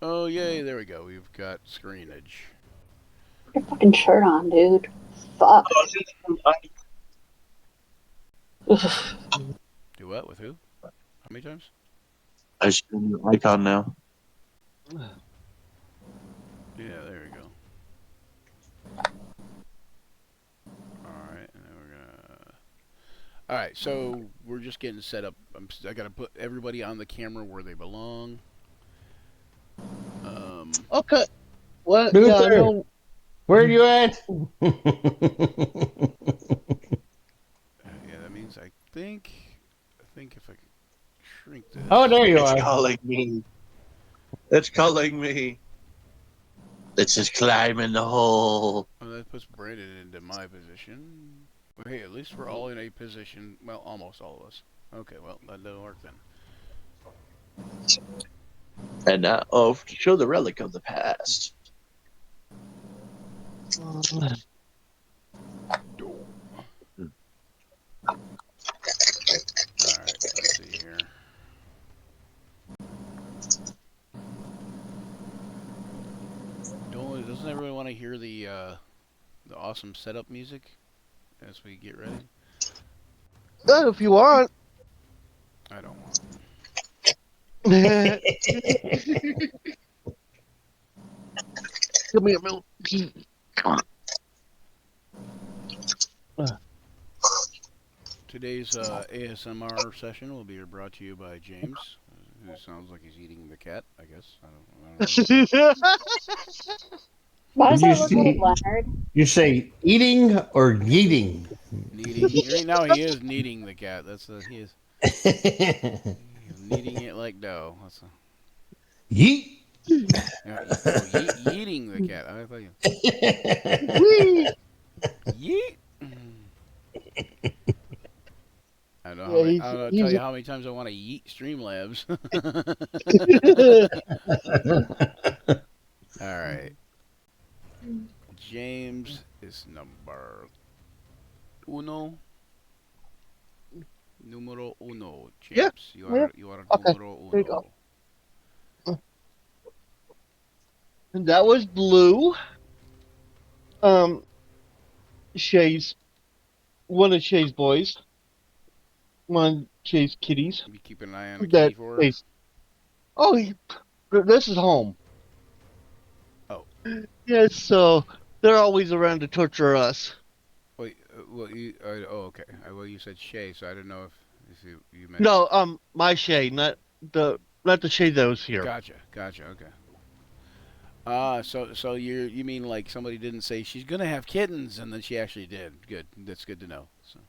Oh, yay, there we go. We've got screenage. Put your fucking shirt on, dude. Fuck. Do what? With who? How many times? I see an icon now. Yeah, there we go. Alright, and then we're gonna... Alright, so we're just getting set up. I gotta put everybody on the camera where they belong. Okay. What? Luther, Yeah, I know. where are you at? Yeah, that means I think if I shrink this... Oh, there you It's are. calling me. It's calling me. It's just climbing the hole. Oh, that puts Brandon into my position. Hey, at least we're all in a position. Well, almost all of us. Okay, well, that doesn't work then. And now, show the relic of the past. Alright, let's see here. Doesn't everyone want to hear the awesome setup music as we get ready? If you want. I don't want. Give me a minute. Today's ASMR session will be brought to you by James, who sounds like he's eating the cat. I guess I don't know. Why does You that look see- like Leonard? You say eating or eating? Kneading. Right now he is kneading the cat. He is he's kneading it like dough. Yeet. Yeeting the cat. I thought you. Yeet. I don't know. I don't know. Tell you how many times I want to yeet Streamlabs. All right. James is number uno. Numero uno. James, Yeah. you are Okay, numero uno. there you go. And that was Blue. Shay's one of Shay's boys. One of Shay's kitties. You keep an eye on the That kitty for her. This is home. Oh. Yes, so they're always around to torture us. Wait, well, okay. Well, you said Shay, so I didn't know if you meant. No, my Shay, not the Shay that was here. Gotcha. Okay. So you mean like somebody didn't say she's gonna have kittens and then she actually did. Good. That's good to know. So.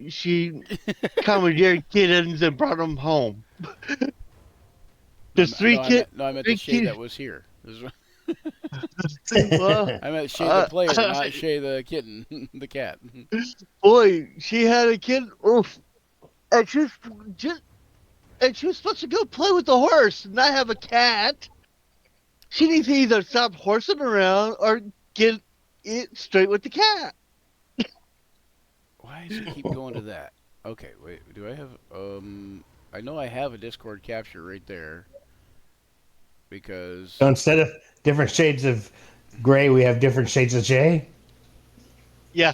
She commandeered kittens and brought them home. There's three kids. No, I meant the Shay that was here. Well, I meant Shay the player, not Shay the kitten, the cat. boy, she had a kid. Oof, and she was supposed to go play with the horse, and not have a cat. She needs to either stop horsing around or get it straight with the cat. Why does it keep going to that? Okay, wait. Do I have I know I have a Discord capture right there. Because So instead of different shades of gray, we have different shades of Jay. Yeah.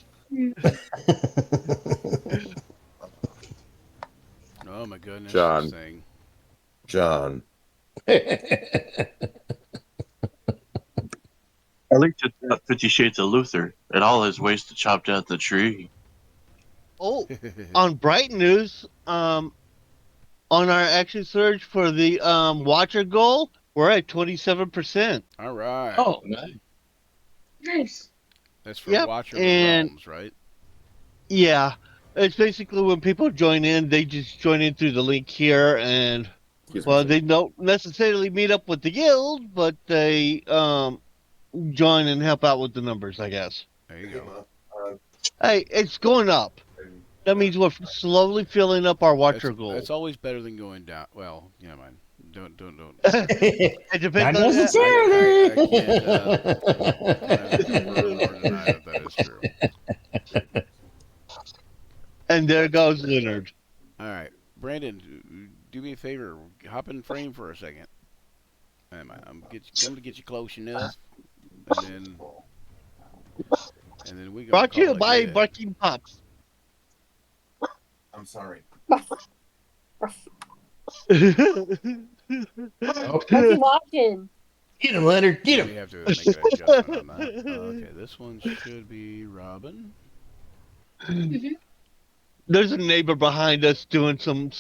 Oh my goodness, John. this thing. John. At least it's not 50 Shades of Luther and all his ways to chop down the tree. Oh, on Bright News, on our action surge for the watcher goal, we're at 27%. All right. Oh, nice. Nice. That's for Yep, Watcher of and- the Realms, right? Yeah, it's basically when people join in, they just join in through the link here, and well, they don't necessarily meet up with the guild, but they join and help out with the numbers, I guess. There you go. Hey, it's going up. That means we're slowly filling up our watcher goal. It's always better than going down. Well, yeah, man. Don't. It depends Not on necessarily. I can't confirm nor deny that is true. And there goes Leonard. All right, Brandon, do me a favor. Hop in frame for a second. I'm going to get you close enough, and then we gonna Brought to call you it by good. Barking Pops. I'm sorry. Oh, What's he watching? get him, Leonard. Get We him. have to make an adjustment on that. Okay, this one should be Robin. There's a neighbor behind us doing some.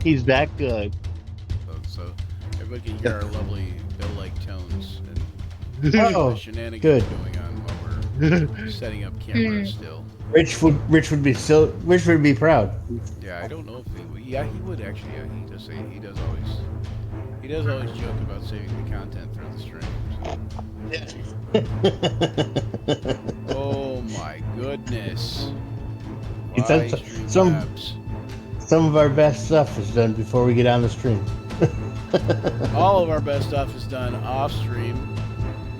He's that good. So everybody can hear our lovely Bill-like tones and Oh, the shenanigans good. going on while we're setting up cameras still. Rich would be proud. Yeah, I don't know if yeah, he would actually. Yeah, he does always joke about saving the content for the stream. Oh my goodness. He said Live stream some- labs. Some of our best stuff is done before we get on the stream. All of our best stuff is done off stream.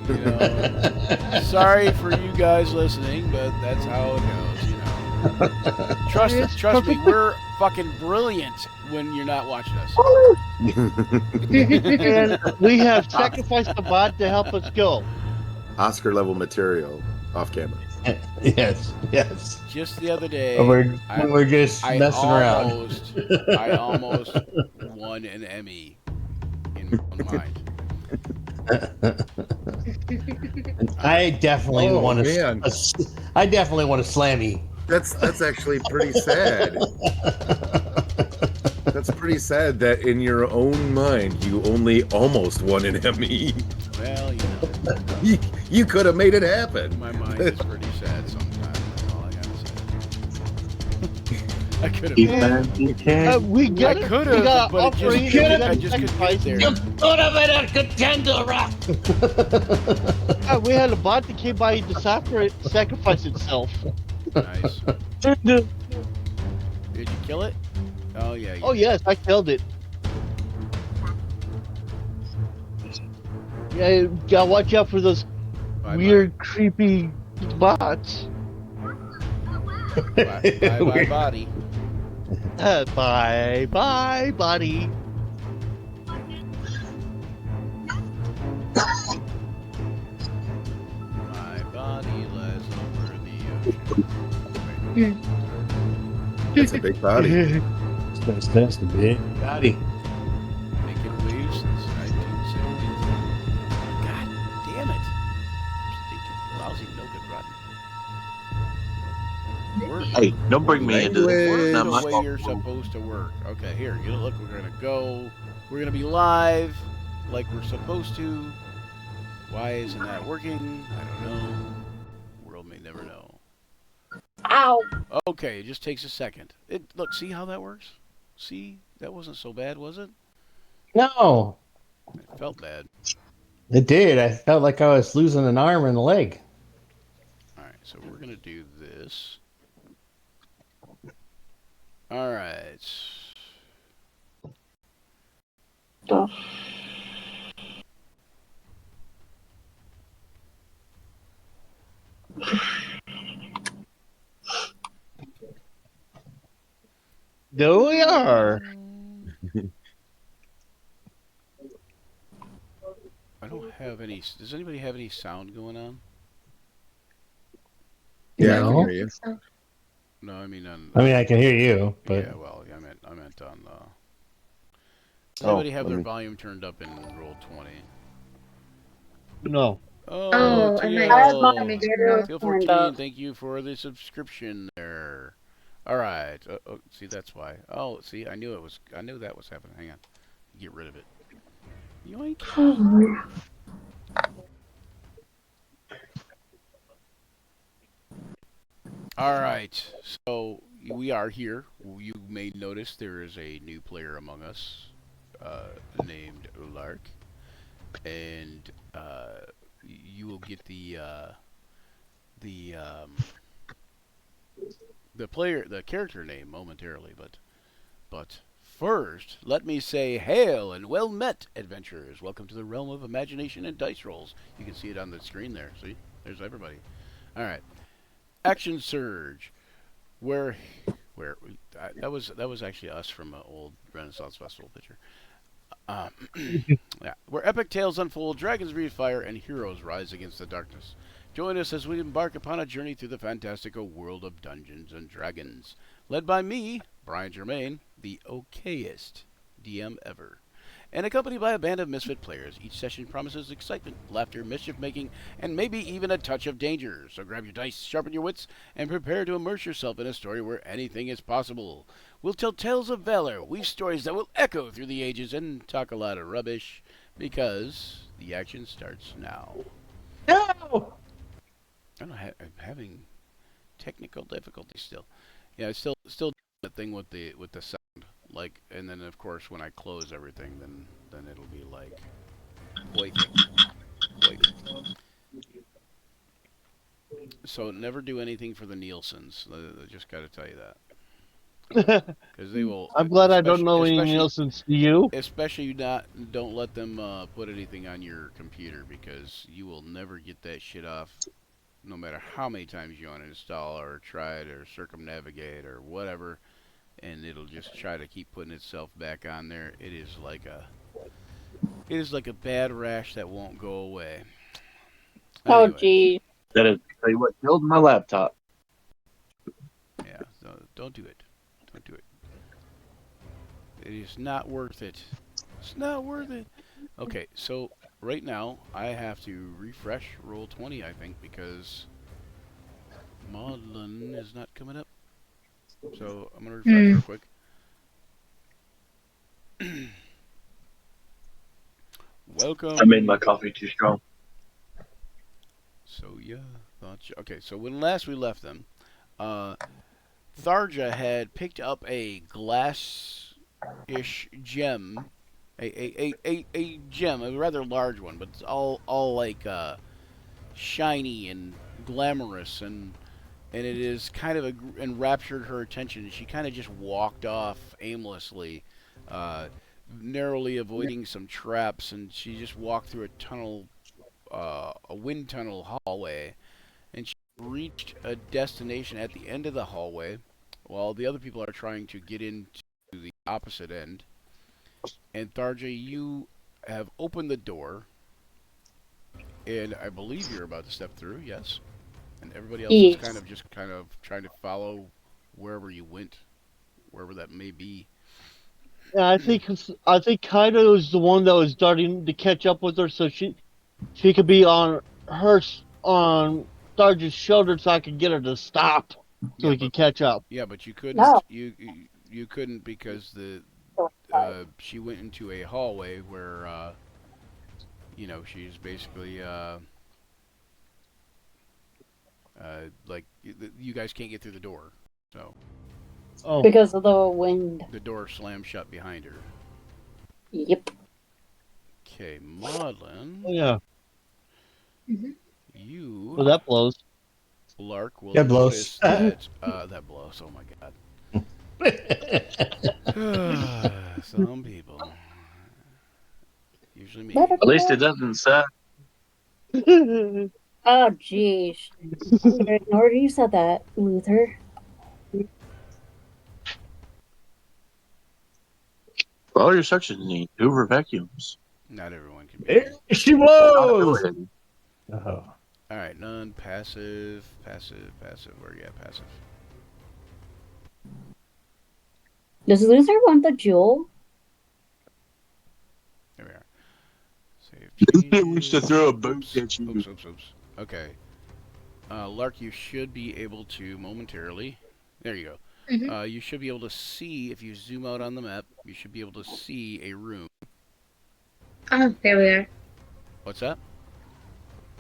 You know, sorry for you guys listening, but that's how it goes. You know, trust me, we're fucking brilliant when you're not watching us. And we have sacrificed the bot to help us go. Oscar level material off camera. Yes. Just the other day, We're just messing around. I almost won an Emmy in my own mind. I definitely Oh, want man. to. I definitely want to slammy. That's actually pretty sad. That's pretty sad that in your own mind you only almost won an Emmy. Well, you know, You could have made it happen. my mind is pretty sad sometimes. That's all I gotta say. I could have. We I got it. could We got have, but offering, I we got just couldn't sacrifice. get there. Could have been a contender, Rock. We had a bot that came by to sacrifice itself. Nice. Did you kill it? Oh yeah. You Oh did. yes, I killed it. Yeah, you gotta watch out for those Bye-bye. weird, creepy bots. Bye, body. Bye, bye, buddy. My body lies over the ocean. It's a big body. That's the big body. Making waves since 1973. God damn it. Stinking lousy no good rotten. Work. Hey, don't bring me into this. Work It's not the my way fault. you're supposed to work. Okay, here, you look, we're gonna go. We're gonna be live like we're supposed to. Why isn't that working? I don't know. World may never know. Ow. Okay, it just takes a second. Look, see how that works? See? That wasn't so bad, was it? No, It felt bad. it did. I felt like I was losing an arm and a leg. Alright, so we're gonna do this. Alright. The There we are. I don't have any. Does anybody have any sound going on? Yeah, I can No. hear you. No, I mean on. I mean, I can hear you, but Yeah, well, I meant on. Does Oh, anybody have let their me- volume turned up in roll 20? No. I have TL. mine turned TL up. 14, thank you for the subscription there. All right. See, that's why. Oh, see, I knew that was happening. Hang on. Get rid of it. Yoink. All right. So we are here. You may notice there is a new player among us, named Ulark, and you will get the character name momentarily, but first, let me say hail and well met, adventurers. Welcome to the realm of imagination and dice rolls. You can see it on the screen there. See, there's everybody. All right, action surge. Where that was actually us from an old Renaissance Festival picture. Yeah, where epic tales unfold, dragons breathe fire, and heroes rise against the darkness. Join us as we embark upon a journey through the fantastical world of Dungeons and Dragons. Led by me, Brian Germain, the okayest DM ever. And accompanied by a band of misfit players. Each session promises excitement, laughter, mischief-making, and maybe even a touch of danger. So grab your dice, sharpen your wits, and prepare to immerse yourself in a story where anything is possible. We'll tell tales of valor, weave stories that will echo through the ages, and talk a lot of rubbish because the action starts now. No! I don't know, I'm having technical difficulties still. Yeah, I still doing the thing with the sound, like, and then of course when I close everything, then it'll be like quaking. So never do anything for the Nielsen's. I just got to tell you that. Because they will. I'm glad I don't know any especially, Nielsen's to you. especially don't let them put anything on your computer because you will never get that shit off, no matter how many times you uninstall or try it or circumnavigate or whatever, and it'll just try to keep putting itself back on there. It is like a bad rash that won't go away. Oh, Anyways, gee. That is exactly what killed my laptop. yeah, don't do it. Don't do it. It is not worth it. It's not worth it. Okay, so right now I have to refresh Roll20, I think, because Maudlin is not coming up. So I'm gonna refresh real quick. Welcome. I made my coffee too strong. So yeah, okay. So when last we left them, Tharja had picked up a glass-ish gem, a gem, a rather large one, but it's all like shiny and glamorous, and it is kind of enraptured her attention. She kind of just walked off aimlessly, narrowly avoiding some traps, and she just walked through a tunnel, a wind tunnel hallway, and she reached a destination at the end of the hallway, while the other people are trying to get into the opposite end. And Tharja, you have opened the door, and I believe you're about to step through. Yes. And everybody else is kind of trying to follow wherever you went, wherever that may be. Yeah, I think Kaido is the one that was starting to catch up with her, so she could be on Sarge's shoulder, so I could get her to stop, so we could catch up. Yeah, but you couldn't. No. You couldn't because she went into a hallway where she's basically like you guys can't get through the door, so. Oh, Because of the wind. The door slammed shut behind her. Yep. Okay, Maudlin. yeah. You. Well, that blows. Lark will That blows. notice that that blows. Oh my god. Some people. Usually me. At least it doesn't suck. Oh, geez. I'm gonna ignore you said that, Luther. All your suction need Hoover vacuums. Not everyone can be. There she blows! Passive. Oh. Alright, none. Passive. Where you at? Passive. Does Luther want the jewel? There we are. Save Luther wants to changes. throw a boot at you. Oops. Okay. Lark, you should be able to momentarily. There you go. You should be able to see, if you zoom out on the map, you should be able to see a room. Oh, there we are. What's that?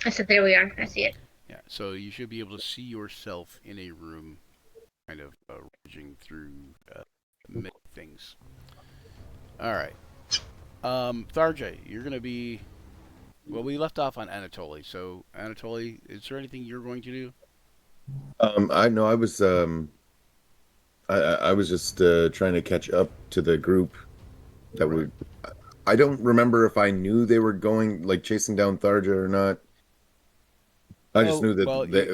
I said there we are. I see it. Yeah, so you should be able to see yourself in a room, kind of raging through many things. Alright. Tharja, you're going to be... Well, we left off on Anatoly, so Anatoly, is there anything you're going to do? I know I was I was just trying to catch up to the group that would. I don't remember if I knew they were going like chasing down Tharja or not. I just knew that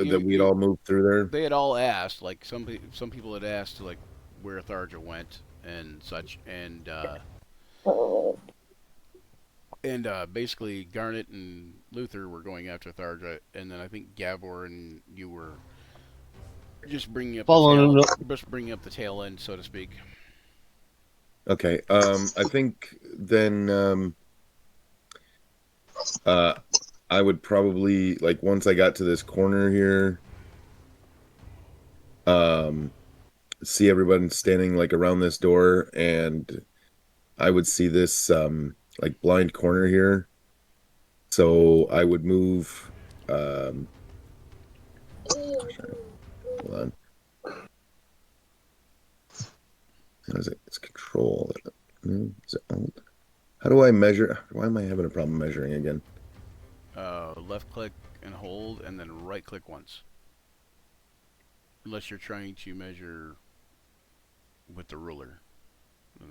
that we'd all moved through there. They had all asked, like some people had asked, like where Tharja went and such, and basically Garnet and Luther were going after Tharja, and then I think Gavor and you were just bringing up the tail end, so to speak. Okay. I think then I would probably like once I got to this corner here, see everyone standing like around this door, and I would see this like blind corner here. So I would move. Hold on. How is it? It's control. Is it alt? How do I measure? Why am I having a problem measuring again? Left click and hold, and then right click once. Unless you're trying to measure with the ruler.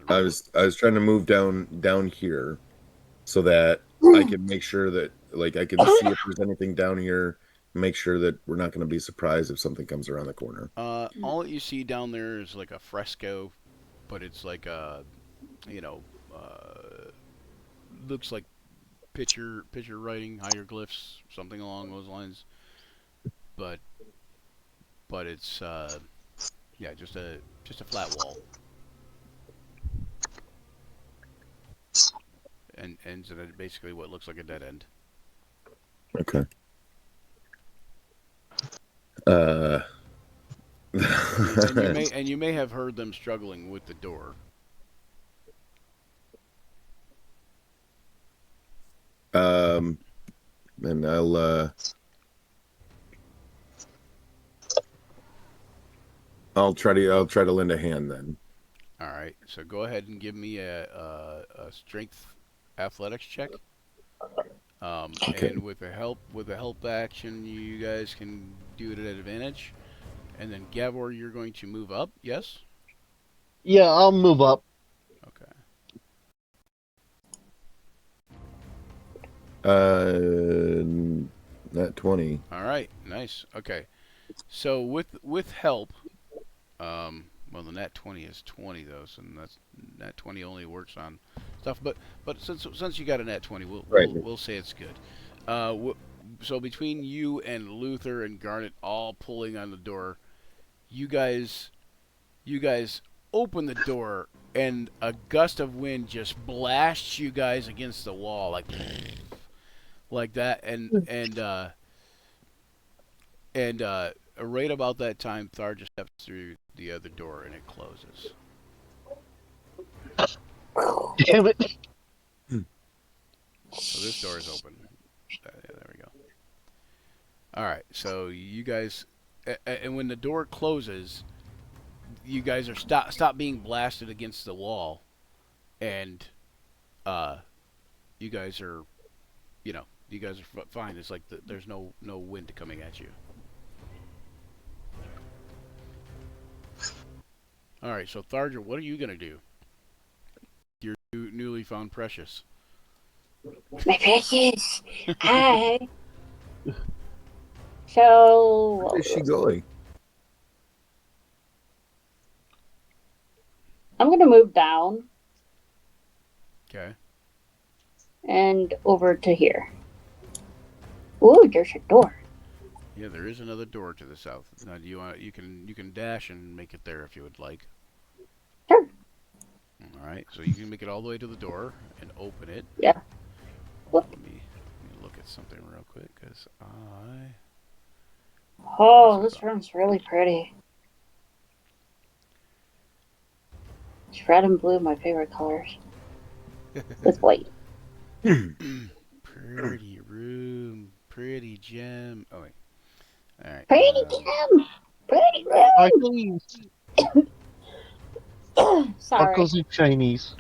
I was trying to move down here so that I can make sure that like I can see if there's anything down here. Make sure that we're not going to be surprised if something comes around the corner. All that you see down there is like a fresco, but it's like a, you know, looks like picture writing, hieroglyphs, something along those lines. But it's yeah, just a flat wall. And ends at basically what looks like a dead end. Okay. And you may have heard them struggling with the door. And I'll try to lend a hand then. All right, so go ahead and give me a strength athletics check. Okay. And with the help action, you guys can do it at advantage. And then Gavor, you're going to move up. Yes. Yeah, I'll move up. Okay. That 20. All right. Nice. Okay. So with help, well, the nat 20 is 20 though, so that's nat 20 only works on stuff. But since you got a nat 20, we'll say it's good. So between you and Luther and Garnet all pulling on the door, you guys open the door, and a gust of wind just blasts you guys against the wall like that, and right about that time, Thar just steps through the other door, and it closes. Damn it. So this door is open. Yeah, there we go. All right, so you guys, and when the door closes, you guys are stop being blasted against the wall, and you guys are, fine. It's like there's no wind coming at you. All right, so Tharja, what are you gonna do? Your newly found precious. My precious. Hi. So, Where is she going? I'm going to move down Okay. and over to here. Ooh, there's a door. Yeah, there is another door to the south. Now, do you want? You can dash and make it there if you would like. Sure. All right, so you can make it all the way to the door and open it. Yeah. Let me look at something real quick, because Oh, this room's really pretty. It's red and blue, my favorite colors. With white. Pretty room, pretty gem. Oh wait. All right. Pretty gem! Pretty room! Sorry. Uncles are Chinese.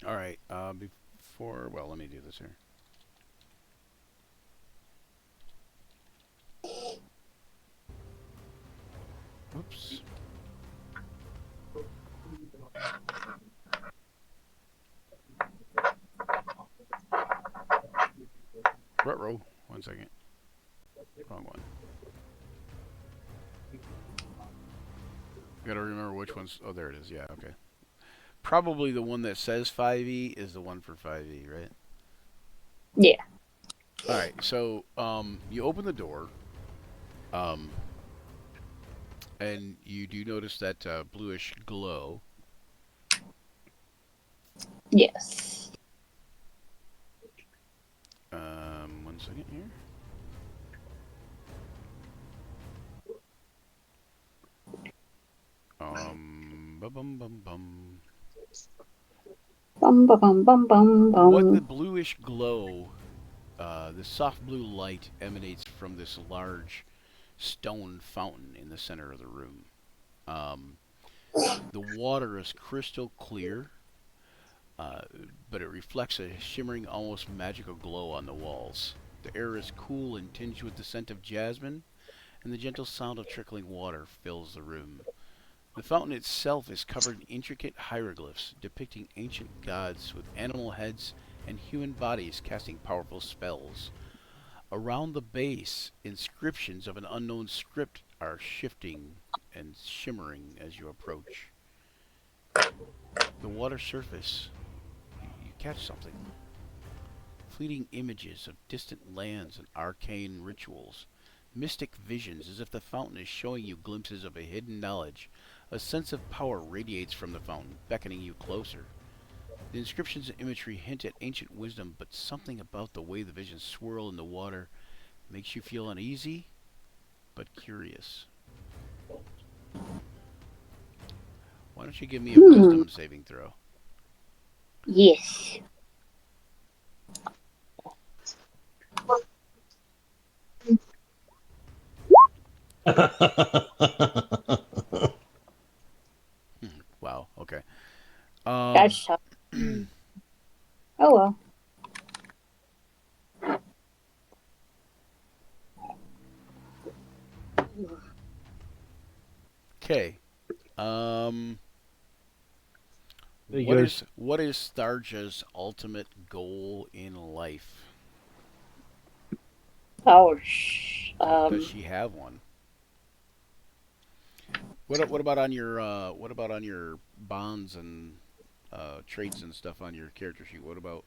All right. Before, well, let me do this here. Oops. Ruh-roh. 1 second. Wrong one. Gotta remember which one's. Oh, there it is. Yeah, okay. Probably the one that says 5e is the one for 5e, right? Yeah. All right. So, you open the door, and you do notice that bluish glow. Yes. 1 second here. Bum bum bum bum. Bum bum bum bum bum What the bum. bluish glow, the soft blue light emanates from this large stone fountain in the center of the room. The water is crystal clear, but it reflects a shimmering, almost magical glow on the walls. The air is cool and tinged with the scent of jasmine, and the gentle sound of trickling water fills the room. The fountain itself is covered in intricate hieroglyphs depicting ancient gods with animal heads and human bodies casting powerful spells. Around the base, inscriptions of an unknown script are shifting and shimmering as you approach. The water surface, you catch something. Fleeting images of distant lands and arcane rituals. Mystic visions as if the fountain is showing you glimpses of a hidden knowledge. A sense of power radiates from the fountain, beckoning you closer. The inscriptions and imagery hint at ancient wisdom, but something about the way the visions swirl in the water makes you feel uneasy, but curious. Why don't you give me a wisdom saving throw? Yes. Wow, okay. That's tough. Oh well. Okay. There What goes. is Tharja's ultimate goal in life? Oh, Does she have one? What about on your bonds and traits and stuff on your character sheet? What about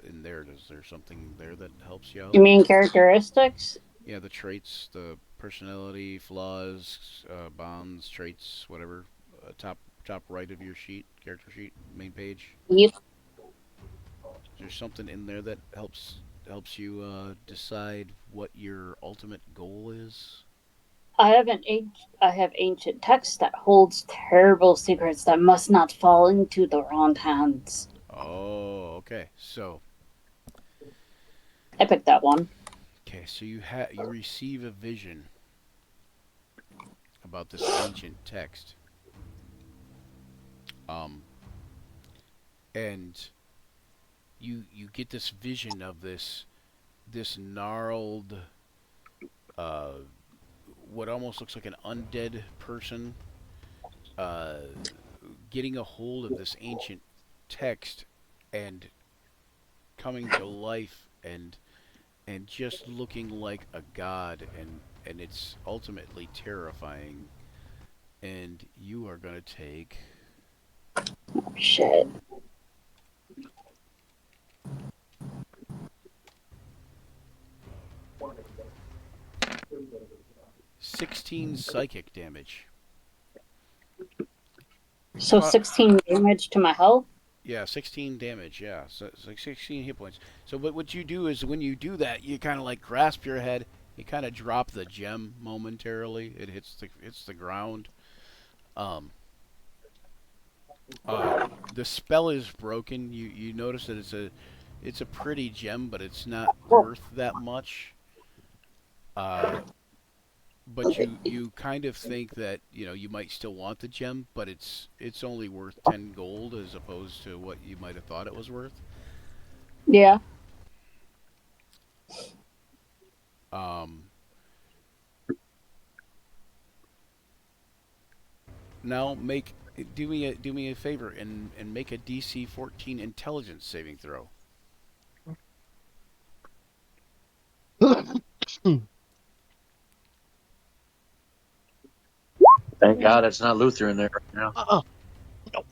in there? Is there something there that helps you out? you mean characteristics? Yeah, the traits, the personality, flaws, bonds, traits, whatever. Top right of your sheet, character sheet, main page. Yep. Is there something in there that helps you decide what your ultimate goal is? I have ancient text that holds terrible secrets that must not fall into the wrong hands. Oh, okay. So, I picked that one. so you receive a vision about this ancient text. And you get this vision of this gnarled what almost looks like an undead person uh, getting a hold of this ancient text and coming to life and just looking like a god, and it's ultimately terrifying, and you are going to take Oh, shit. 16 psychic damage. So 16 damage to my health? Yeah, 16 damage. Yeah, so it's like 16 hit points. So what you do is when you do that, you kind of like grasp your head. You kind of drop the gem momentarily. It hits the ground. The spell is broken. You notice that it's a pretty gem, but it's not worth that much. But you kind of think that you might still want the gem, but it's only worth 10 gold as opposed to what you might have thought it was worth. Yeah. Now do me a favor and make a DC 14 intelligence saving throw. Thank God it's not Luther in there right now. No.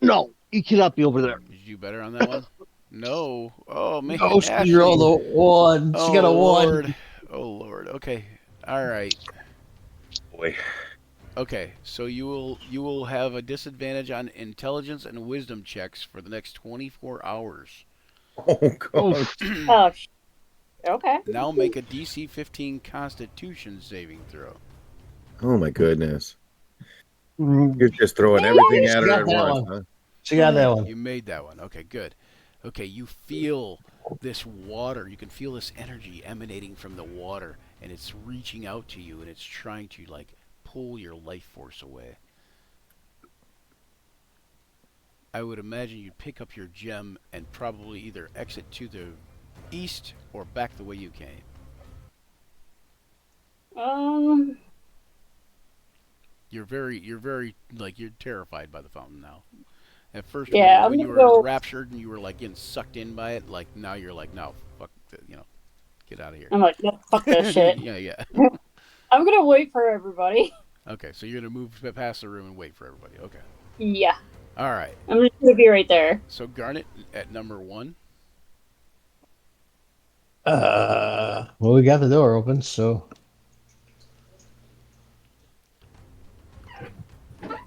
No, you cannot be over there. Did you do better on that one? No. Oh man. Oh, she Ashley. rolled a 1. She got a 1. Lord. Oh Lord. Okay. All right. Boy. Okay. So you will have a disadvantage on intelligence and wisdom checks for the next 24 hours. Oh God. Oh, okay. Now make a DC 15 Constitution saving throw. Oh my goodness. You're just throwing everything at her got at that once, one. huh? She got that one. You made that one. Okay, good. Okay, you feel this water. You can feel this energy emanating from the water, and it's reaching out to you, and it's trying to, like, pull your life force away. I would imagine you'd pick up your gem and probably either exit to the east or back the way you came. You're very, like, you're terrified by the fountain now. At first, Yeah, when I'm you gonna were go. raptured and you were, like, getting sucked in by it, like, now you're like, no, fuck, get out of here. I'm like, no, fuck that shit. Yeah. I'm gonna wait for everybody. Okay, so you're gonna move past the room and wait for everybody. Okay. Yeah, All right. I'm just gonna be right there. So Garnet at number 1. Well, we got the door open, so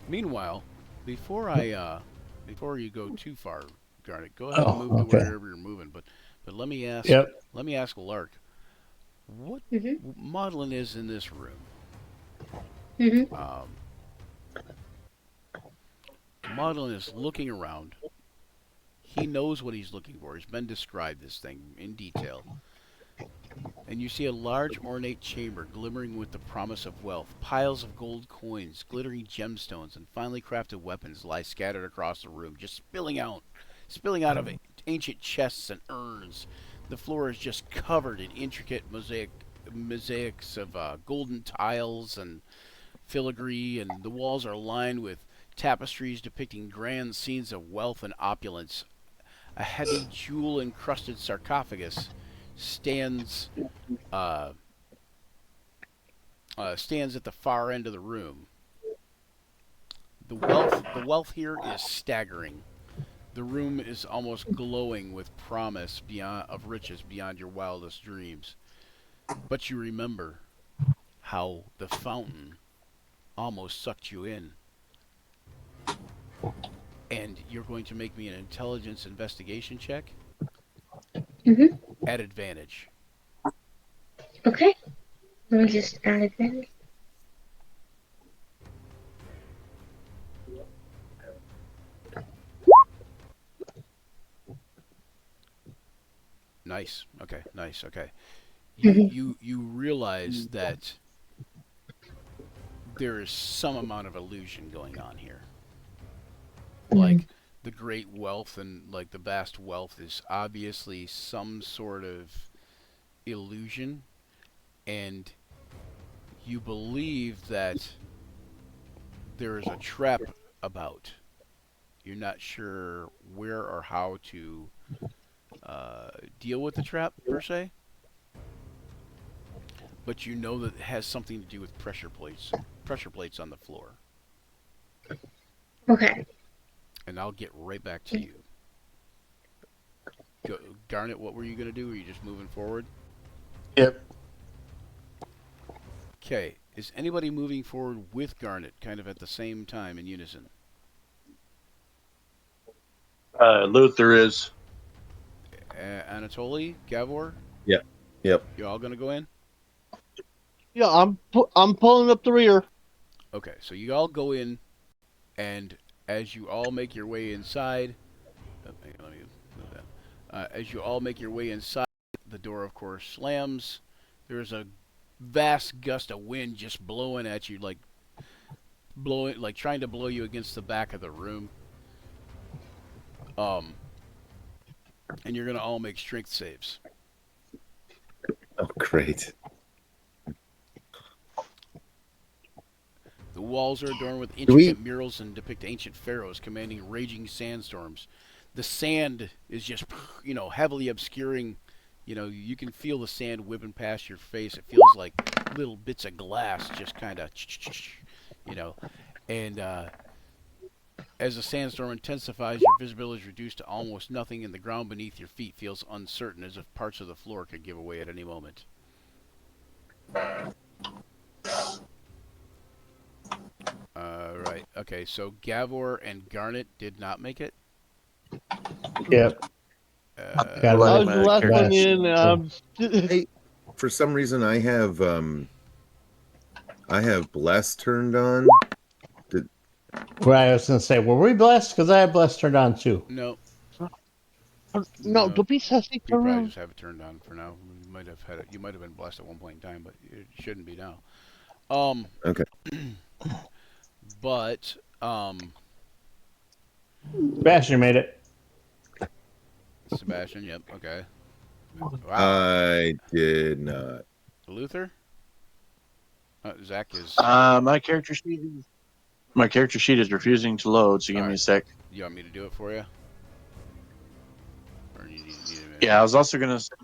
Meanwhile, before you go too far, Garnet, go ahead and move to okay. wherever you're moving. But let me ask. Yep. Let me ask Lark, what Maudlin is in this room. Maudlin is looking around. He knows what he's looking for. He's been described this thing in detail. And you see a large ornate chamber glimmering with the promise of wealth. Piles of gold coins, glittering gemstones, and finely crafted weapons lie scattered across the room, just spilling out of ancient chests and urns. The floor is just covered in intricate mosaics of golden tiles and filigree, and the walls are lined with tapestries depicting grand scenes of wealth and opulence. A heavy jewel-encrusted sarcophagus stands at the far end of the room. The wealth here is staggering. The room is almost glowing with promise of riches beyond your wildest dreams. But you remember how the fountain almost sucked you in. And you're going to make me an intelligence investigation check at advantage. Okay. Let me just add advantage. Nice. Okay. Nice. Okay. You realize that there is some amount of illusion going on here. Like, the great wealth and, like, the vast wealth is obviously some sort of illusion, and you believe that there is a trap about. You're not sure where or how to deal with the trap, per se, but you know that it has something to do with pressure plates on the floor. Okay. And I'll get right back to you. Garnet, what were you going to do? Were you just moving forward? Yep. Okay. Is anybody moving forward with Garnet kind of at the same time in unison? Luther is. Anatoly? Gavor? Yep. You all going to go in? Yeah, I'm pulling up the rear. Okay, so you all go in, and as you all make your way inside, as you all make your way inside, the door, of course, slams. There's a vast gust of wind just blowing at you, like trying to blow you against the back of the room. And you're gonna all make strength saves. Oh, great. The walls are adorned with intricate murals and depict ancient pharaohs commanding raging sandstorms. The sand is just, heavily obscuring. You can feel the sand whipping past your face. It feels like little bits of glass just kind of, and as the sandstorm intensifies, your visibility is reduced to almost nothing, and the ground beneath your feet feels uncertain, as if parts of the floor could give away at any moment. Right. Okay, so Gavor and Garnet did not make it? Yep. I was the last one in. Hey, for some reason, I have Bless turned on. Well, I was gonna say, were we blessed? Because I have blessed turned on too. No, No, No. don't be sassy. you Turn probably around. just have it turned on for now. You might have had it. You might have been blessed at one point in time, but it shouldn't be now. Um, Okay. but Sebastian made it. Sebastian, yep, okay. Wow, I did not. Luther. Zach is. My character sheet is refusing to load, so give me a Alright. sec. You want me to do it for you? Or you need a minute? Yeah, I was also gonna say,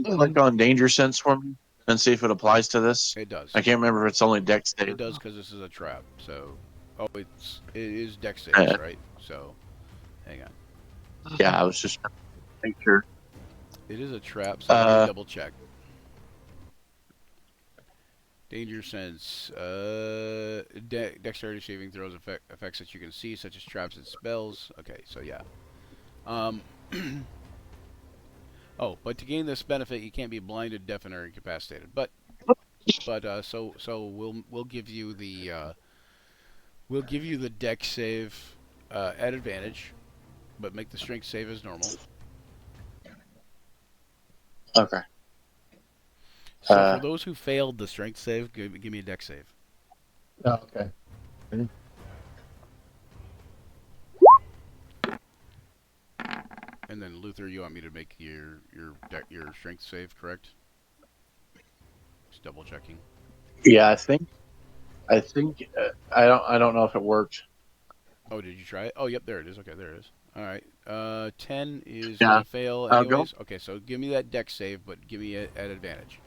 click on Danger Sense for me and see if it applies to this. It does. I can't remember if it's only deck save. It does because this is a trap. So, it is deck saves, Yeah. right? So, hang on. Yeah, I was just trying to make sure. It is a trap, so let me double check. Danger sense. Dexterity saving throws effects that you can see, such as traps and spells. Okay, so yeah. Oh, but to gain this benefit, you can't be blinded, deafened, or incapacitated. But so we'll give you the dex save at advantage, but make the strength save as normal. Okay. So for those who failed the strength save, give me a dex save. Oh, okay. And then Luther, you want me to make your strength save, correct? Just double checking. Yeah, I think I don't know if it worked. Oh, did you try it? Oh, yep, there it is. Okay, there it is. All right. 10 is Yeah, gonna fail I'll go. anyways. Okay, so give me that dex save, but give me it at advantage.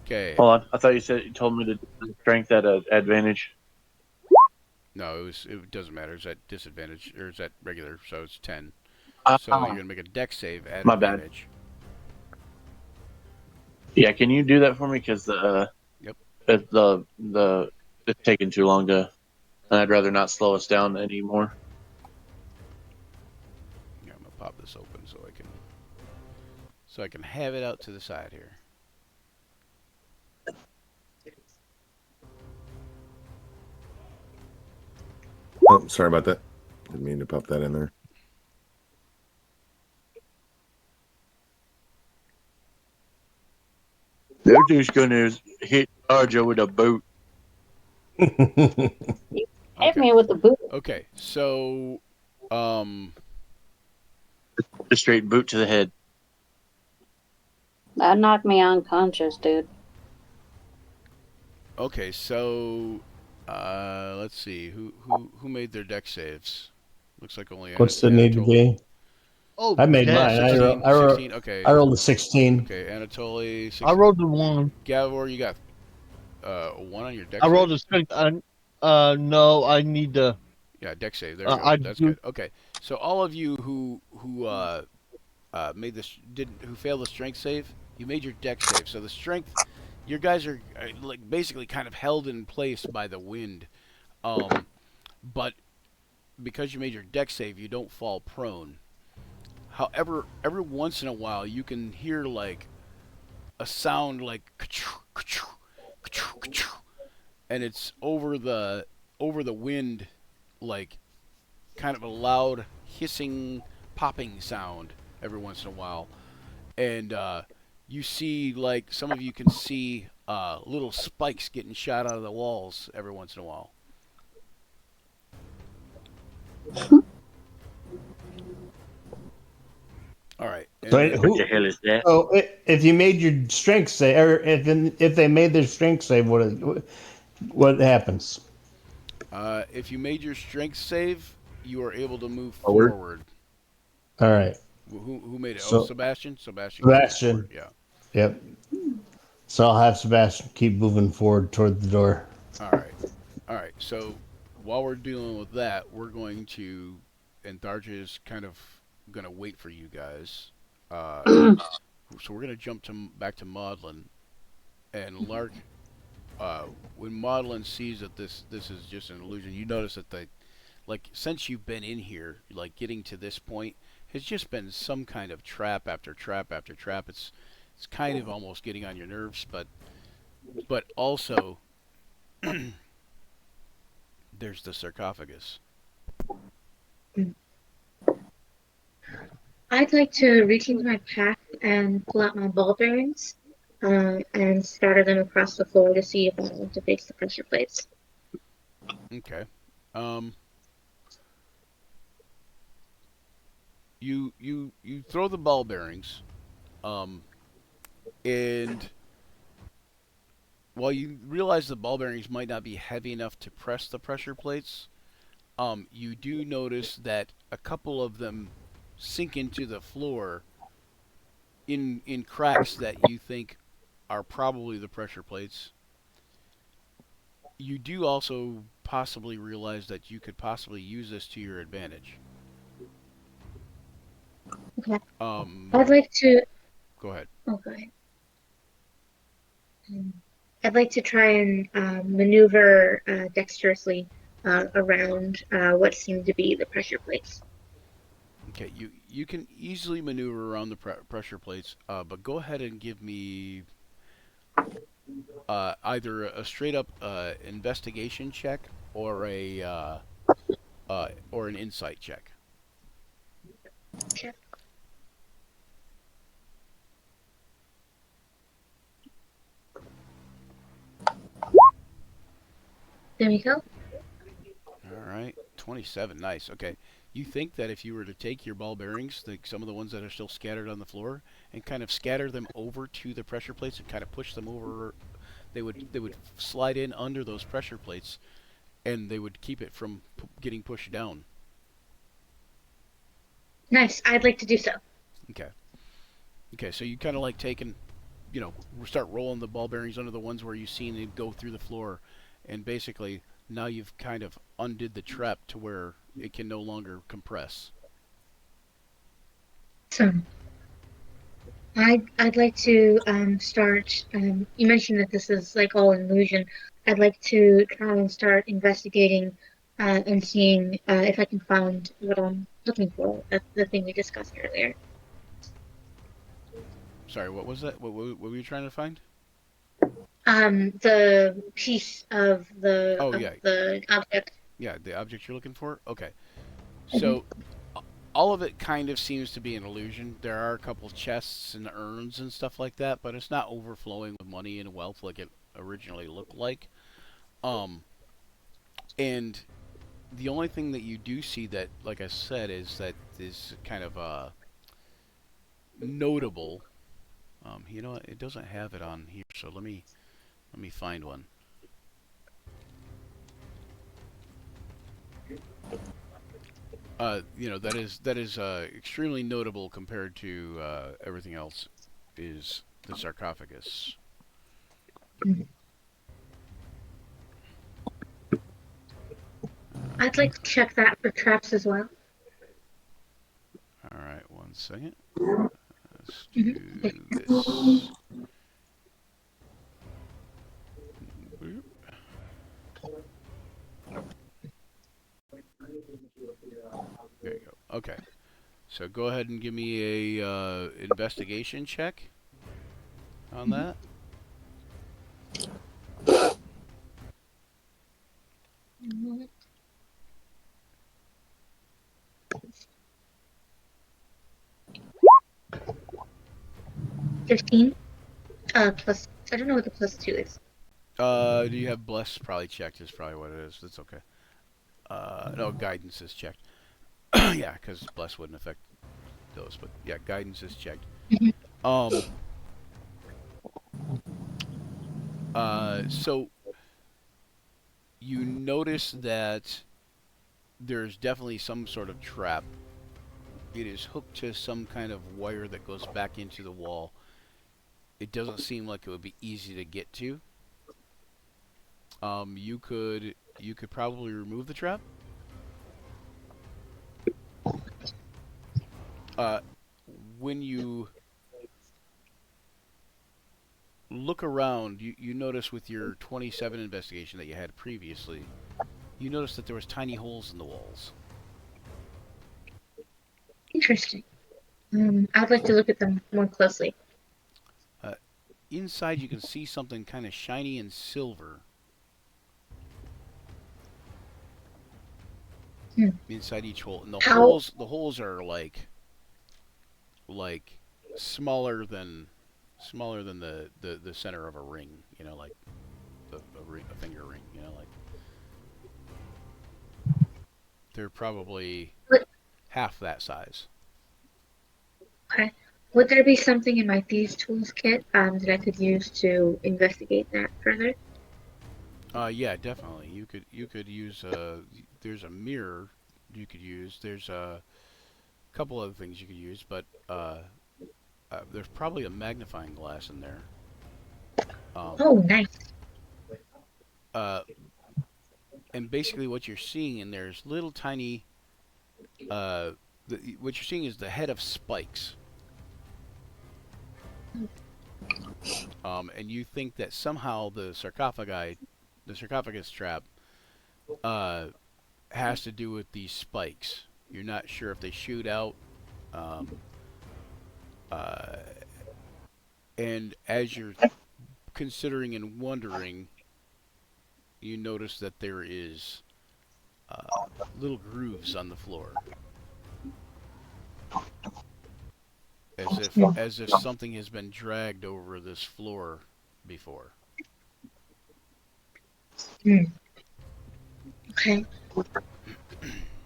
Okay. Hold on. I thought you told me to do strength at an advantage. No, it doesn't matter. It's at disadvantage or it's at regular, so it's 10. Ah, So you're gonna make a dex save at my bad. advantage. Yeah, can you do that for me? Because Yep. it's taking too long to, and I'd rather not slow us down anymore. Yeah, I'm gonna pop this open so I can have it out to the side here. Oh, sorry about that. Didn't mean to pop that in there. They're just gonna hit Arjo with a boot. Hit me with the boot. Okay, so A straight boot to the head. That knocked me unconscious, dude. okay, so let's see who made their deck saves. Looks like only. What's the need to Anatoly. be? Oh, I made Ted, mine. I 16, wrote 16. Okay. I rolled a 16. Okay, Anatoly. 16. I rolled the one. Gavor, you got a 1 on your deck. I save? rolled a strength. No, I need to. Yeah, deck save. There you go. I That's do- good. Okay, so all of you who made this who failed the strength save, you made your deck save. So the strength, your guys are like basically kind of held in place by the wind, but because you made your deck save, you don't fall prone. However, every once in a while, you can hear like a sound like ka-choo, ka-choo, ka-choo, ka-choo, and it's over the wind, like kind of a loud hissing, popping sound every once in a while, and you see like some of you can see little spikes getting shot out of the walls every once in a while. All right. And So then- What the hell is that? So if you made your strength save, or if they made their strength save, what happens? if you made your strength save, you are able to move Forward. forward. All right. Who made it? So- Sebastian. Sebastian. Sebastian. Yeah. Yep. So I'll have Sebastian keep moving forward toward the door. All right. All right. So while we're dealing with that, we're going to, and Tharja is kind of going to wait for you guys. So we're going to jump back to Maudlin, and Lark. When Maudlin sees that this is just an illusion, you notice that since you've been in here, like getting to this point, has just been some kind of trap after trap after trap. It's kind of almost getting on your nerves, but also there's the sarcophagus. I'd like to reach into my pack and pull out my ball bearings and scatter them across the floor to see if I want to fix the pressure plates. Okay. You throw the ball bearings, and while you realize the ball bearings might not be heavy enough to press the pressure plates, you do notice that a couple of them sink into the floor in cracks that you think are probably the pressure plates. You do also possibly realize that you could possibly use this to your advantage. Okay. I'd like to. Go ahead. Oh, go ahead. I'd like to try and maneuver dexterously around what seem to be the pressure plates. Okay, you can easily maneuver around the pressure plates, but go ahead and give me either a straight up investigation check or a or an insight check. Check. There we go. All right, 27. Nice. Okay. You think that if you were to take your ball bearings, some of the ones that are still scattered on the floor, and kind of scatter them over to the pressure plates and kind of push them over, they would slide in under those pressure plates, and they would keep it from getting pushed down. Nice. I'd like to do so. Okay. Okay. So you kind of like taking, start rolling the ball bearings under the ones where you've seen it go through the floor, and basically now you've kind of undid the trap to where it can no longer compress. So, I'd like to start. You mentioned that this is like all an illusion. I'd like to try and start investigating and seeing if I can find what I'm looking for. That's the thing we discussed earlier. Sorry, what was that? What were you trying to find? The piece of the the object. Yeah, the object you're looking for? Okay. So, all of it kind of seems to be an illusion. There are a couple chests and urns and stuff like that, but it's not overflowing with money and wealth like it originally looked like. And the only thing that you do see that, like I said, is kind of notable. It doesn't have it on here, so let me find one. That is extremely notable compared to everything else is the sarcophagus. I'd like to check that for traps as well. All right, 1 second. Let's do this. There you go. Okay. So go ahead and give me a investigation check on that. $15. Plus, I don't know what the +2 is. Do you have bless probably checked is probably what it is. That's okay. No, guidance is checked. Yeah, because bless wouldn't affect those, but yeah, guidance is checked. So you notice that there's definitely some sort of trap. It is hooked to some kind of wire that goes back into the wall. It doesn't seem like it would be easy to get to. You could probably remove the trap. When you look around, you notice with your 27 investigation that you had previously, you notice that there was tiny holes in the walls. Interesting. I'd like to look at them more closely. Inside, you can see something kind of shiny and silver. inside each hole, and the How- holes are like smaller than the center of a ring. You know, like a finger ring. You know, like they're probably But- half that size. Okay. Would there be something in my Thieves Tools kit that I could use to investigate that further? Yeah, definitely. You could use there's a mirror you could use. There's a couple other things you could use, but there's probably a magnifying glass in there. Oh, nice. And basically what you're seeing in there is little tiny what you're seeing is the head of spikes. And you think that somehow the sarcophagus trap has to do with these spikes. You're not sure if they shoot out. And as you're considering and wondering, you notice that there is little grooves on the floor. As if something has been dragged over this floor before. Okay.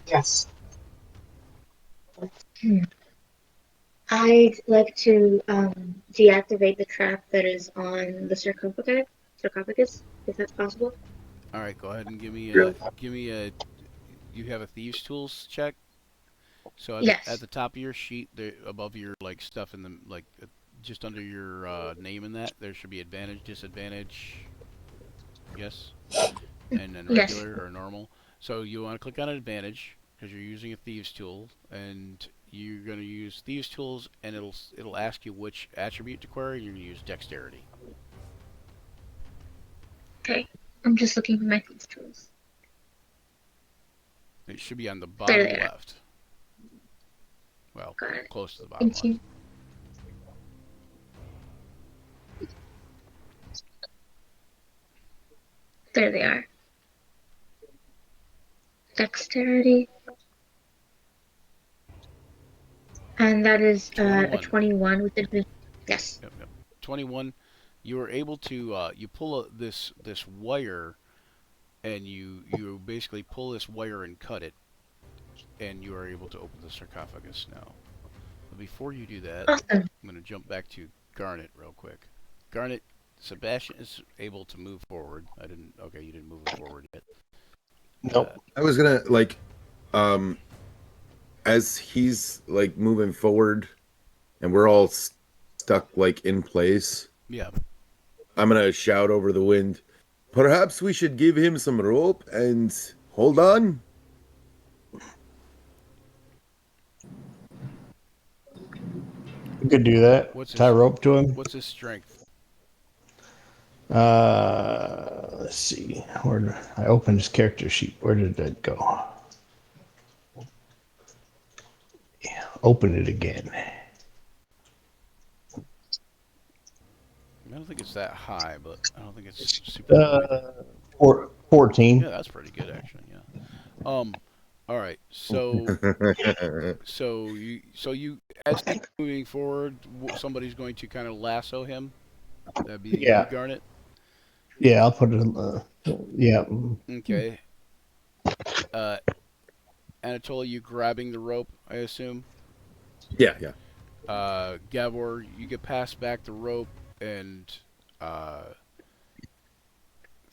Yes. I'd like to deactivate the trap that is on the sarcophagus, if that's possible. All right, go ahead and give me a. You have a thieves tools check. So Yes. at the top of your sheet, there, above your stuff in the just under your name and that, there should be advantage, disadvantage. Yes. And then Yes. regular or normal. So you want to click on advantage because you're using a thieves tool, and you're going to use thieves tools, and it'll ask you which attribute to query. You're going to use dexterity. Okay. I'm just looking for my Thieves Tools. It should be on the bottom they are. left. Well, Got it. close to the bottom Thank left. you. There they are. Dexterity. And that is a 21 with advantage. Yes. Yep. 21. You are able to you pull this wire, and you basically pull this wire and cut it, and you are able to open the sarcophagus now. But before you do that, Awesome. I'm going to jump back to Garnet real quick. Garnet, Sebastian is able to move forward. Okay, you didn't move him forward yet. Nope. I was gonna as he's moving forward, and we're all stuck in place. Yeah. I'm gonna shout over the wind. Perhaps we should give him some rope and hold on. You could do that. Tie rope to him. What's his strength? Let's see. I opened his character sheet. Where did that go? Yeah, open it again. I don't think it's that high, but I don't think it's super. 14. Yeah, that's pretty good actually. Yeah. All right. So you as he's moving forward, somebody's going to kind of lasso him. That'd be you, Garnet. Yeah, I'll put it in. Yeah. Okay. Anatoly, you grabbing the rope, I assume? Yeah. Gavor, you get passed back the rope, and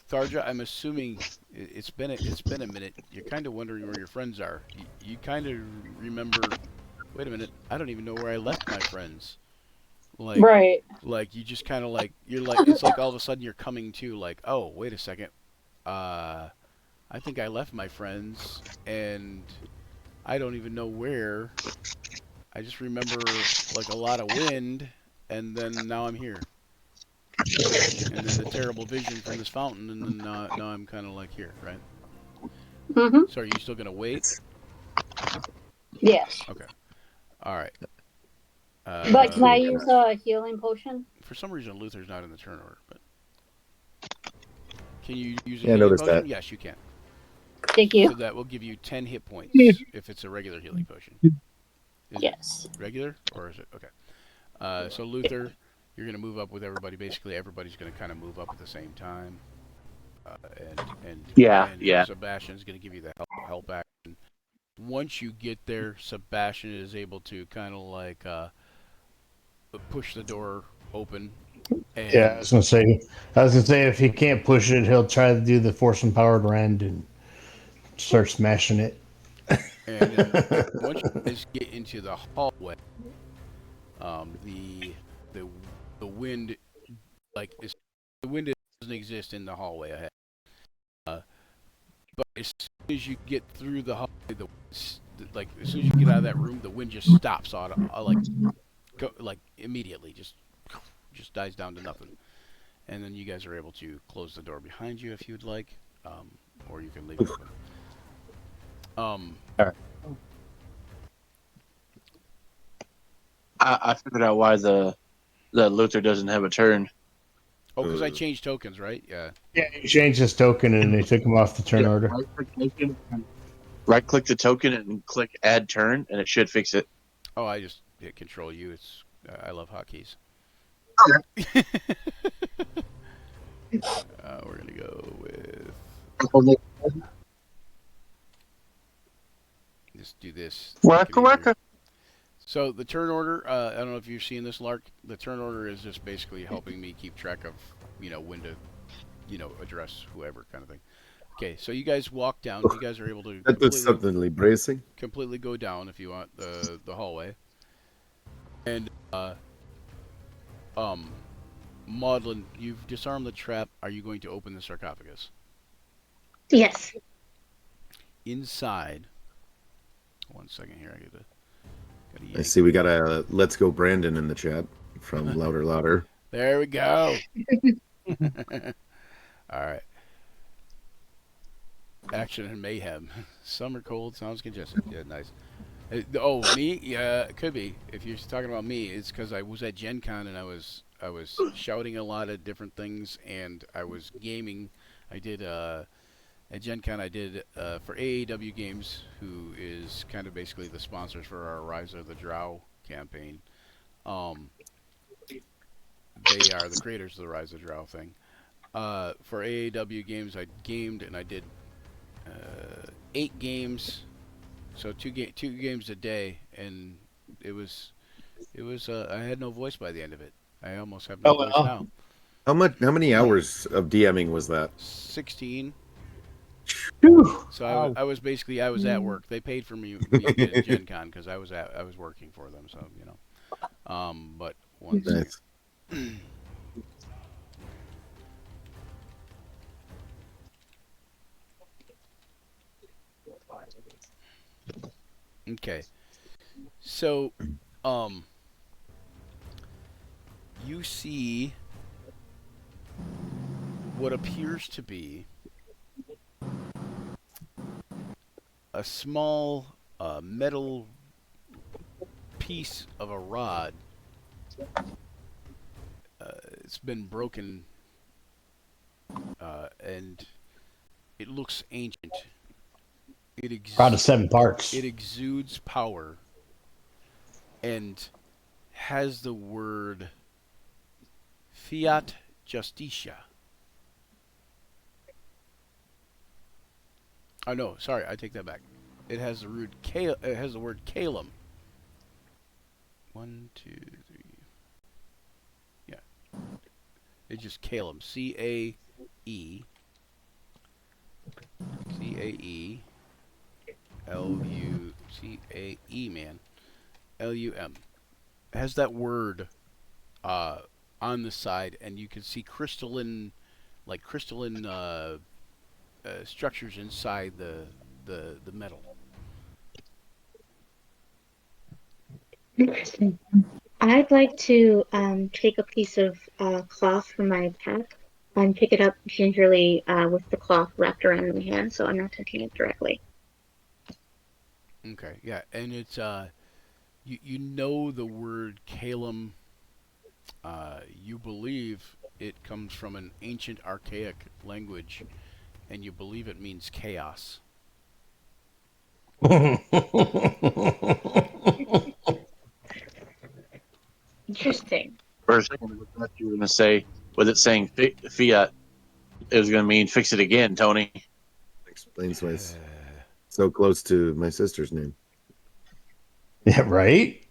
Tharja, I'm assuming it's been a minute. You're kind of wondering where your friends are. You kind of remember. Wait a minute, I don't even know where I left my friends. Right. You just kind of you're it's like all of a sudden you're coming to oh, wait a second. I think I left my friends, and I don't even know where. I just remember a lot of wind, and then now I'm here. And then the terrible vision from this fountain, and then now I'm kind of here, right? Mm-hmm. So are you still gonna wait? Yes. Okay. All right. But can I use a healing potion? For some reason, Luther's not in the turn order, but can you use a Yeah, I healing noticed potion? that. Yes, you can. Thank you. So that will give you 10 hit points if it's a regular healing potion. Is Yes. it regular or is it okay? So Luther, you're gonna move up with everybody. Basically, everybody's gonna kind of move up at the same time. And Sebastian's gonna give you the help action. Once you get there, Sebastian is able to kind of like push the door open. And Yeah, I was gonna say if he can't push it, he'll try to do the force empowered rend and start smashing it. And then once you guys get into the hallway, the wind the wind doesn't exist in the hallway ahead. But as soon as you get through the hallway, as soon as you get out of that room, the wind just stops like immediately, just dies down to nothing. And then you guys are able to close the door behind you if you'd like, or you can leave it open. All right. I figured out why the Luther doesn't have a turn. Oh, because I changed tokens, right? Yeah. Yeah, he changed his token and they took him off the turn order. Right-click the token and click Add Turn, and it should fix it. Oh, I just hit Control U. It's I love hotkeys. Okay. We're gonna go with just do this. Waka. So the turn order, I don't know if you've seen this, Lark. The turn order is just basically helping me keep track of, when to, address whoever kind of thing. Okay, so you guys walk down. You guys are able to That's something bracing. Completely go down if you want the hallway. And Maudlin, you've disarmed the trap. Are you going to open the sarcophagus? Yes. Inside. One second here. I see we got a Let's Go Brandon in the chat from Louder. There we go. All right. Action and mayhem. Summer cold sounds congested. Yeah, nice. Oh, me? Yeah, it could be. If you're talking about me, it's because I was at Gen Con and I was shouting a lot of different things and I was gaming. I did at Gen Con. I did for AAW Games, who is kind of basically the sponsors for our Rise of the Drow campaign. They are the creators of the Rise of the Drow thing. For AAW Games, I gamed and I did 8 games, so two games a day, and it was I had no voice by the end of it. I almost have no voice now. How many hours of DMing was that? 16. Whew. So I was at work. They paid for me at Gen Con because I was working for them. So but once. Nice. Okay. So you see what appears to be a small metal piece of a rod. It's been broken and it looks ancient. Rod of 7 parts. It exudes power and has the word Fiat Justitia. Oh no, sorry, I take that back. It has the word Calum. 1, 2, 3. Yeah. It's just Calum. C-A-E. C-A-E. L-U-C-A-E, man. L-U-M. It has that word on the side, and you can see crystalline structures inside the metal. Interesting. I'd like to take a piece of cloth from my pack and pick it up gingerly with the cloth wrapped around my hand, so I'm not touching it directly. Okay, yeah, and it's you know the word Calum. You believe it comes from an ancient archaic language, and you believe it means chaos. Interesting. For a second, I thought you were going to say, with it saying fiat, it was going to mean fix it again, Tony. Explains why it's so close to my sister's name. Yeah, right?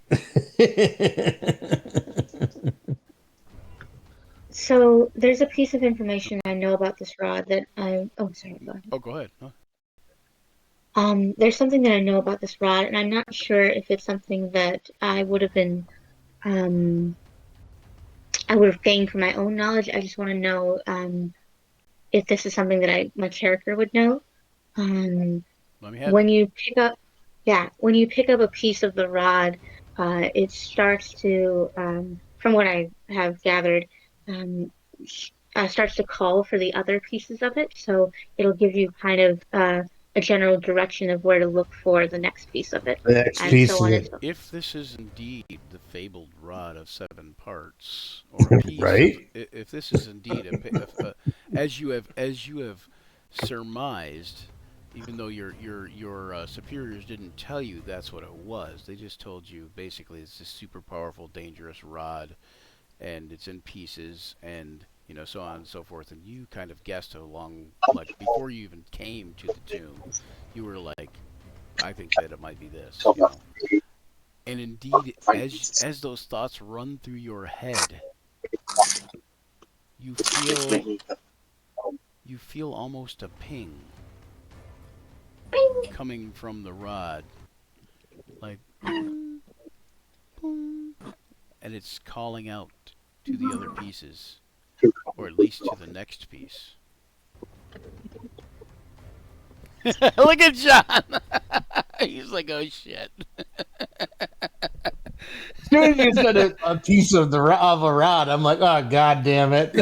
So there's a piece of information I know about this rod that I. Oh, sorry. Go ahead. Oh, go ahead. Huh? There's something that I know about this rod, and I'm not sure if it's something that I would have been, I would have gained from my own knowledge. I just want to know, if this is something that my character would know. Let me have When it. you pick up, yeah, when you pick up a piece of the rod, it starts to, from what I have gathered, starts to call for the other pieces of it. So it'll give you kind of a general direction of where to look for the next piece of it, The next and piece so on of and it, so. If this is indeed the fabled rod of 7 parts, or a piece right? if this is indeed as you have surmised, even though your superiors didn't tell you that's what it was, they just told you basically it's this super powerful, dangerous rod, and it's in pieces, and so on and so forth, and you kind of guessed along, like before you even came to the tomb, you were like, I think that it might be this. And indeed, as those thoughts run through your head, you feel almost a ping coming from the rod, like boom, boom, and it's calling out to the other pieces, or at least to the next piece. Look at John. He's like, oh shit. As soon as you said a piece of of a rod, I'm like, oh god damn it.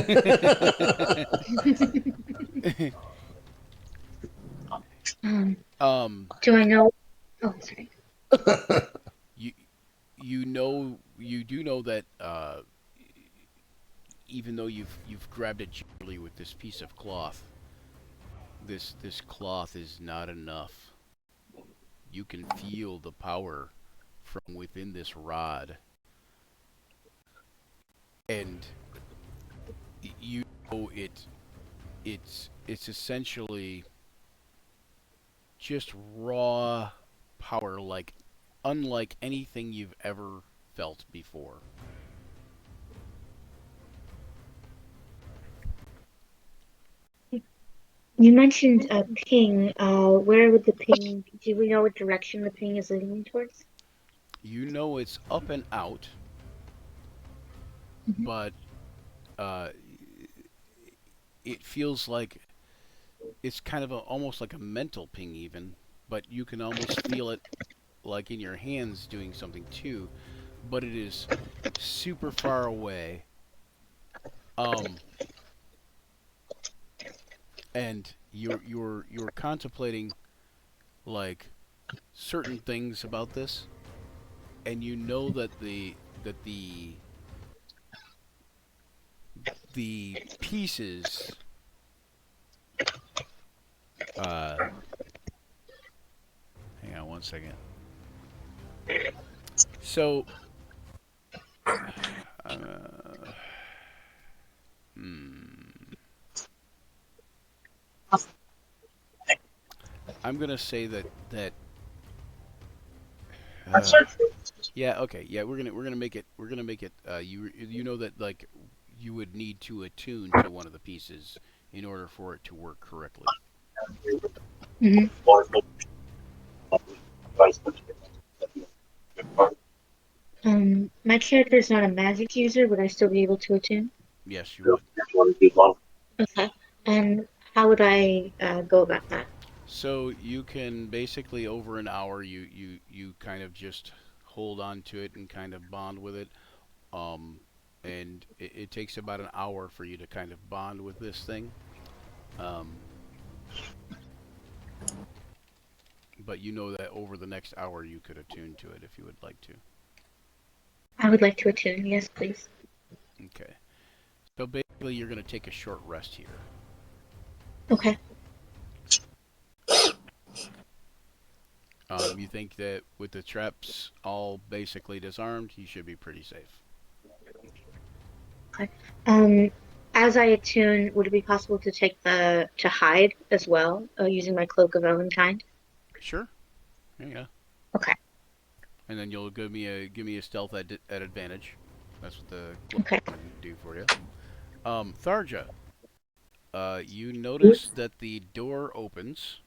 Do I know? Oh, sorry. you you do know that even though you've grabbed it gingerly with this piece of cloth, this cloth is not enough. You can feel the power from within this rod, and you know it's essentially just raw power, like unlike anything you've ever felt before. You mentioned a ping. Where would the ping? Do we know what direction the ping is leaning towards? You know it's up and out, but uh, it feels like it's kind of almost like a mental ping even, but you can almost feel it like in your hands doing something too, but it is super far away. And you're contemplating like certain things about this, and you know that the pieces hang on one second. So I'm gonna say that yeah, okay, yeah, we're gonna make it you know that like you would need to attune to one of the pieces in order for it to work correctly. Mm-hmm. My character is not a magic user. Would I still be able to attune? Yes, you would. Okay. And how would I go about that? So you can basically over an hour you kind of just hold on to it and kind of bond with it. And it takes about an hour for you to kind of bond with this thing. But you know that over the next hour you could attune to it if you would like to. I would like to attune. Yes, please. Okay. So basically you're going to take a short rest here. Okay. You think that with the traps all basically disarmed, you should be pretty safe. Okay. As I attune, would it be possible to take to hide as well, using my cloak of Elvenkind? Sure. Yeah. Okay. And then you'll give me a stealth at advantage. That's what the Okay. can do for you. Tharja, you notice that the door opens,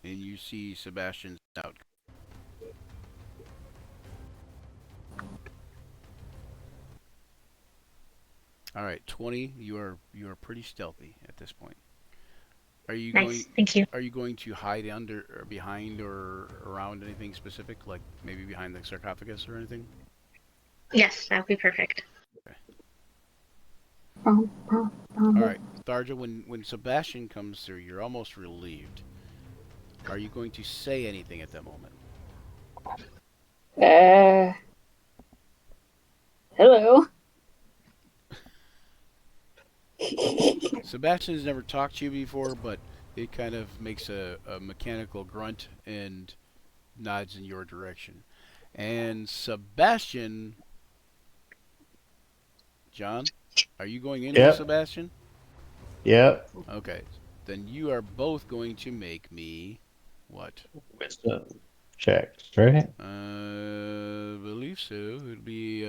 and you see Sebastian out. All right, 20. You are pretty stealthy at this point. Are you Nice. Thank you. Are you going to hide under or behind or around anything specific, like maybe behind the sarcophagus or anything? Yes, that would be perfect. Okay. All right, Tharja. When Sebastian comes through, you're almost relieved. Are you going to say anything at that moment? Hello. Sebastian has never talked to you before, but it kind of makes a mechanical grunt and nods in your direction. And Sebastian, John, are you going in with Sebastian? Yep. Okay. Then you are both going to make me what? Wisdom checks, right? Believe so. It'd be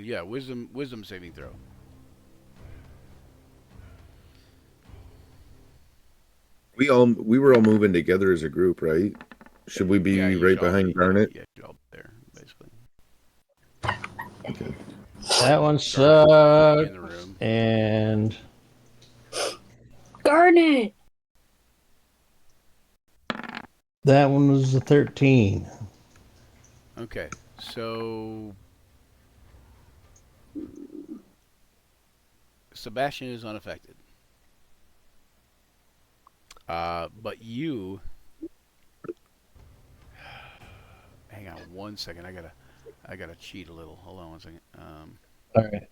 yeah, wisdom saving throw. We were all moving together as a group, right? Should we be right behind Garnet? Yeah, you're all there, basically. Okay. That one sucked. In the room. And Garnet. that one was a 13. Okay, so Sebastian is unaffected. But you, hang on 1 second. I gotta cheat a little. Hold on 1 second. All right.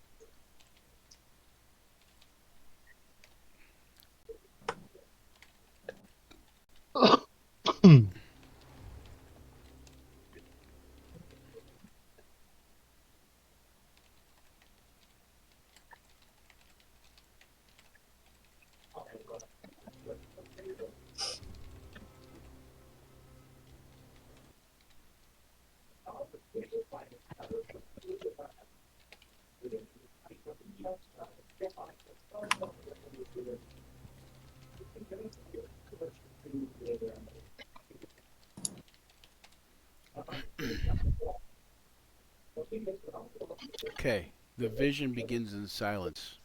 Okay, the vision begins in silence.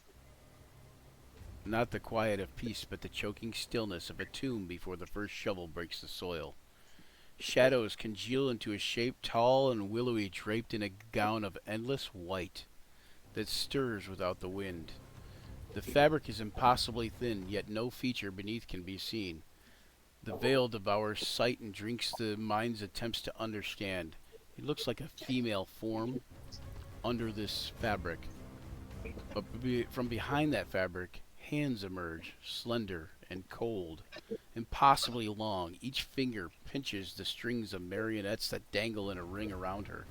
Not the quiet of peace, but the choking stillness of a tomb before the first shovel breaks the soil. Shadows congeal into a shape tall and willowy, draped in a gown of endless white that stirs without the wind. The fabric is impossibly thin, yet no feature beneath can be seen. The veil devours sight and drinks the mind's attempts to understand. It looks like a female form under this fabric. But from behind that fabric, hands emerge, slender and cold, impossibly long. Each finger pinches the strings of marionettes that dangle in a ring around her.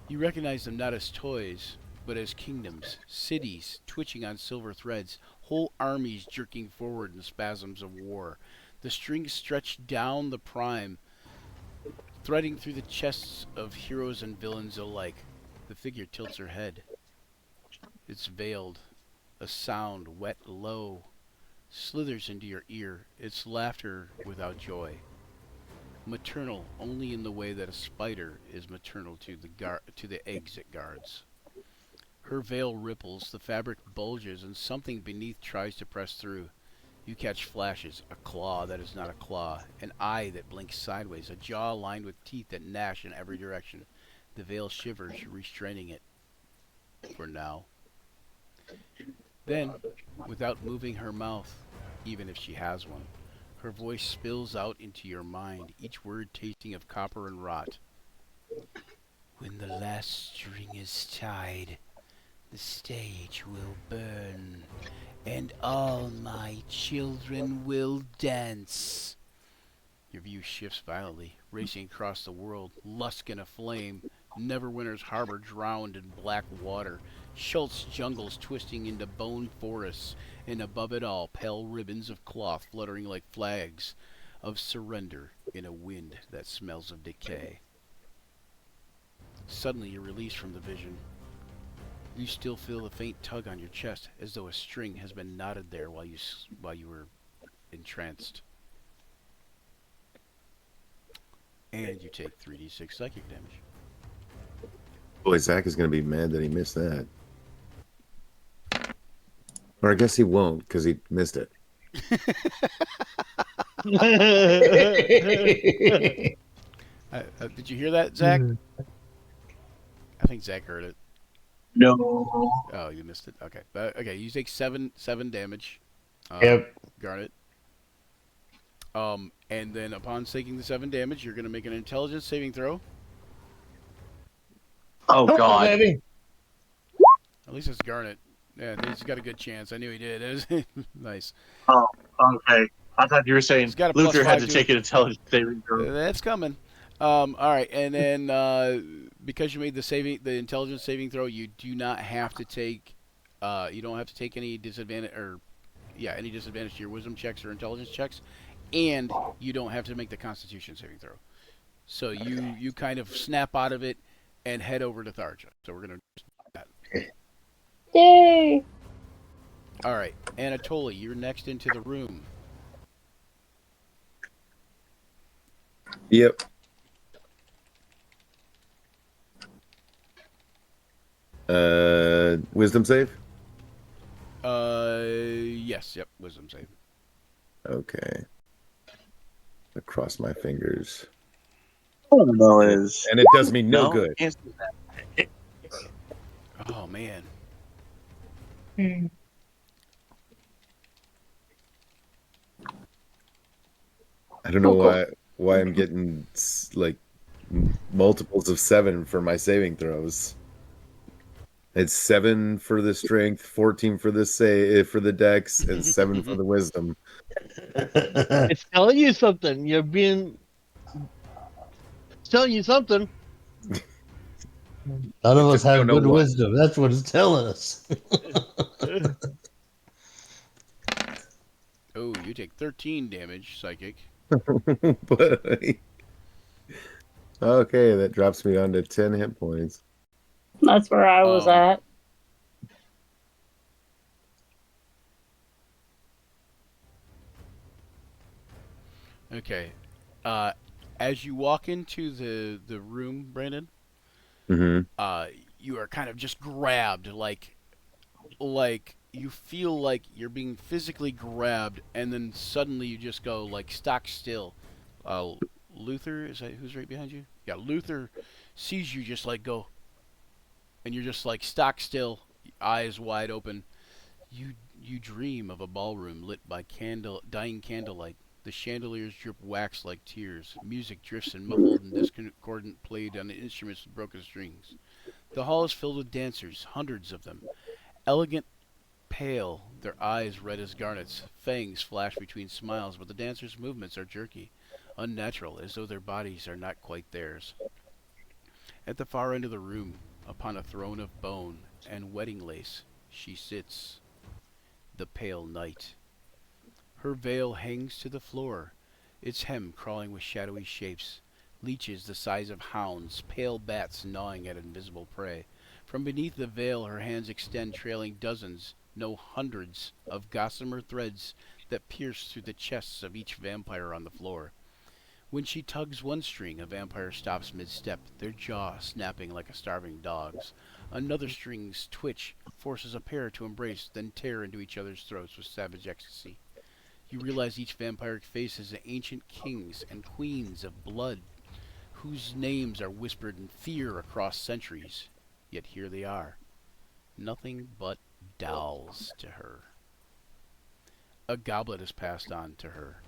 You recognize them not as toys, but as kingdoms, cities twitching on silver threads, whole armies jerking forward in spasms of war. The strings stretch down the prime, threading through the chests of heroes and villains alike. The figure tilts her head. It's veiled. A sound, wet, low, slithers into your ear. Its laughter without joy. Maternal only in the way that a spider is maternal to the eggs it guards. Her veil ripples, the fabric bulges, and something beneath tries to press through. You catch flashes, a claw that is not a claw, an eye that blinks sideways, a jaw lined with teeth that gnash in every direction. The veil shivers, restraining it. For now. Then, without moving her mouth, even if she has one, her voice spills out into your mind, each word tasting of copper and rot. When the last string is tied, the stage will burn, and all my children will dance. Your view shifts violently, racing across the world, Luskan aflame, Neverwinter's harbor drowned in black water, Schultz jungles twisting into bone forests, and above it all, pale ribbons of cloth fluttering like flags of surrender in a wind that smells of decay. Suddenly, you're released from the vision. You still feel the faint tug on your chest, as though a string has been knotted there while you were entranced. And you take 3d6 psychic damage. Boy, Zach is going to be mad that he missed that. Or I guess he won't, because he missed it. Did you hear that, Zach? I think Zach heard it. No. Oh, you missed it. Okay. Okay, you take seven damage. Yep. Garnet. And then upon taking the 7 damage, you're going to make an intelligence saving throw. Oh, God. Baby. At least it's Garnet. Yeah, he's got a good chance. I knew he did. Nice. Oh, okay. I thought you were saying He's got a Luther had +5 to take an intelligence saving throw. That's coming. All right, and then because you made the intelligence saving throw, you do not have to take. You don't have to take any disadvantage any disadvantage to your wisdom checks or intelligence checks, and you don't have to make the Constitution saving throw. So you kind of snap out of it and head over to Tharja. So we're gonna do that. Yay! All right, Anatoly, you're next into the room. Yep. Wisdom save? Yes, yep, wisdom save. Okay. I cross my fingers. Oh, no, it is. And it does me no good. Can't do that. Oh man. Hmm. I don't know Cool. why I'm getting like multiples of 7 for my saving throws. It's 7 for the strength, 14 for the for the dex, and 7 for the wisdom. It's telling you something. It's telling you something. None of us Just don't have know good what. wisdom. That's what it's telling us. Oh, you take 13 damage, psychic. But okay, that drops me down to 10 hit points. That's where I was at. Okay. As you walk into the room, Brandon, Mm-hmm. you are kind of just grabbed, like you feel like you're being physically grabbed, and then suddenly you just go like stock still. Luther, is that who's right behind you? Yeah, Luther sees you just like go, and you're just like stock still, eyes wide open. You dream of a ballroom lit by dying candlelight. The chandeliers drip wax like tears. Music drifts and muffled and discordant played on instruments with broken strings. The hall is filled with dancers, hundreds of them. Elegant, pale, their eyes red as garnets. Fangs flash between smiles, but the dancers' movements are jerky, unnatural, as though their bodies are not quite theirs. At the far end of the room, upon a throne of bone and wedding lace, she sits, the pale night. Her veil hangs to the floor, its hem crawling with shadowy shapes, leeches the size of hounds, pale bats gnawing at invisible prey. From beneath the veil her hands extend, trailing dozens, no hundreds, of gossamer threads that pierce through the chests of each vampire on the floor. When she tugs one string, a vampire stops mid-step, their jaw snapping like a starving dog's. Another string's twitch forces a pair to embrace, then tear into each other's throats with savage ecstasy. You realize each vampiric face is ancient kings and queens of blood, whose names are whispered in fear across centuries. Yet here they are, nothing but dolls to her. A goblet is passed on to her,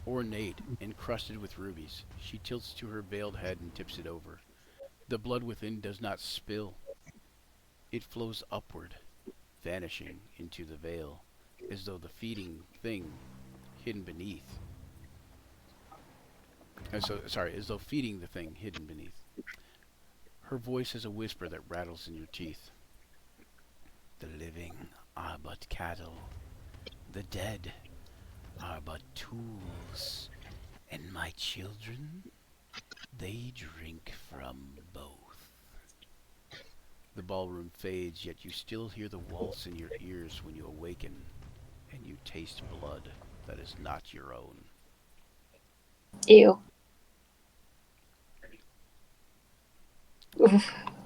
ornate, encrusted with rubies. She tilts to her veiled head and tips it over. The blood within does not spill. It flows upward, vanishing into the veil, as though the feeding thing hidden beneath as though feeding the thing hidden beneath. Her voice is a whisper that rattles in your teeth. The living are but cattle. The dead are but tools. And my children, they drink from both. The ballroom fades, yet you still hear the waltz in your ears when you awaken, and you taste blood that is not your own. Ew.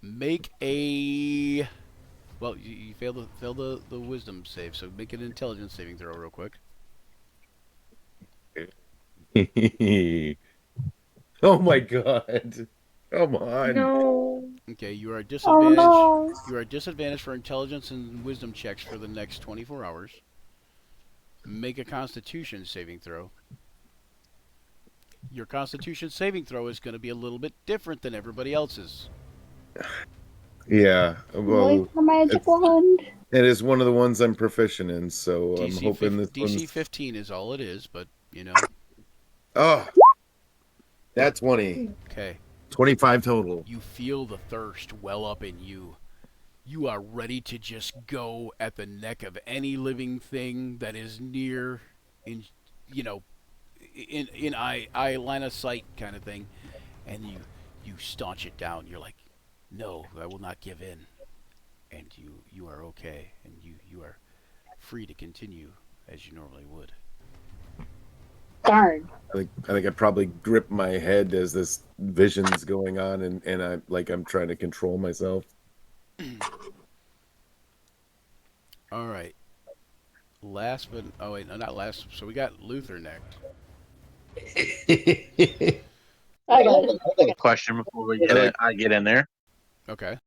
Make a... Well, you failed the wisdom save, so make an intelligence saving throw real quick. Oh my god. Come on. No. Okay, you are at Oh disadvantage. no. You are at disadvantage for intelligence and wisdom checks for the next 24 hours. Make a Constitution saving throw. Your Constitution saving throw is going to be a little bit different than everybody else's. Yeah. Well, Wait for magic wand. it is one of the ones I'm proficient in, so I'm hoping this DC one's... 15 is all it is, but, you know. Oh. That's 20. Okay. 25 total. You feel the thirst well up in you. You are ready to just go at the neck of any living thing that is near, in eye line of sight kind of thing, and you staunch it down. You're like, no, I will not give in, and you are okay, and you are free to continue as you normally would. Darn. I think I probably grip my head as this vision's going on, and I'm trying to control myself. All right. Last but not last. So we got Luther next. I got it. I got a question before we get in there. Okay.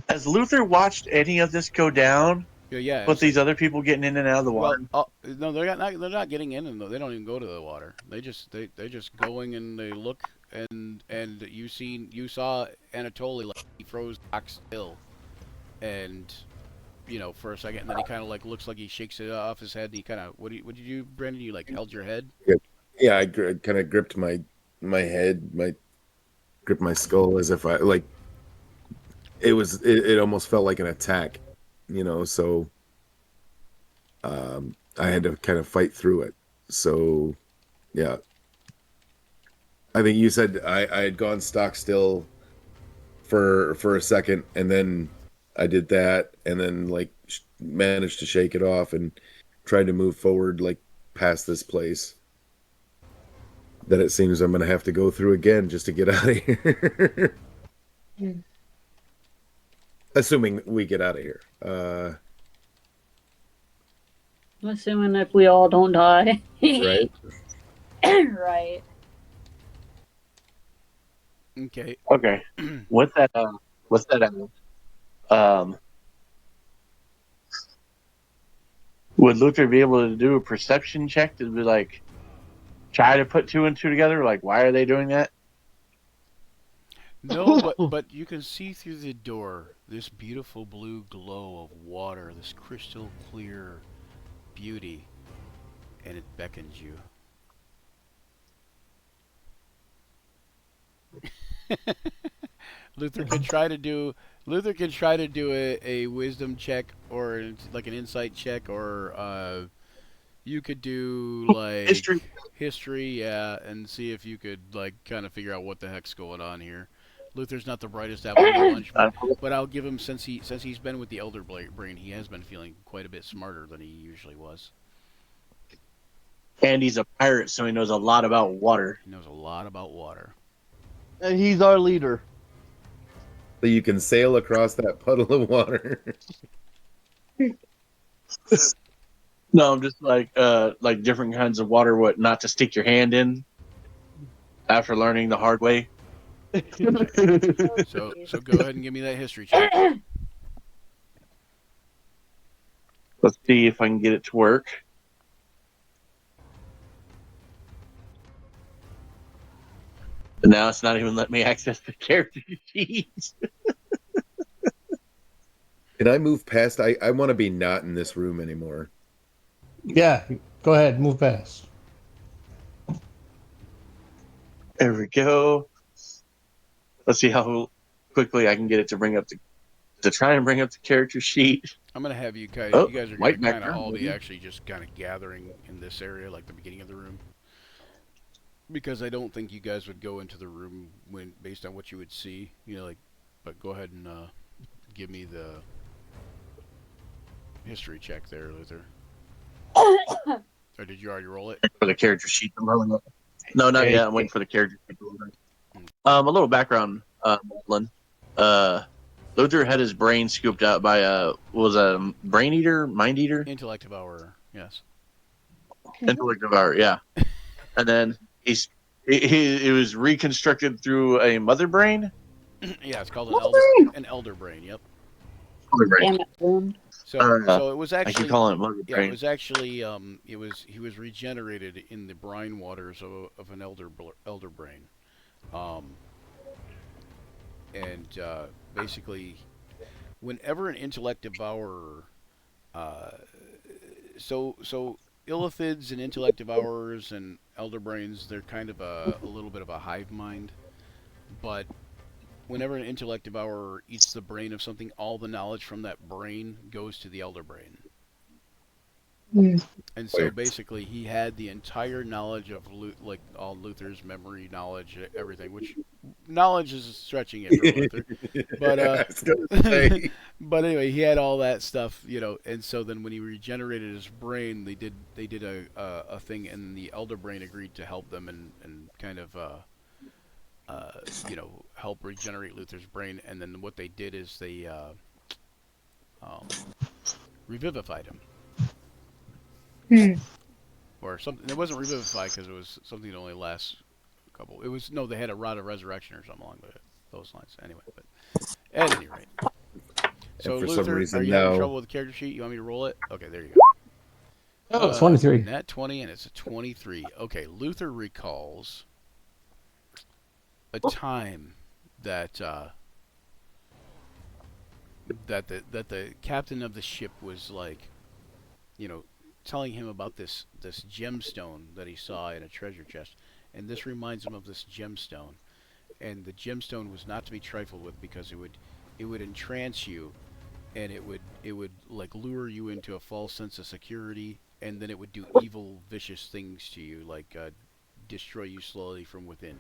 Has Luther watched any of this go down? Yeah. With these other people getting in and out of the water? Well, no, they're not getting in, and they don't even go to the water. They're just going and they look, and you saw Anatoly, like, he froze rock still, and for a second, and then he kind of like looks like he shakes it off his head, and he kind of what did you do, Brandon? You like held your head? Yeah, I kind of gripped my head, gripped my skull as if it almost felt like an attack. So I had to kind of fight through it. So, yeah. I think you said I had gone stock still for a second, and then I did that, and then managed to shake it off and tried to move forward past this place that it seems I'm going to have to go through again just to get out of here. Assuming we get out of here. Assuming if we all don't die. Right? Right. Okay. Okay. What's that? Would Luther be able to do a perception check to be try to put two and two together? Why are they doing that? No, but you can see through the door this beautiful blue glow of water, this crystal clear beauty, and it beckons you. Luther can try to do a wisdom check or an insight check, or you could do history, yeah, and see if you could kind of figure out what the heck's going on here. Luther's not the brightest apple in the bunch, but I'll give him, since he's been with the Elder Brain, he has been feeling quite a bit smarter than he usually was. And he's a pirate, so he knows a lot about water. He knows a lot about water. And he's our leader. So you can sail across that puddle of water. No, I'm just different kinds of water, what not to stick your hand in after learning the hard way. So go ahead and give me that history check. Let's see if I can get it to work. But now it's not even letting me access the character sheet. Can I move past? I want to be not in this room anymore. Yeah, go ahead, move past. There we go. Let's see how quickly I can get it to bring up to try and bring up the character sheet. I'm gonna have you guys. Oh, You guys are Mike gonna back kind of there, all be maybe. actually just kind of gathering in this area, like the beginning of the room, because I don't think you guys would go into the room when based on what you would see. You know, like. But go ahead and give me the history check there, Luther. Or did you already roll it? For the character sheet. No, not yet. I'm waiting for the character sheet. A little background, Lin. Luther had his brain scooped out by was a brain eater, mind eater, Intellect devourer. Yes. intellect devourer. Yeah, and then it was reconstructed through a mother brain. Yeah, it's called an elder brain. Yep. Mother brain. Damn it, Boone. So it was I actually keep calling it mother yeah, brain. it was actually he was regenerated in the brine waters of an elder brain, and basically, whenever an intellect devourer, so illithids and intellect devourers and elder brains, they're kind of a little bit of a hive mind, but whenever an intellect devourer eats the brain of something, all the knowledge from that brain goes to the elder brain. And so basically, he had the entire knowledge of like all Luther's memory knowledge, everything. Which knowledge is stretching it for Luther, but but anyway, he had all that stuff, you know. And so then, when he regenerated his brain, they did a thing, and the elder brain agreed to help them and kind of you know, help regenerate Luther's brain. And then what they did is they revivified him. Or something. It wasn't revivified because it was something that only lasts a couple. It was no, they had a rod of resurrection or something along those lines. Anyway, but at any rate. So for Luther, some reason are you having now- trouble with the character sheet? You want me to roll it? Okay, there you go. Oh, 23. Nat 20, and it's a 23. Okay, Luther recalls a time that that the captain of the ship was like, you know, telling him about this gemstone that he saw in a treasure chest, and this reminds him of this gemstone, and the gemstone was not to be trifled with because it would entrance you, and it would like lure you into a false sense of security, and then it would do evil, vicious things to you, like destroy you slowly from within.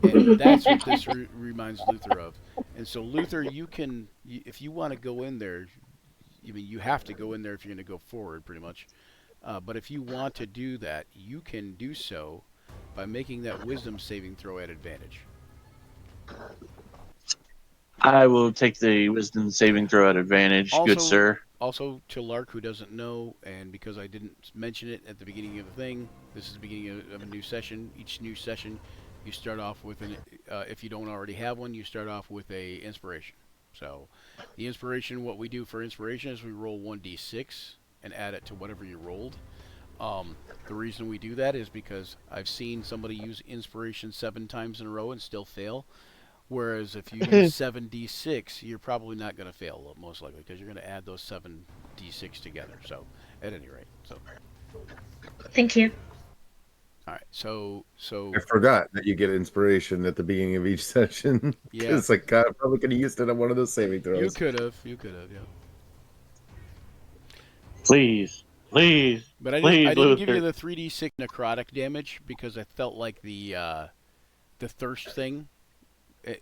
And that's what this reminds Luther of. And so Luther, you can, if you want to go in there, I mean, you have to go in there if you're going to go forward, pretty much. But if you want to do that, you can do so by making that wisdom saving throw at advantage. I will take the wisdom saving throw at advantage, Also, good sir. Also, to Lark, who doesn't know, and because I didn't mention it at the beginning of the thing, this is the beginning of a new session. Each new session, you start off with an, if you don't already have one, you start off with a inspiration. So, the inspiration, what we do for inspiration is we roll 1d6 and add it to whatever you rolled. The reason we do that is because I've seen somebody use inspiration 7 times in a row and still fail. Whereas if you use 7d6, you're probably not going to fail, most likely, because you're going to add those 7d6 together. So, at any rate, so. Thank you. All right, so. I forgot that you get inspiration at the beginning of each session. Yeah. It's like, God, I probably could have used it on one of those saving throws. You could have, yeah. Please. But I Please, didn't give Luther. you the 3d6 necrotic damage because I felt like the thirst thing.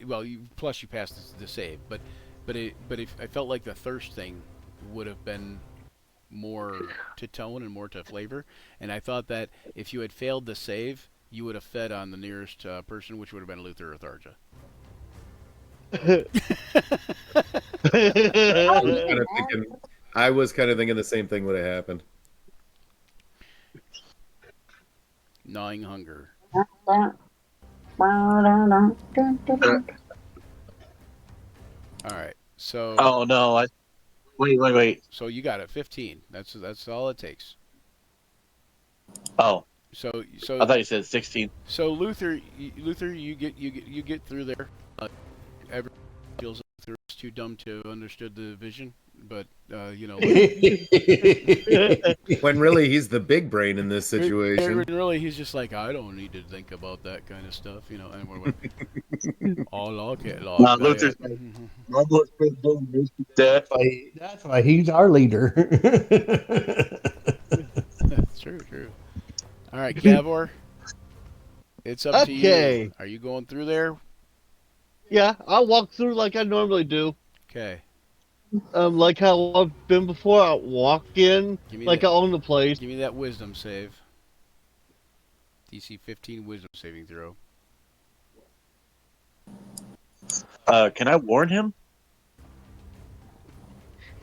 Well, plus you passed the save, but if I felt like the thirst thing would have been more to tone and more to flavor, and I thought that if you had failed the save, you would have fed on the nearest person, which would have been Luther or Tharja. I was kind of thinking the same thing would have happened. Gnawing hunger. All right, so. Oh no! Wait. So you got it, 15. That's all it takes. Oh. So I thought you said 16. So Luther, you get through there. Everyone feels thirst. too dumb to understood the vision, but you know, When really he's the big brain in this situation. really he's just like, I don't need to think about that kind of stuff, you know. And we're all okay, Luther's like, that. That's why he's our leader. True. All right, Cavor, it's up to you. Are you going through there? Yeah, I'll walk through like I normally do. Okay. Like how I've been before. I'll walk in like I own the place. Give me that wisdom save. DC 15 wisdom saving throw. Can I warn him?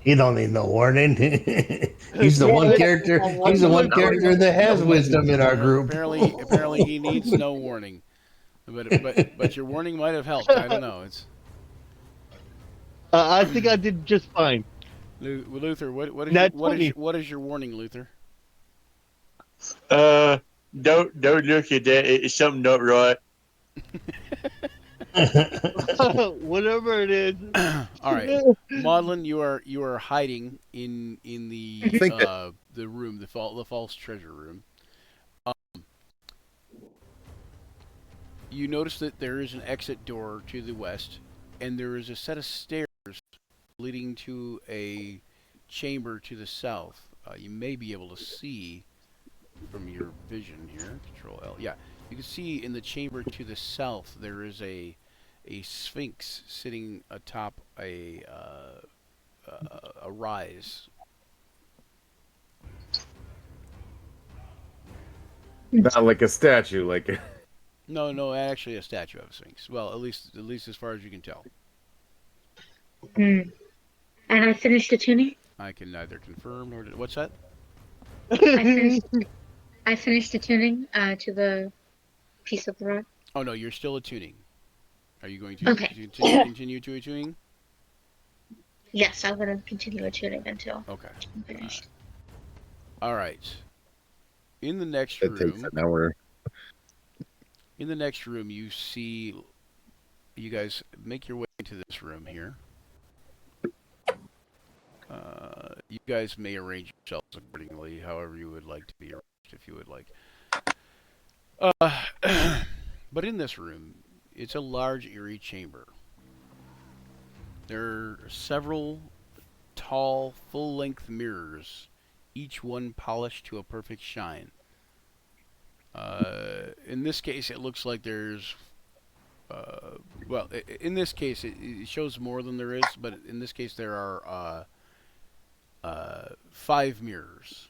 He don't need no warning. He's the one character. He's the one character that has wisdom in our group. Apparently, he needs no warning. But your warning might have helped. I don't know. It's. I think I did just fine. Luther, what is your warning, Luther? Don't look at that. It's something not right. Whatever it is. All right, Maudlin, you are hiding in the room, the false treasure room. You notice that there is an exit door to the west, and there is a set of stairs leading to a chamber to the south. You may be able to see from your vision here. Control L. Yeah, you can see in the chamber to the south there is a sphinx sitting atop a rise. Not like a statue, like. No, actually a statue of a sphinx. Well, at least as far as you can tell. And I finished the tuning. I can neither confirm nor what's that? I finished the tuning to the piece of the rock. Oh no, you're still attuning. Are you going to continue to attuning? Yes, I'm going to continue attuning until I'm finished. All right. In the next It room. takes an hour. In the next room, you see. You guys make your way into this room here. You guys may arrange yourselves accordingly, however you would like to be arranged, if you would like. But in this room, it's a large, eerie chamber. There are several tall, full-length mirrors, each one polished to a perfect shine. In this case, it looks like there's... well, in this case, it shows more than there is, but in this case, there are 5 mirrors.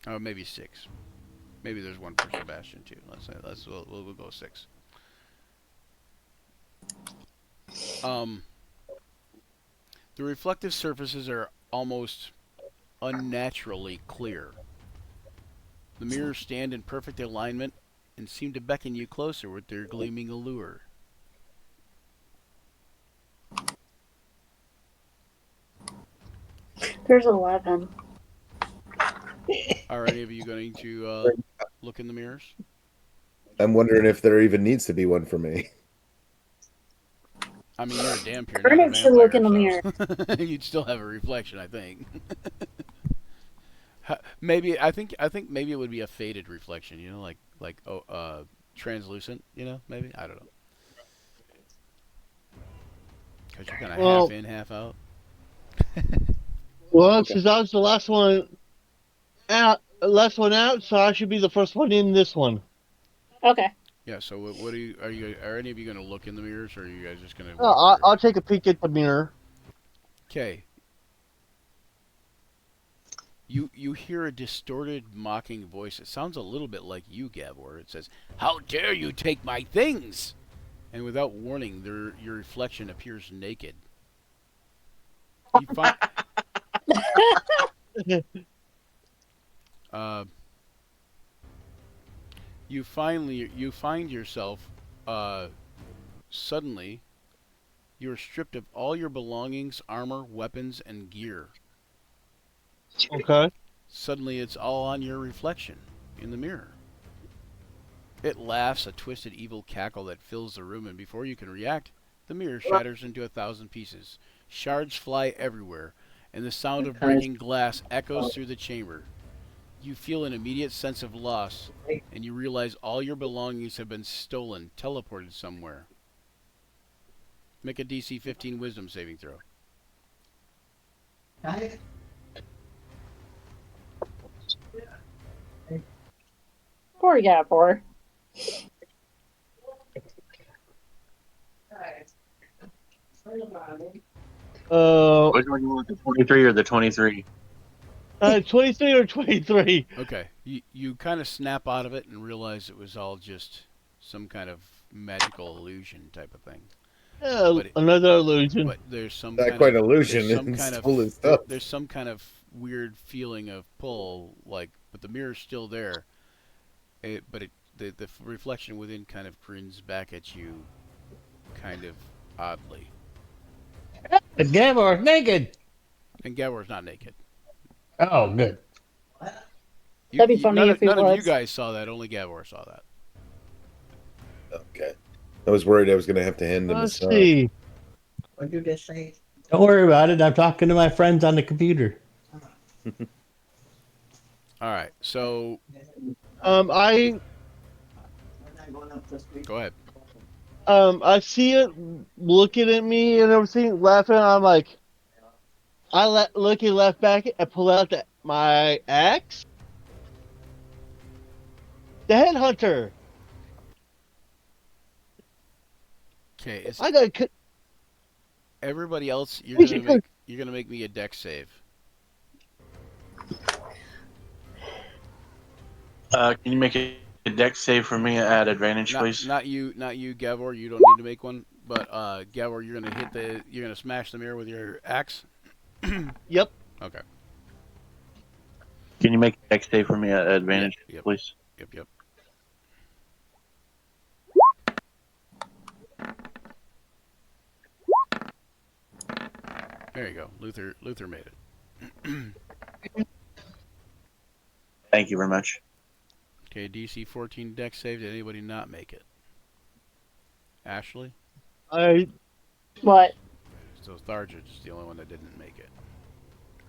Oh, maybe 6. Maybe there's one for Sebastian too. We'll go 6. The reflective surfaces are almost unnaturally clear. The mirrors stand in perfect alignment and seem to beckon you closer with their gleaming allure. There's 11. Are any of you going to look in the mirrors? I'm wondering if there even needs to be one for me. I mean, you're a damn pure Bernard should look in the mirror. You'd still have a reflection, I think. Maybe I think maybe it would be a faded reflection, you know, like translucent, you know, maybe, I don't know. Because you're kind of half in, half out. Well, since I was the last one out, so I should be the first one in this one. Okay. Yeah. So what are any of you going to look in the mirrors, or are you guys just going to? I'll take a peek at the mirror. Okay. You hear a distorted, mocking voice. It sounds a little bit like you, Gavor. It says, "How dare you take my things?" And without warning, your reflection appears naked. You find yourself suddenly you're stripped of all your belongings, armor, weapons, and gear. Okay. Suddenly it's all on your reflection in the mirror. It laughs, a twisted, evil cackle that fills the room, and before you can react, the mirror shatters into 1,000 pieces. Shards fly everywhere, and the sound of breaking glass echoes through the chamber. You feel an immediate sense of loss, and you realize all your belongings have been stolen, teleported somewhere. Make a DC 15 Wisdom saving throw. Poor Gabor. Which one you want, the 23 or the 23? 23 or 23. Okay, you kind of snap out of it and realize it was all just some kind of magical illusion type of thing. Another illusion. But there's some Not kind quite of, illusion. there's some It's kind of full of stuff. there's some kind of weird feeling of pull, like, but the mirror's still there. The reflection within kind of grins back at you, kind of oddly. The Gavor's naked. And Gavor's not naked. Oh, good. That'd be funny if he none of you was. guys saw that. Only Gavor saw that. Okay. I was worried I was going to have to hand him Let's a see. What did you just say? Don't worry about it. I'm talking to my friends on the computer. All right. So I go ahead. I see it looking at me and everything, laughing. I'm like, looking left back and pull out my axe. The headhunter. Okay. I got. Everybody else, you're We should gonna make me a dex save. Can you make a dex save for me at advantage, please? Not you, Gavor. You don't need to make one. But Gavor, you're gonna smash the mirror with your axe. Yep. Okay. Can you make a dex save for me at advantage, Yep. please? Yep. There you go. Luther made it. Thank you very much. Okay, DC 14 dex save. Did anybody not make it? Ashley? What? So Tharja is the only one that didn't make it.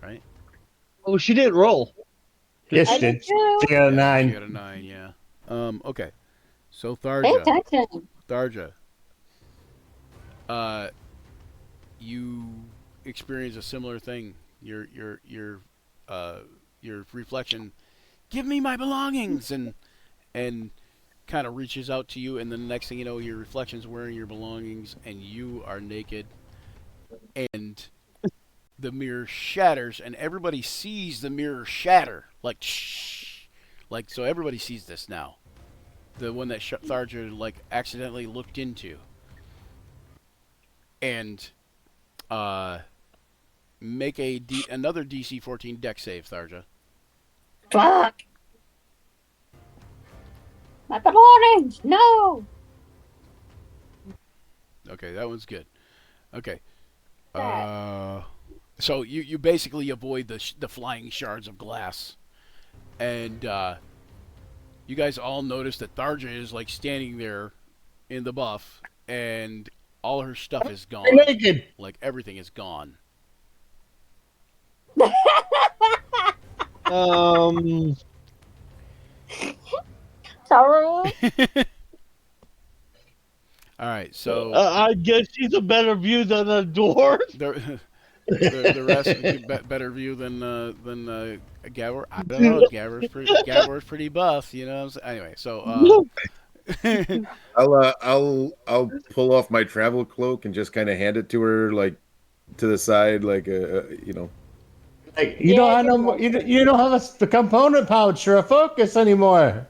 Right? Oh, she didn't roll. Yes, I she did. did too. She got a 9. She got a 9, yeah. Okay. So Pay Tharja. attention. You experience a similar thing. Your reflection, give me my belongings, and kind of reaches out to you, and then the next thing you know, your reflection's wearing your belongings, and you are naked, and the mirror shatters, and everybody sees the mirror shatter, like shh, like so everybody sees this now. The one that Tharja like accidentally looked into, and make another DC 14 dex save, Tharja. Fuck. My belongings. No. Okay, that one's good. Okay. So you basically avoid the flying shards of glass, and you guys all notice that Tharja is like standing there in the buff, and all her stuff is gone. Naked. Like everything is gone. Sorry. All right, so I guess she's a better view than a dwarf. the rest better view than Gavor. I don't know. Gavor's pretty buff, you know. What I'm saying? Anyway, so I'll pull off my travel cloak and just kind of hand it to her, like to the side, like you know. Like, you don't have a component pouch or a focus anymore.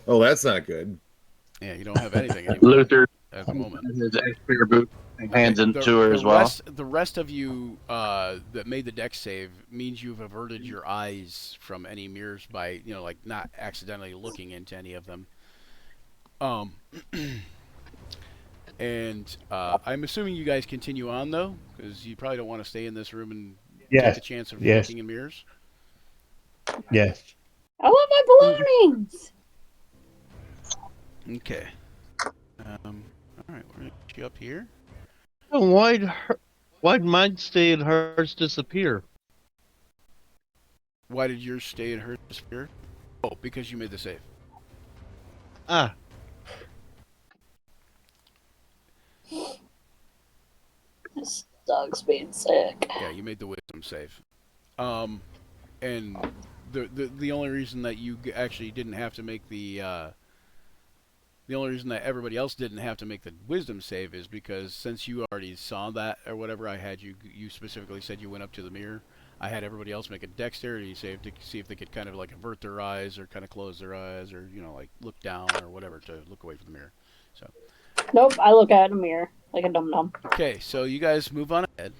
Oh, that's not good. yeah, you don't have anything anymore Luther, at the moment. his spear boot, hands Okay, into her as well. The rest of you that made the dex save means you've averted your eyes from any mirrors by, you know, like not accidentally looking into any of them. And I'm assuming you guys continue on though, because you probably don't want to stay in this room and take the chance of looking in mirrors. Yes. I want my belongings. Okay. All right, we're gonna get you up here. And why'd mine stay and hers disappear? Why did yours stay and hers disappear? Oh, because you made the save. Ah, This dog's being sick. Yeah, you made the wisdom save. And the only reason that you actually didn't have to make the only reason that everybody else didn't have to make the wisdom save is because since you already saw that or whatever, I had you specifically said you went up to the mirror. I had everybody else make a dexterity save to see if they could kind of like avert their eyes or kind of close their eyes or like look down or whatever to look away from the mirror. So. Nope, I look at a mirror like a dum dum. Okay, so you guys move on ahead.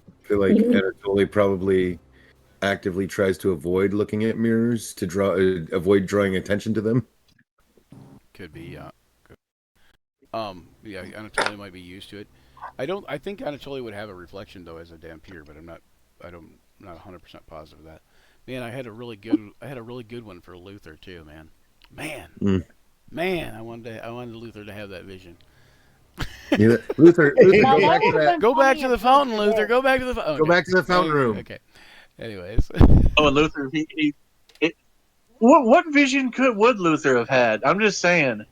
I feel like Anatoly probably actively tries to avoid looking at mirrors to avoid drawing attention to them. Could be, yeah. Yeah, Anatoly might be used to it. I think Anatoly would have a reflection though as a Dhampir, but I'm not 100% positive of that. Man, I had a really good one for Luther too, man. Man, I wanted Luther to have that vision. Yeah, Luther, go back to the fountain, Luther. Go back to the fountain. Go back to the fountain room. Okay. Anyways. Oh, and Luther, what vision would Luther have had? I'm just saying.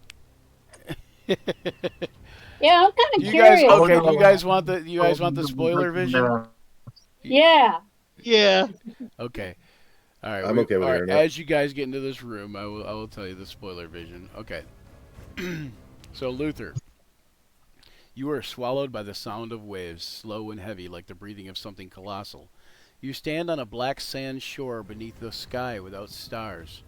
Yeah, I'm kind of curious. Okay, you guys want the spoiler vision? Yeah. yeah. Okay. All right. I'm okay with it. As you guys get into this room, I will tell you the spoiler vision. Okay. So Luther, you are swallowed by the sound of waves, slow and heavy like the breathing of something colossal. You stand on a black sand shore beneath the sky without stars.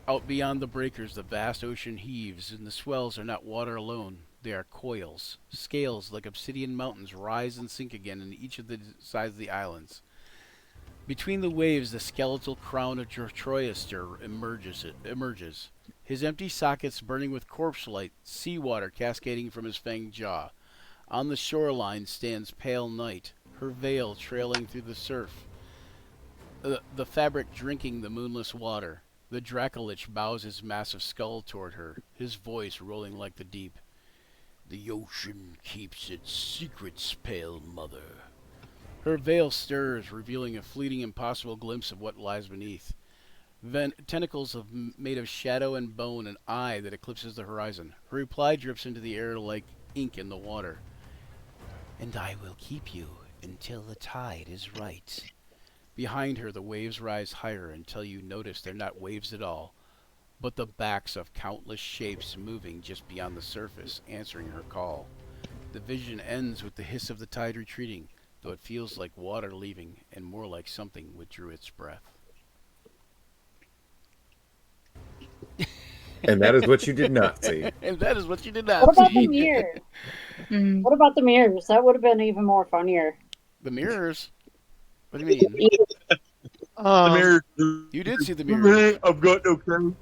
Out beyond the breakers, the vast ocean heaves, and the swells are not water alone. They are coils. Scales like obsidian mountains rise and sink again in each of the sides of the islands. Between the waves, the skeletal crown of Troyaster emerges. His empty sockets burning with corpse light, seawater cascading from his fanged jaw. On the shoreline stands pale night, her veil trailing through the surf. The fabric drinking the moonless water. The Dracolich bows his massive skull toward her, his voice rolling like the deep. The ocean keeps its secrets, pale mother. Her veil stirs, revealing a fleeting, impossible glimpse of what lies beneath. Tentacles made of shadow and bone, an eye that eclipses the horizon. Her reply drips into the air like ink in the water. And I will keep you until the tide is right. Behind her, the waves rise higher until you notice they're not waves at all, but the backs of countless shapes moving just beyond the surface, answering her call. The vision ends with the hiss of the tide retreating, though it feels like water leaving and more like something withdrew its breath. And that is what you did not see. And that is what you did not What about see. the mirror? What about the mirrors? That would have been even more funnier. The mirrors? What do you mean? The mirror. You did see the mirrors. I've got no clue.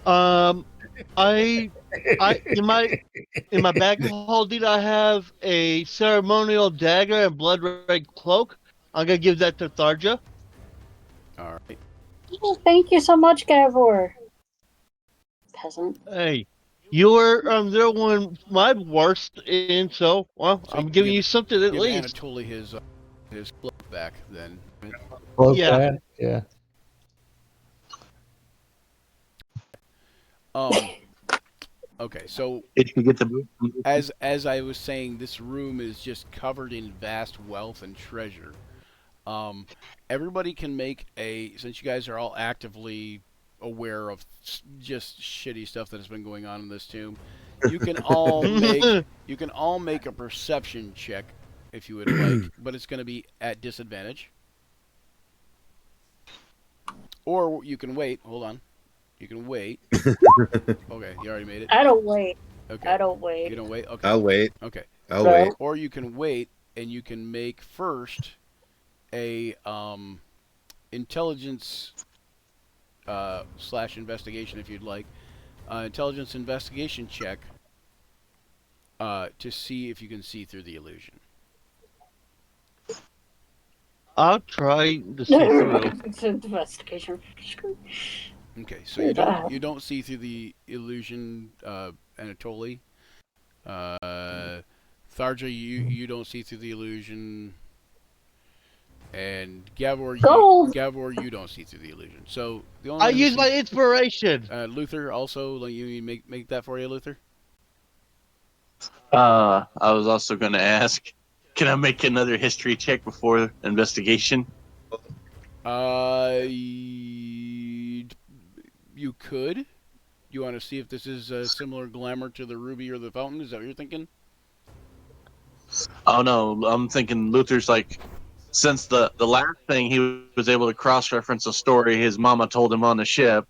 I in my bag of holding, I have a ceremonial dagger and blood red cloak. I'm gonna give that to Tharja. All right. Oh, thank you so much, Gavor. Peasant. Hey, you were there when my worst, and so well, So I'm giving give- you something at Give least. Anatoly his cloak back then. Close Yeah. that. Yeah. Okay, so Did you get the boot? as I was saying, this room is just covered in vast wealth and treasure. Everybody can make since you guys are all actively aware of just shitty stuff that has been going on in this tomb, you can all make a perception check if you would like, but it's going to be at disadvantage. Or you can wait. Hold on. You can wait. Okay, you already made it. I don't wait. Okay. I don't wait. You don't wait? Okay. I'll wait. Okay. I'll No. wait. Or you can wait and you can make first a intelligence / investigation if you'd like. Intelligence investigation check to see if you can see through the illusion. I'll try to see through. It's an investigation. Okay, so you don't see through the illusion, Anatoly. Tharja, you don't see through the illusion, and Gavor, you don't see through the illusion. So the only I one who use sees- my inspiration. Luther also. Let you make that for you, Luther. I was also going to ask, can I make another history check before investigation? You could. You want to see if this is a similar glamour to the ruby or the fountain? Is that what you're thinking? Oh no, I'm thinking Luther's like, since the last thing he was able to cross-reference a story his mama told him on the ship.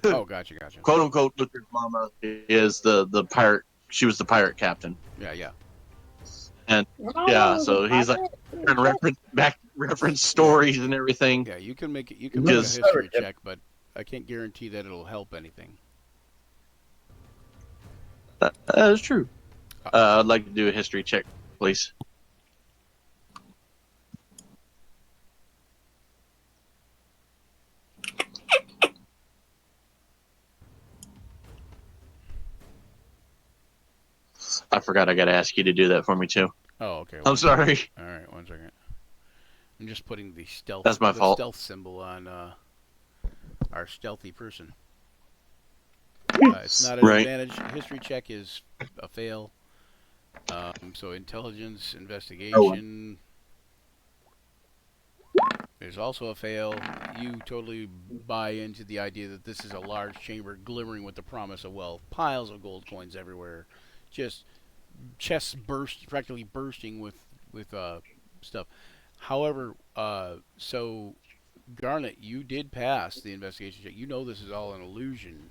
Oh, gotcha. Quote unquote, Luther's mama is the pirate. She was the pirate captain. Yeah. And yeah, so he's like trying to reference stories and everything. Yeah, you can make it. You can make a history check, but I can't guarantee that it'll help anything. That's true. I'd like to do a history check, please. I forgot I got to ask you to do that for me too. Oh, okay. I'm sorry. All right, 1 second. I'm just putting the stealth. That's my fault. Stealth symbol on our stealthy person. It's not an advantage. History check is a fail. So intelligence, investigation is also a fail. You totally buy into the idea that this is a large chamber glimmering with the promise of wealth. Piles of gold coins everywhere. Just chests practically bursting with stuff. However, so Garnet, you did pass the investigation check. You know this is all an illusion.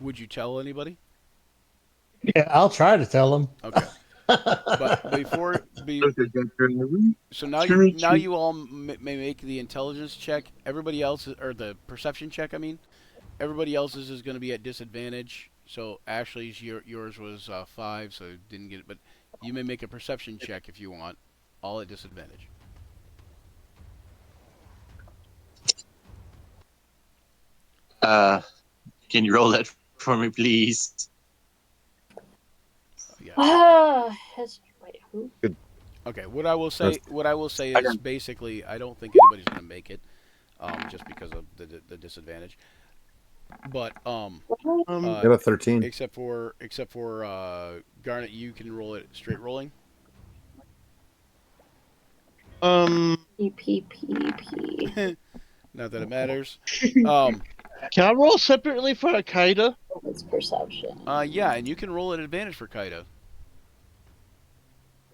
Would you tell anybody? Yeah, I'll try to tell them. Okay. But so now you all may make the intelligence check. Everybody else, or the perception check, I mean. Everybody else's is going to be at disadvantage. So Ashley's, yours was 5, so didn't get it. But you may make a perception check if you want, all at disadvantage. Can you roll that for me, please? Yeah. Wait, who? Okay. What I will say is basically I don't think anybody's going to make it, just because of the disadvantage. But got a 13. Except for Garnet, you can roll it straight rolling. P. Not that it matters. Can I roll separately for Akaida? It's perception. Yeah, and you can roll an advantage for Kaida.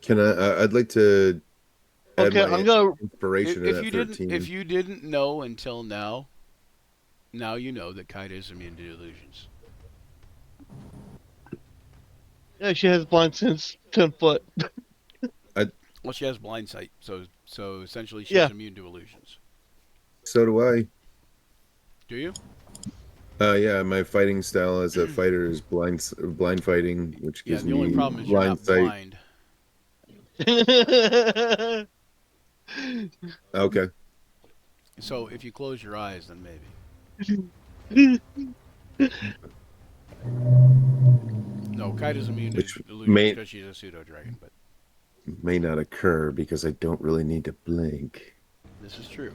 Can I? I'd like to. Okay, I'm gonna. Inspiration If at you 13. if you didn't know until now, now you know that Kaida is immune to illusions. Yeah, she has blind sense 10 foot. Well, she has blind sight, so essentially she's immune to illusions. So do I. Do you? Yeah, my fighting style as a fighter is blind fighting, which gives me the only problem is you're not sight. blind. Okay. So if you close your eyes, then maybe. No, Kaida's immune to illusions because she's a pseudo dragon, but may not occur because I don't really need to blink. This is true.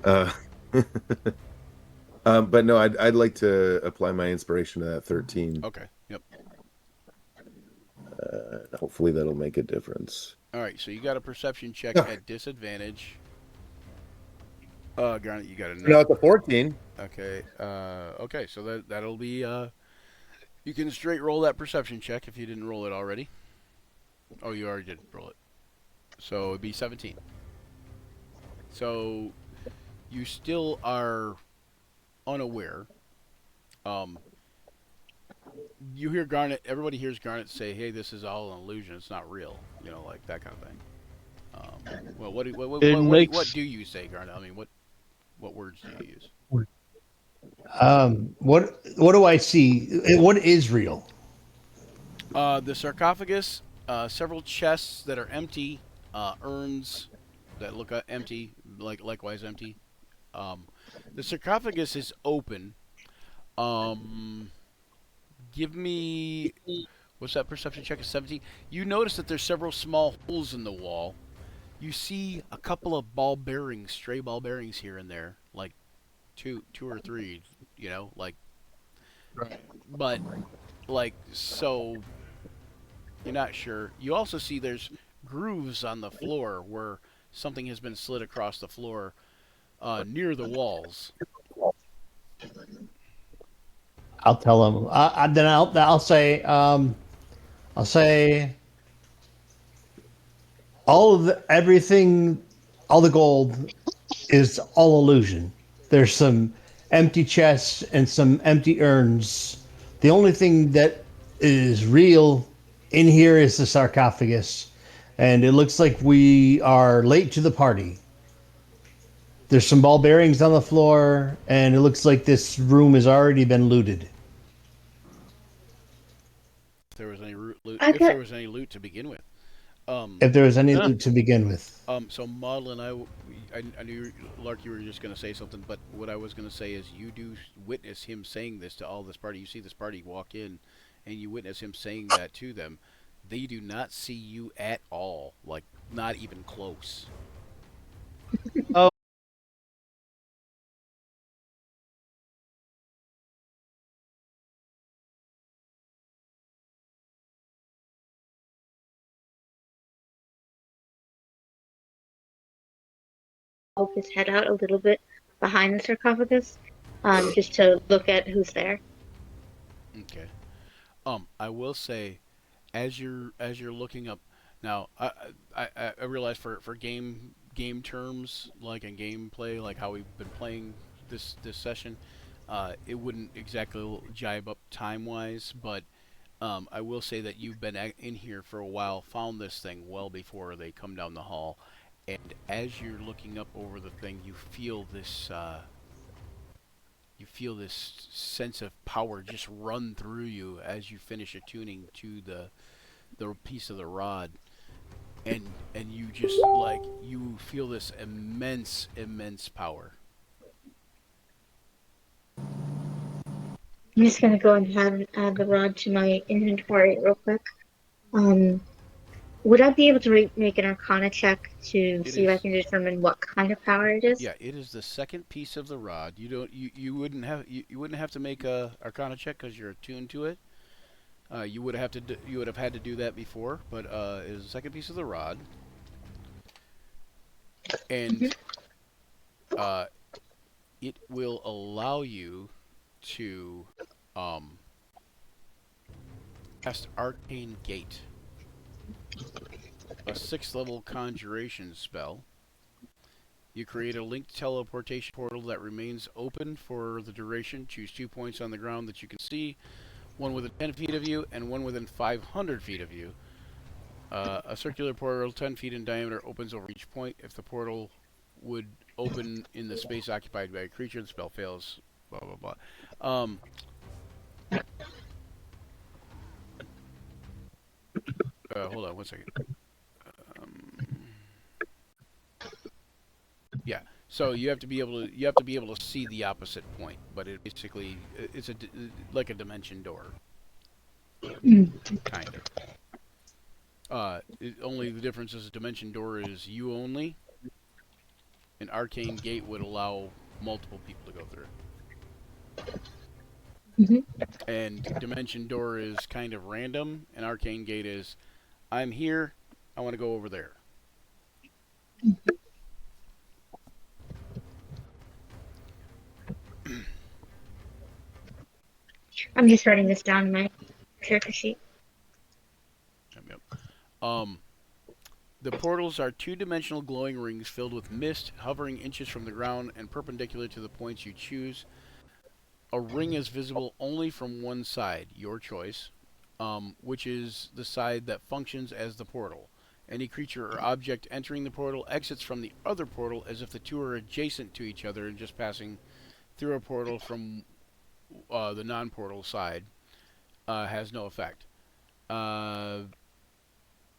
But no, I'd like to apply my inspiration to that 13. Okay. Yep. Hopefully that'll make a difference. All right. So you got a perception check at disadvantage. Garnet, you got a no. It's a 14. Okay. Okay. So that'll be. You can straight roll that perception check if you didn't roll it already. Oh, you already did roll it. So it'd be 17. So you still are unaware. You hear Garnet. Everybody hears Garnet say, "Hey, this is all an illusion. It's not real." You know, like that kind of thing. Well, what do you say, Garnet? I mean, what words do you use? What do I see? What is real? The sarcophagus, several chests that are empty, urns that look empty, likewise empty. The sarcophagus is open. Give me, what's that perception check? Is 17. You notice that there's several small holes in the wall. You see a couple of ball bearings, stray ball bearings here and there, like two or three. You know, like, Right. but like so. You're not sure. You also see there's grooves on the floor where something has been slid across the floor near the walls. I'll tell him. Then I'll say all of everything, all the gold is all illusion. There's some empty chests and some empty urns. The only thing that is real in here is the sarcophagus, and it looks like we are late to the party. There's some ball bearings on the floor, and it looks like this room has already been looted. If there was any loot, Okay. if there was any loot to begin with. If there was any loot to begin with. So Maudlin, I knew Lark, you were just going to say something, but what I was going to say is you do witness him saying this to all this party. You see this party walk in, and you witness him saying that to them. They do not see you at all, like not even close. Poke his head out a little bit behind the sarcophagus, just to look at who's there. Okay. I will say, as you're looking up now, I realize for game terms, like in gameplay, like how we've been playing this session, it wouldn't exactly jibe up time wise, but I will say that you've been in here for a while, found this thing well before they come down the hall, and as you're looking up over the thing, you feel this. You feel this sense of power just run through you as you finish attuning to the piece of the rod, and you just like you feel this immense power. I'm just gonna go and add the rod to my inventory real quick. Would I be able to make an Arcana check to see if I can determine what kind of power it is? Yeah, it is the second piece of the rod. You wouldn't have to make a Arcana check because you're attuned to it. You would have had to do that before, but it is the second piece of the rod, and it will allow you to cast Arcane Gate, a 6th level conjuration spell. You create a linked teleportation portal that remains open for the duration. Choose 2 points on the ground that you can see, one within 10 feet of you and one within 500 feet of you. A circular portal 10 feet in diameter opens over each point. If the portal would open in the space occupied by a creature, the spell fails. Blah blah blah. Hold on 1 second. Yeah. So you have to be able to see the opposite point, but it basically it's like a dimension door, kind of. Only the difference is a dimension door is you only. An arcane gate would allow multiple people to go through. And dimension door is kind of random. An arcane gate is, I'm here, I want to go over there. I'm just writing this down in my character sheet. Yep. The portals are two-dimensional glowing rings filled with mist, hovering inches from the ground and perpendicular to the points you choose. A ring is visible only from one side, your choice, which is the side that functions as the portal. Any creature or object entering the portal exits from the other portal as if the two are adjacent to each other and just passing through a portal from the non-portal side has no effect.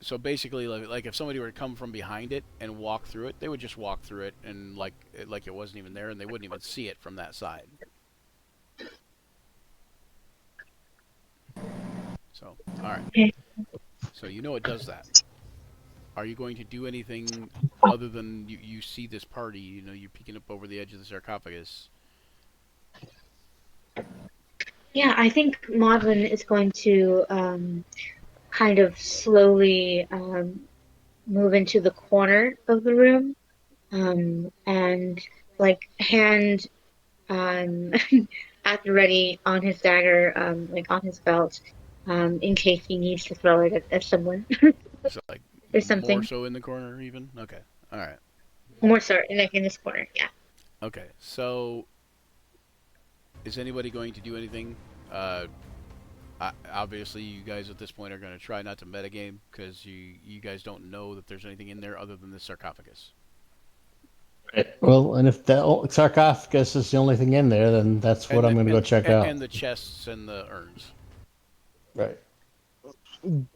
So basically, like if somebody were to come from behind it and walk through it, they would just walk through it and like it wasn't even there, and they wouldn't even see it from that side. So, all right. Okay. So you know it does that. Are you going to do anything other than you see this party? You know, you're peeking up over the edge of the sarcophagus. Yeah, I think Maudlin is going to kind of slowly move into the corner of the room and like hand at the ready on his dagger, like on his belt, in case he needs to throw it at someone So like or something. more so in the corner even. Okay. All right. More so, like in this corner, yeah. Okay. So is anybody going to do anything? Obviously, you guys at this point are going to try not to metagame because you guys don't know that there's anything in there other than the sarcophagus. Well, and if the sarcophagus is the only thing in there, then that's what I'm going to go check out. And the chests and the urns. Right.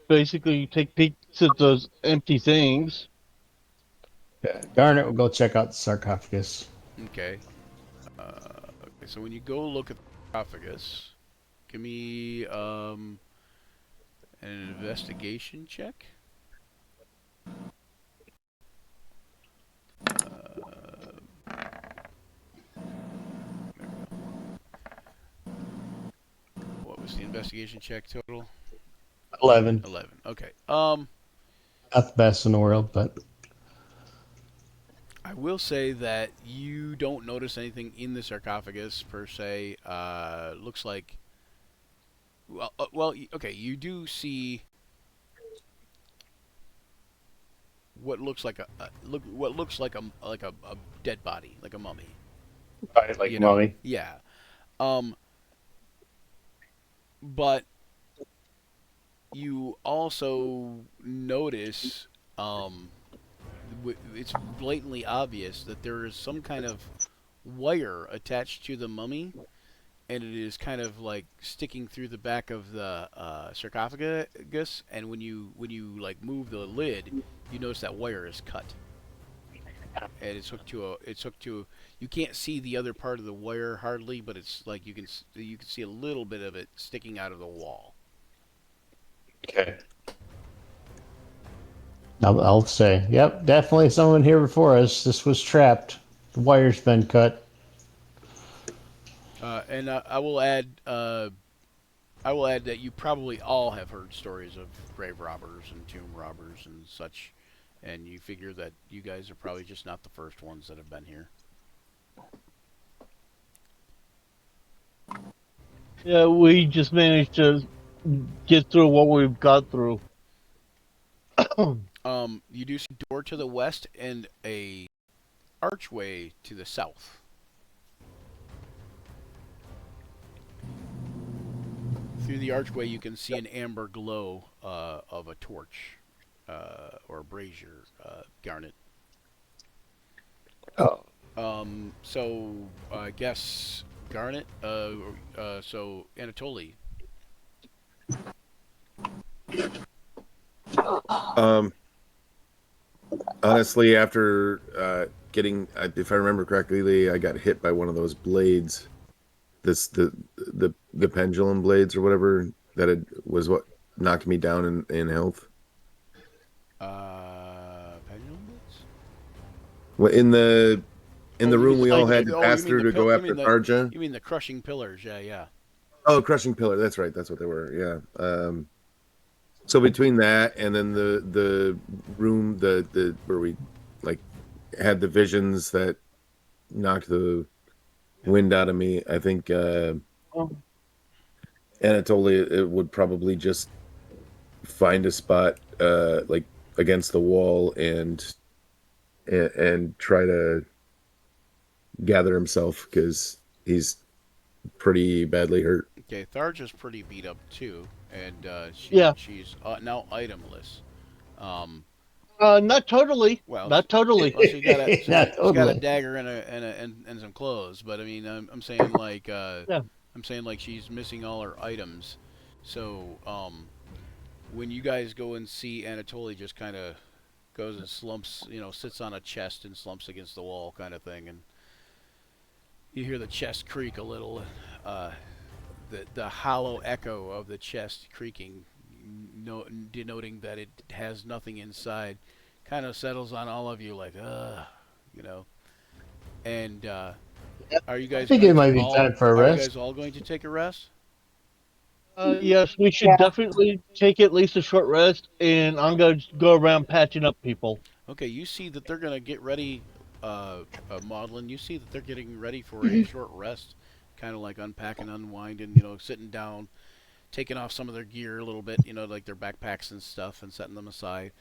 Basically, you take peeks at those empty things. Yeah. Garnet will go check out the sarcophagus. Okay. Okay. So when you go look at the sarcophagus, give me an investigation check. What was the investigation check total? 11. 11. Okay. Not the best in the world, but I will say that you don't notice anything in the sarcophagus per se. Looks like okay, you do see what looks like a dead body, like a mummy. Right, like mummy. Yeah. But you also notice it's blatantly obvious that there is some kind of wire attached to the mummy, and it is kind of like sticking through the back of the sarcophagus. And when you like move the lid, you notice that wire is cut, and it's hooked to. You can't see the other part of the wire hardly, but it's like you can see a little bit of it sticking out of the wall. Okay. I'll say, yep, definitely someone here before us. This was trapped. The wire's been cut. And I will add that you probably all have heard stories of grave robbers and tomb robbers and such, and you figure that you guys are probably just not the first ones that have been here. Yeah, we just managed to get through what we've got through. You do see a door to the west and a archway to the south. Through the archway, you can see an amber glow of a torch or a brazier, Garnet. Oh. So I guess Garnet. So Anatoly. Honestly, after getting, if I remember correctly, I got hit by one of those blades. The pendulum blades or whatever that was what knocked me down in health. Pendulum blades? Well, in the room we all like, had to pass through to go after Tharja. You mean the crushing pillars? Yeah. Oh, crushing pillar. That's right. That's what they were. Yeah. So between that and then the room the where we like had the visions that knocked the wind out of me, I think Anatoly it would probably just find a spot like against the wall and try to gather himself because he's pretty badly hurt. Okay, Tharja's pretty beat up too, and she's now itemless. Not totally. Well, not totally. Well, she's got Totally. a dagger and some clothes, but I mean, I'm saying like I'm saying like she's missing all her items. So when you guys go and see Anatoly just kind of goes and slumps, sits on a chest and slumps against the wall kind of thing, and you hear the chest creak a little, the hollow echo of the chest creaking, denoting that it has nothing inside, kind of settles on all of you like, you know. And are you guys? I think it might be time for a Are you rest. guys all going to take a rest? Yes, we should definitely take at least a short rest, and I'm going to go around patching up people. Okay, you see that they're going to get ready, Maudlin. You see that they're getting ready for a short rest, kind of like unpacking, unwinding, sitting down, taking off some of their gear a little bit, like their backpacks and stuff, and setting them aside.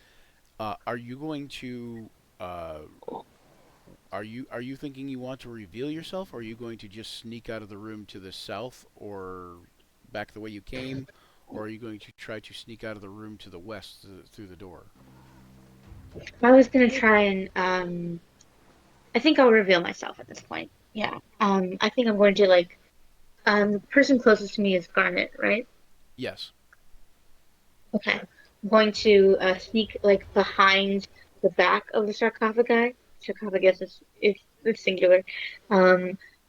Are you going to? Are you thinking you want to reveal yourself, or are you going to just sneak out of the room to the south, or back the way you came, or are you going to try to sneak out of the room to the west through the door? I was gonna try and I think I'll reveal myself at this point. Yeah. I think I'm going to the person closest to me is Garnet, right? Yes. Okay. I'm going to sneak behind the back of the sarcophagi. Sarcophagus is singular.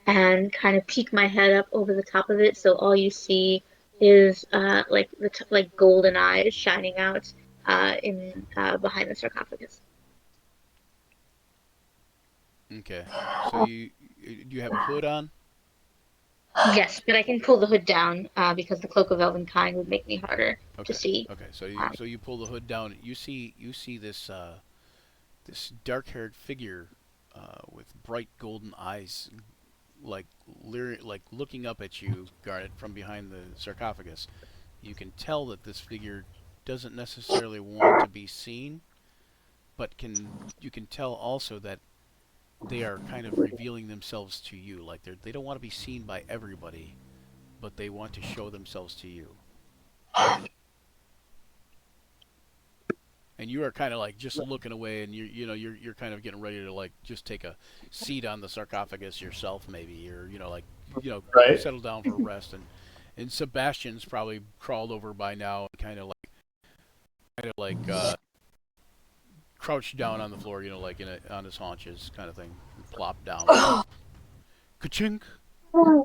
And kind of peek my head up over the top of it, so all you see is golden eyes shining out in behind the sarcophagus. Okay. So do you have a hood on? Yes, but I can pull the hood down because the cloak of Elvenkind would make me harder to see. Okay. So you pull the hood down. You see this this dark-haired figure with bright golden eyes, like looking up at you, Garnet, from behind the sarcophagus. You can tell that this figure doesn't necessarily want to be seen, but you can tell also that they are kind of revealing themselves to you. Like they don't want to be seen by everybody, but they want to show themselves to you. And you are kind of like just looking away, and you're kind of getting ready to like just take a seat on the sarcophagus yourself, maybe, or Right. settle down for a rest. And Sebastian's probably crawled over by now, and kind of like crouched down on the floor, like on his haunches, kind of thing, and plopped down. Ka-chink. Why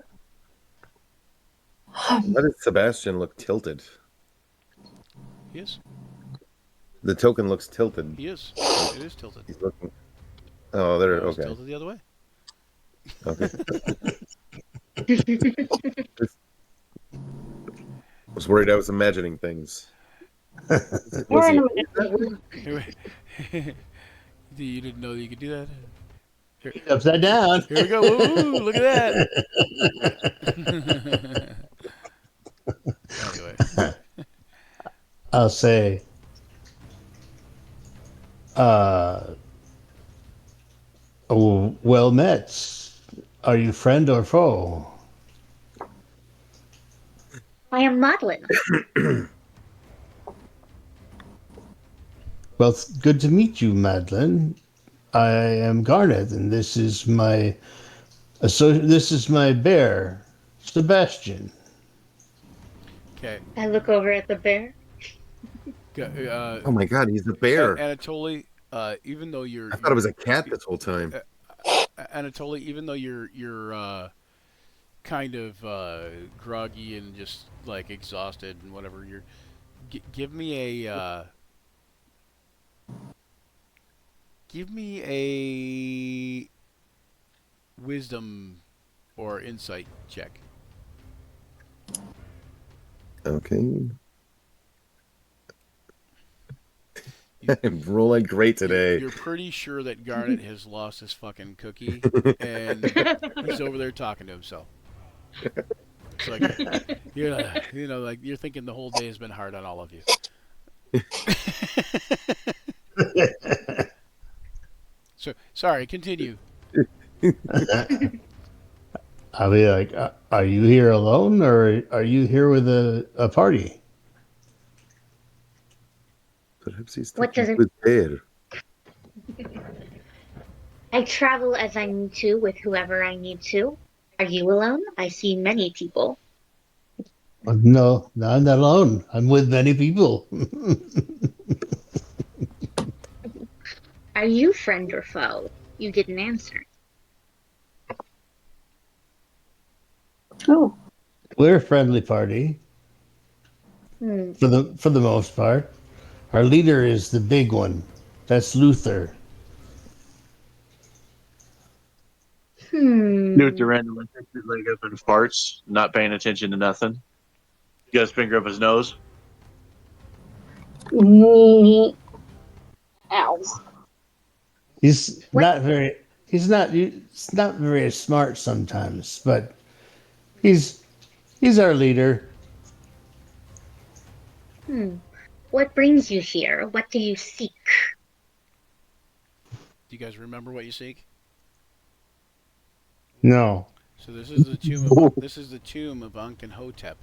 does Sebastian look tilted? He is. The token looks tilted. He is. It is tilted. He's looking. Oh, there. It's Okay. tilted the other way. Okay. I was worried I was imagining things. We're in You didn't know that you could do that? Here, Upside down. here we go. Ooh, look at that. Anyway. I'll say, well met. Are you friend or foe? I am Madeline. Well, it's good to meet you, Madeline. I am Garnet, and this is my bear, Sebastian. Okay. I look over at the bear. Oh my God, he's a bear. Anatoly, even though I thought it was a cat this whole time. Anatoly, even though you're kind of groggy and just like exhausted and whatever, give me a wisdom or insight check. Okay. I'm rolling great today. You're pretty sure that Garnet has lost his fucking cookie, and he's over there talking to himself. It's like, like you're thinking the whole day has been hard on all of you. So sorry, continue. I'll be like, are you here alone, or are you here with a party? Perhaps he's What talking does to his bear. I travel as I need to with whoever I need to. Are you alone? I see many people. No, no, I'm not alone. I'm with many people. Are you friend or foe? You didn't answer. Oh, We're a friendly party Hmm. for the most part. Our leader is the big one. That's Luther. Luther Hmm. randomly picks his leg up and farts, not paying attention to nothing. Got his finger up his nose. ow. He's What? not very. He's not very smart sometimes, but he's he's our leader. Hmm. What brings you here? What do you seek? Do you guys remember what you seek? No. So this is the tomb of Ankh-Hotep.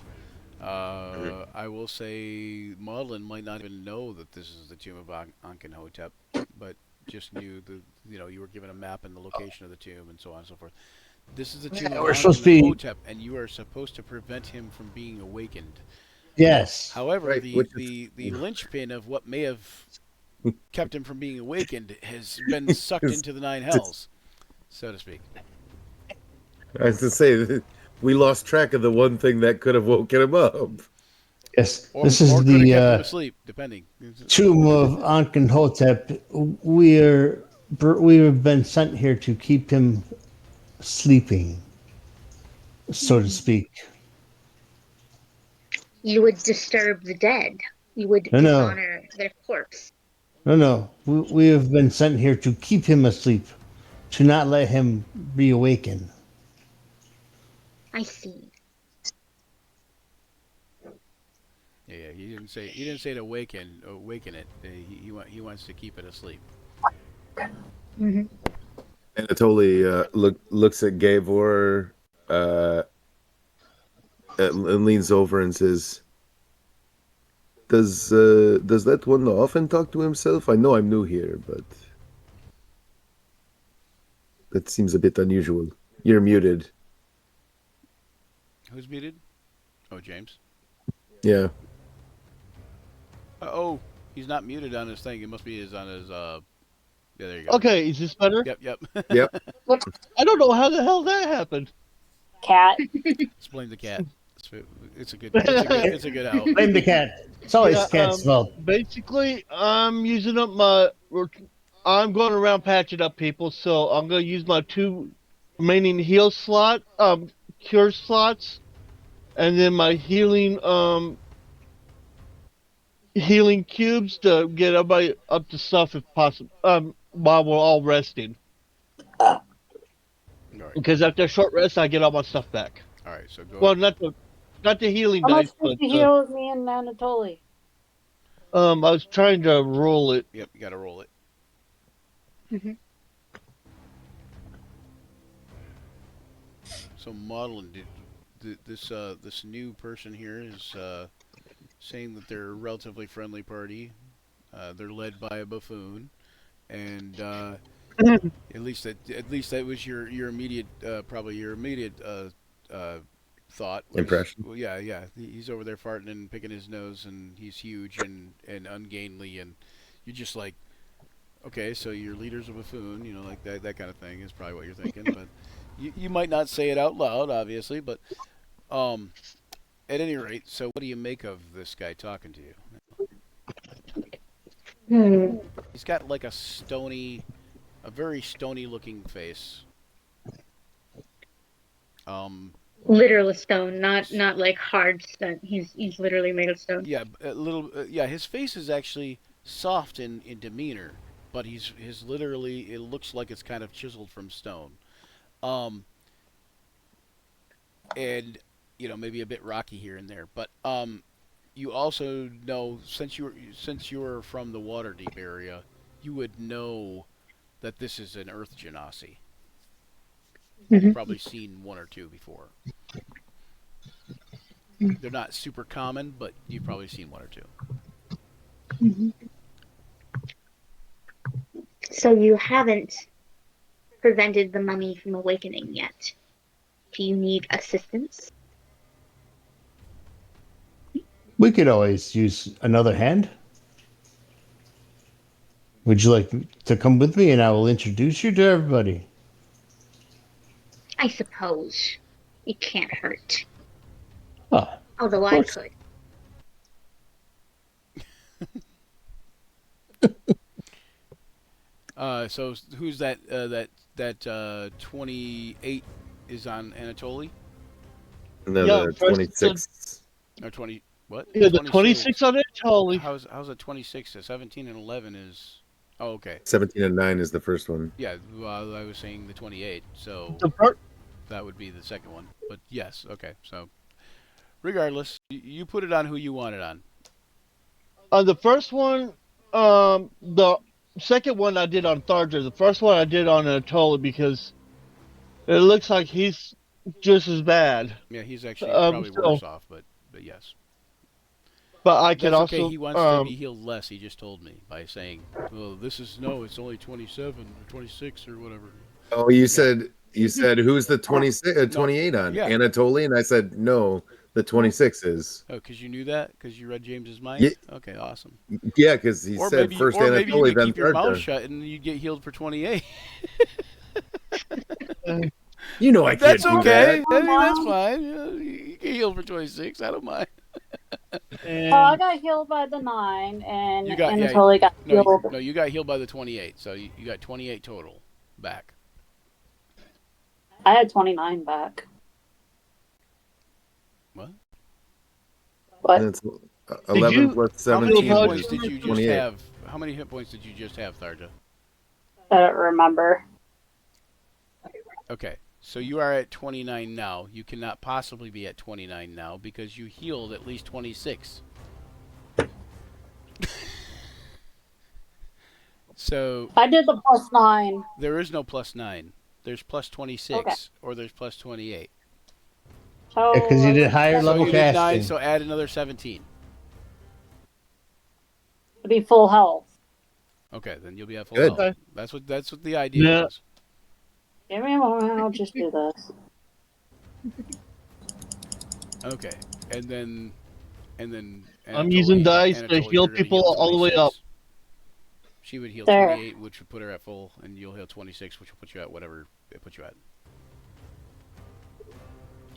I will say Maudlin might not even know that this is the tomb of Ankh-Hotep, but just knew you were given a map and the location of the tomb and so on and so forth. This is the tomb Yeah, of we're supposed to be. Ankh-Hotep, and you are supposed to prevent him from being awakened. Yes. However, Right, the linchpin of what may have kept him from being awakened has been sucked into the nine hells, so to speak. I was to say, we lost track of the one thing that could have woken him up. Yes. Or This is could have kept him the asleep, depending. tomb of Ankh-Hotep. We have been sent here to keep him sleeping, so to speak. You would disturb the dead. You would No, no, dishonor their corpse. no. We have been sent here to keep him asleep, to not let him reawaken. I see. Yeah, he didn't say to awaken it. He wants to keep it asleep. Mm-hmm. Anatoly looks at Gavor and leans over and says, does that one often talk to himself? I know I'm new here, but that seems a bit unusual. You're muted. Who's muted? Oh, James. Yeah. Oh, he's not muted on his thing. It must be on his. Yeah, there you go. Okay, is this better? Yep. Yep. I don't know how the hell that happened. Cat. Explain the cat. It's a good help. Blame the cat. It's always cat's fault. Basically, I'm using up I'm going around patching up people, so I'm going to use my 2 remaining cure slots, and then my healing cubes to get everybody up to stuff if possible. While we're all resting. All right. Because after a short rest, I get all my stuff back. All right. So go. Well, not the healing How much dice, did but you heal with me and Anatoly? I was trying to roll it. Yep. You got to roll it. Mm-hmm. So Maudlin, this new person here is saying that they're a relatively friendly party. They're led by a buffoon, and at least that was your immediate probably your immediate thought. Impression. Well, yeah. He's over there farting and picking his nose, and he's huge and ungainly, and you're just like, okay, so your leader's a buffoon, like that kind of thing is probably what you're thinking, but you might not say it out loud, obviously, but at any rate, so what do you make of this guy talking to you? He's got like a very stony looking face. Literal stone, not like hard stone. He's literally made of stone. Yeah, his face is actually soft in demeanor, but his literally, it looks like it's kind of chiseled from stone. And maybe a bit rocky here and there, but you also know, since you were from the Waterdeep area, you would know that this is an Earth Genasi. Mm-hmm. You've probably seen 1 or 2 before. They're not super common, but you've probably seen 1 or 2. Mm-hmm. So you haven't prevented the mummy from awakening yet. Do you need assistance? We could always use another hand. Would you like to come with me and I will introduce you to everybody? I suppose. It can't hurt. Oh, Although I could. So who's that? That 28 is on Anatoly, And then Yeah, the first 26. or 20? What? Yeah, the 26 on it, Charlie. How's it 26? 17 and 11 is. Oh, okay. 17 and 9 is the first one. Yeah, well, I was saying the 28, so The part. that would be the second one. But yes, okay. So, regardless, you put it on who you want it on. On the first one, the second one I did on Tharger. The first one I did on Anatoly because it looks like he's just as bad. Yeah, he's actually probably worse off, but yes. But I can That's also. okay. He wants to be healed less. He just told me by saying, "Well, it's only 27 or 26 or whatever." Oh, you said who's the 26, 28 on? Yeah. Anatoly, and I said no, the 26 is. Oh, because you knew that? Because you read James's mind? Yeah. Okay, awesome. Yeah, because he said maybe, first or maybe you Anatoly, could then keep your mouth Tharja. shut and you'd get healed for 28. You know I can't That's do okay. that. I mean, that's fine. You get healed for 26. I don't mind. I got healed by the 9, and You got- yeah, Anatoly got healed. No, you got healed by the 28. So you got 28 total back. I had 29 back. What? What? And it's 11 you- plus How many 17 hit about points is did you just 28. have? How many hit points did you just have, Tharja? I don't remember. Okay, so you are at 29 now. You cannot possibly be at 29 now because you healed at least 26. So I did the +9. there is no +9. There's +26 Okay. or there's +28. So because you did higher So level you did 9, casting. so add another 17. to be full health. Okay, then you'll be at full Good. health. That's what the idea Yeah. was. Give me a moment. I'll just do this. Okay, and then I'm using dice to Anatoly, heal you're gonna people heal all the way 26. up. She would heal There. 28, which would put her at full, and you'll heal 26, which will put you at whatever it puts you at.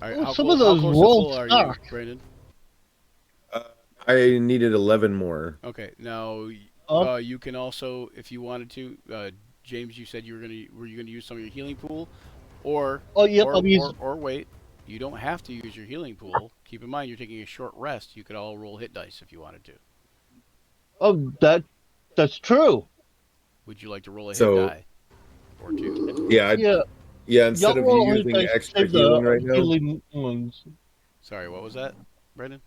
All right, Oh, how some close, of how those close to rolls full are suck. you, Brandon? I needed 11 more. Okay, now Oh. you can also, if you wanted to, James, you said were you gonna use some of your healing pool, or Oh, yep, or, I'm using. or wait, you don't have to use your healing pool. Keep in mind you're taking a short rest. You could all roll hit dice if you wanted to. Oh, that's true. Would you like to roll a hit So- die or two? Yeah, Yeah, instead y'all of roll you only using dice to extra save the healing right now, healing ones. Sorry, what was that, Brandon?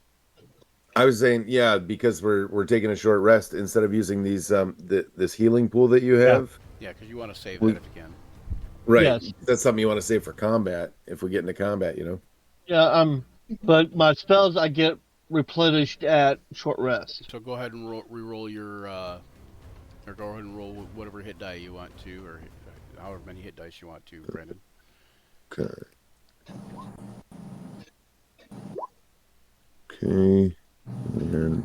I was saying, yeah, because we're taking a short rest instead of using these this healing pool that you have. Yeah, because you want to save We- that if you can. Right. Yes. That's something you want to save for combat if we get into combat, you know. Yeah, but my spells I get replenished at short rest. So go ahead and re-roll your, or go ahead and roll whatever hit die you want to, or however many hit dice you want to, Brandon. Okay. Okay. And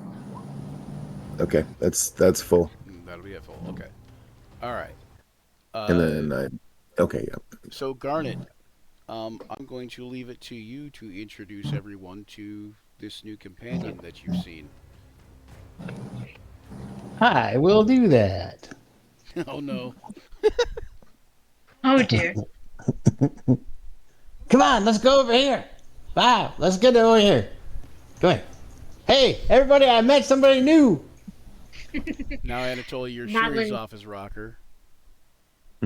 okay, that's full. That'll be it full. Okay. All right. And then okay, yeah. So Garnet, I'm going to leave it to you to introduce everyone to this new companion that you've seen. I will do that. Oh no. Oh dear. Come on, let's go over here. Wow, let's get over here. Come on. Hey, everybody, I met somebody new. Now Anatoly, your Not shirt is when- off as rocker.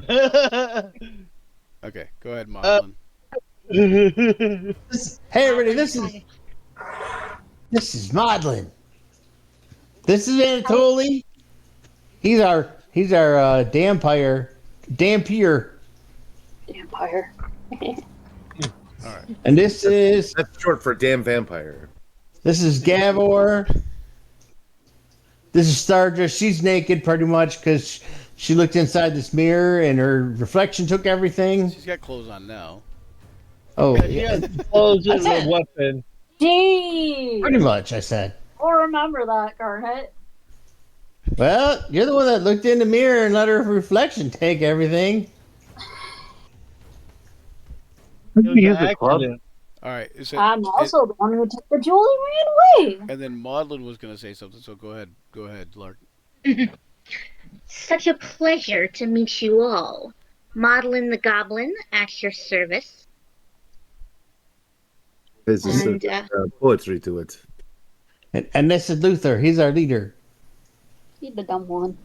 Yeah, Okay, go ahead, Moblin. Hey, everybody, this is Maudlin. This is Anatoly. He's our Dampier. Vampire. All right. And this is That's short for damn vampire. Gavor. This is Tharja. She's naked pretty much because she looked inside this mirror and her reflection took everything. She's got clothes on now. Oh, he yeah, has clothes and a weapon. Gee. pretty much, I said. I'll remember that, Garnet. Well, you're the one that looked in the mirror and let her reflection take everything. It was Use an the club. accident. All right. I'm also the one who took the jewel and ran away. And then Maudlin was going to say something, so go ahead. Go ahead, Lark. Such a pleasure to meet you all. Madeline the Goblin at your service. There's a And, certain poetry to it. And this is Luther. He's our leader. He's the dumb one.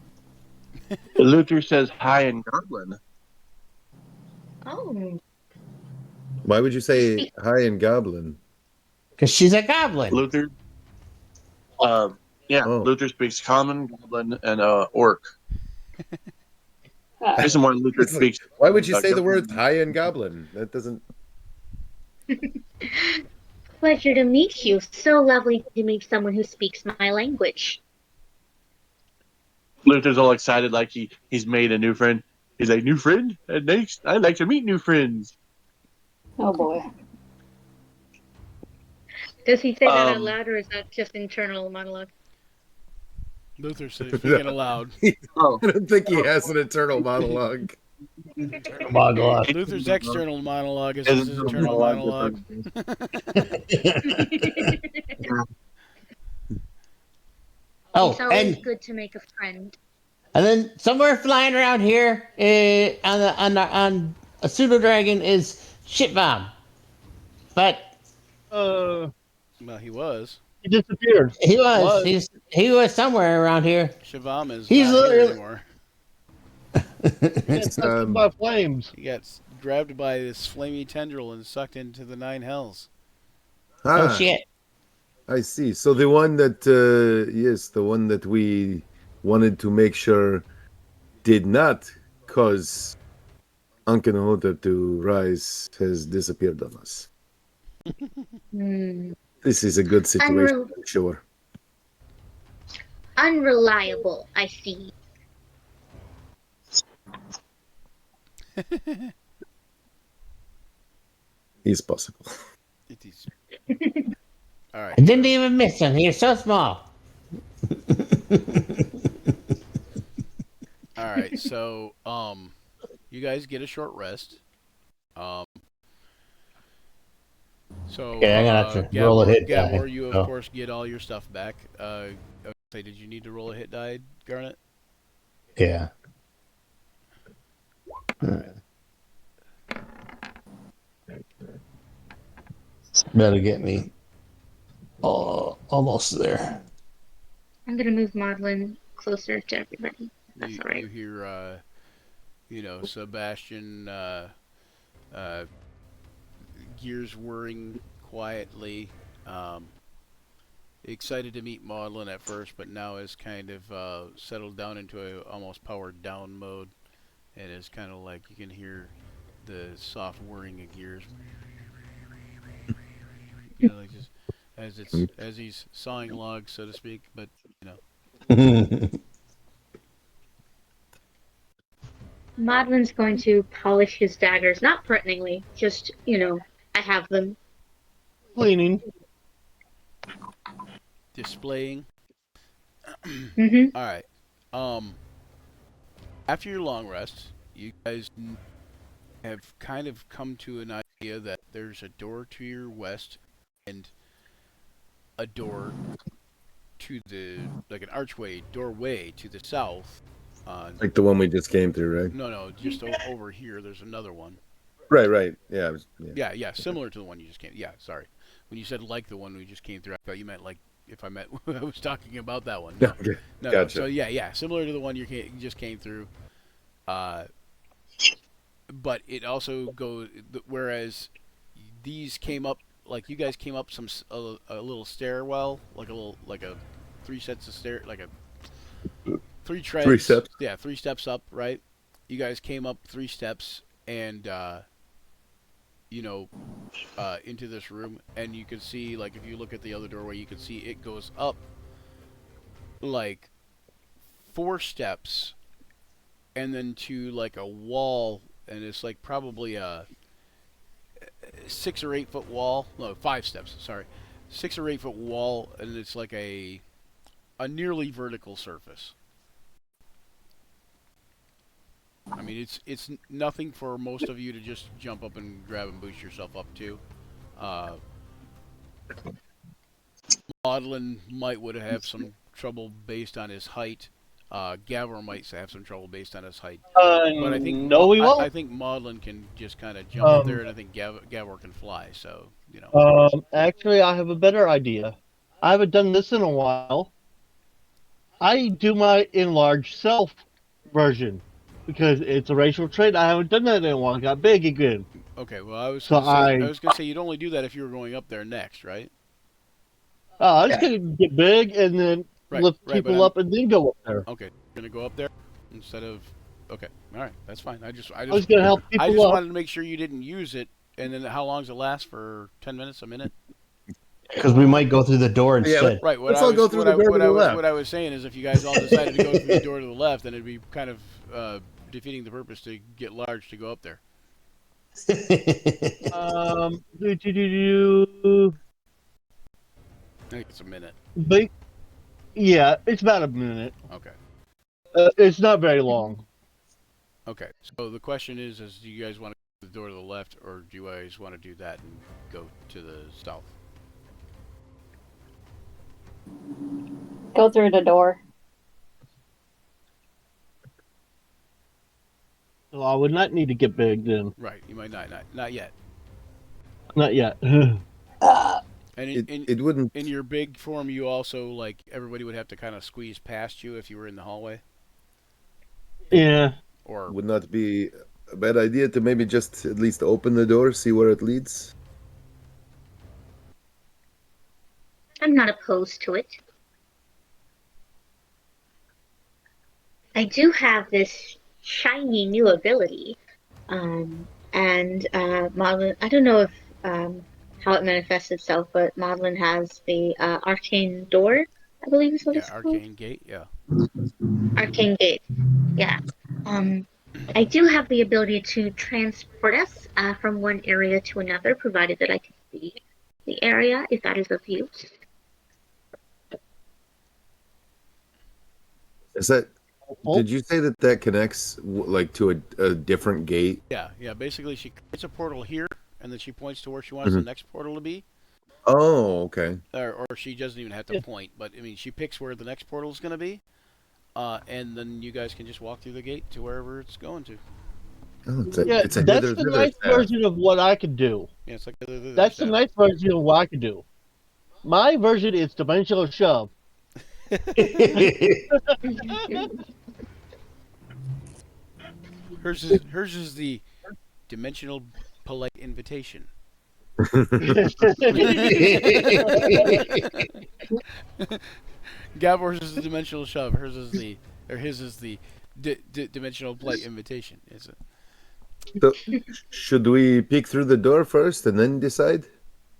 Luther says hi in Goblin. Oh, Why would you say hi in Goblin? Because she's a goblin. Luther. Yeah, Oh. Luther speaks Common, Goblin, and Orc. Reason why Luther It's like, speaks. why would you say the Goblin. words hi in Goblin? That doesn't. pleasure to meet you. So lovely to meet someone who speaks my language. Luther's all excited, like he's made a new friend. He's like, new friend? And next, I like to meet new friends. Oh boy. Does he say that out Um, loud, or is that just internal monologue? Luther said speaking aloud. Oh, I don't think he has an internal monologue. Monologue. Luther's external monologue is his internal monologue. Oh, It's always and good to make a friend. then somewhere flying around here on a pseudo dragon is shit bomb. But Well, he was. He disappeared. he Was. he was somewhere around here. Shivam is He's not here literally- anymore. It's by flames. He got grabbed by this flamey tendril and sucked into the 9 hells. Oh Ah, shit. I see. So the one that, yes, the one that we wanted to make sure did not cause Ankenhotep to rise has disappeared on us. Hmm. This is a good situation, Unreal. for sure. Unreliable, I see. It's possible. It is. All right. I didn't even miss him. He was so small. All right. So, you guys get a short rest. So, Okay, I'm gonna have to roll a hit die. Gabor, you of Oh. course get all your stuff back. Say, did you need to roll a hit die, Garnet? Yeah. Better get me. Oh, almost there. I'm gonna move Madeline closer to everybody. That's You, all right. you hear, Sebastian, gears whirring quietly. Excited to meet Maudlin at first, but now is kind of settled down into a almost powered down mode, and is kind of like you can hear the soft whirring of gears. Like just as he's sawing logs, so to speak. But Madeline's going to polish his daggers, not threateningly, just, I have them. Cleaning. displaying. Mm-hmm. All right. After your long rest, you guys have kind of come to an idea that there's a door to your west and a door to the, like an doorway to the south. Like the one we just came through, right? No, just over here. There's another one. Right. Yeah. Yeah, similar to the one you just came. Yeah, sorry. When you said like the one we just came through, I thought you meant like if I was talking about that one. No, Okay. no. Gotcha. So yeah, similar to the one you just came through. But it also goes, whereas these came up, like you guys came up a little stairwell, like a 3 sets of stair, like a 3 treads. 3 steps. Yeah, 3 steps up, right? You guys came up 3 steps and into this room, and you can see, like, if you look at the other doorway, you can see it goes up like 4 steps and then to like a wall, and it's like probably a 6 or 8 foot wall. No, 5 steps, sorry. 6 or 8 foot wall, and it's like a nearly vertical surface. I mean, it's nothing for most of you to just jump up and grab and boost yourself up to. Maudlin would have some trouble based on his height. Gavor might have some trouble based on his height. But I think no, we won't. I think Maudlin can just kind of jump up there, and I think Gavor can fly. So Actually, I have a better idea. I haven't done this in a while. I do my enlarged self version because it's a racial trait. I haven't done that in a while. I got big again. Okay, well, I was gonna say you'd only do that if you were going up there next, right? I was gonna get big and then lift people up and then go up there. Okay, you're gonna go up there instead of. Okay, all right, that's fine. I was gonna help people I just up. wanted to make sure you didn't use it. And then how long does it last? For 10 minutes, a minute? Because we might go through the door instead. Right. Let's all go through the door to the left. What I was saying is, if you guys all decided to go through the door to the left, then it'd be kind of defeating the purpose to get large to go up there. I think it's a minute. Yeah, it's about a minute. Okay. It's not very long. Okay. So the question is do you guys want to go to the door to the left, or do you guys want to do that and go to the south? Go through the door. So I would not need to get big then. Right. You might not yet. Not yet. And it wouldn't. In your big form, you also, like, everybody would have to kind of squeeze past you if you were in the hallway. Yeah. Or would not be a bad idea to maybe just at least open the door, see where it leads. I'm not opposed to it. I do have this shiny new ability, and Maudlin. I don't know if how it manifests itself, but Maudlin has the arcane door. I believe is what it's called. Arcane gate. Yeah. Arcane gate. Yeah. I do have the ability to transport us from one area to another, provided that I can see the area, if that is of use. Is that? Did you say that connects like to a different gate? Yeah. Basically, she creates a portal here, and then she points to where she wants the next portal to be. Oh, okay. Or she doesn't even have to point, but I mean, she picks where the next portal is going to be, and then you guys can just walk through the gate to wherever it's going to. Oh, it's that's the nice version of what I could do. Yeah, it's like that's the nice version of what I could do. My version is dimensional shove. Hers is the dimensional polite invitation. Gavor's is the dimensional shove. His is the dimensional polite invitation. Is it? So, should we peek through the door first and then decide?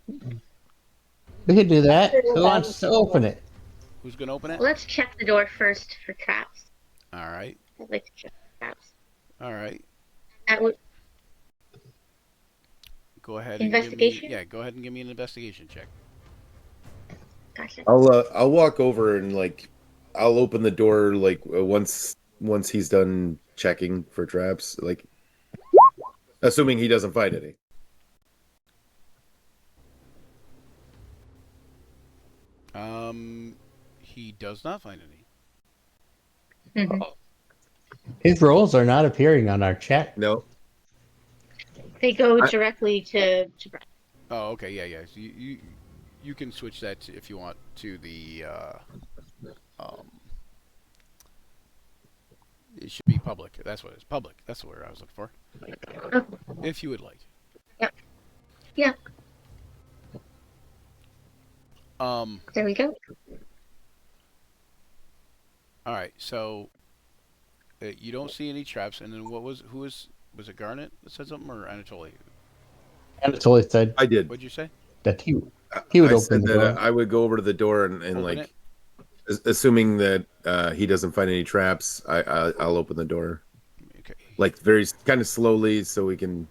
We can do that. Who wants to open it? Who's going to open it? Let's check the door first for traps. All right. I'd like to check for traps. All right. That would. Go ahead. Investigation? Go ahead and give me an investigation check. Gotcha. I'll walk over and I'll open the door once he's done checking for traps, assuming he doesn't find any. He does not find any. Mm-hmm. His rolls are not appearing on our chat. No. They go directly to Brett. Oh, okay, yeah. So you can switch that if you want to the it should be public. That's what it is. Public. That's the word I was looking for. Oh. If you would like. Yep. Yeah. There we go. All right. So you don't see any traps, and then was it Garnet that said something, or Anatoly? Anatoly said. I did. What'd you say? That he would open the door. I would go over to the door and assuming that he doesn't find any traps, I'll open the door. Okay. Very kind of slowly, so we can.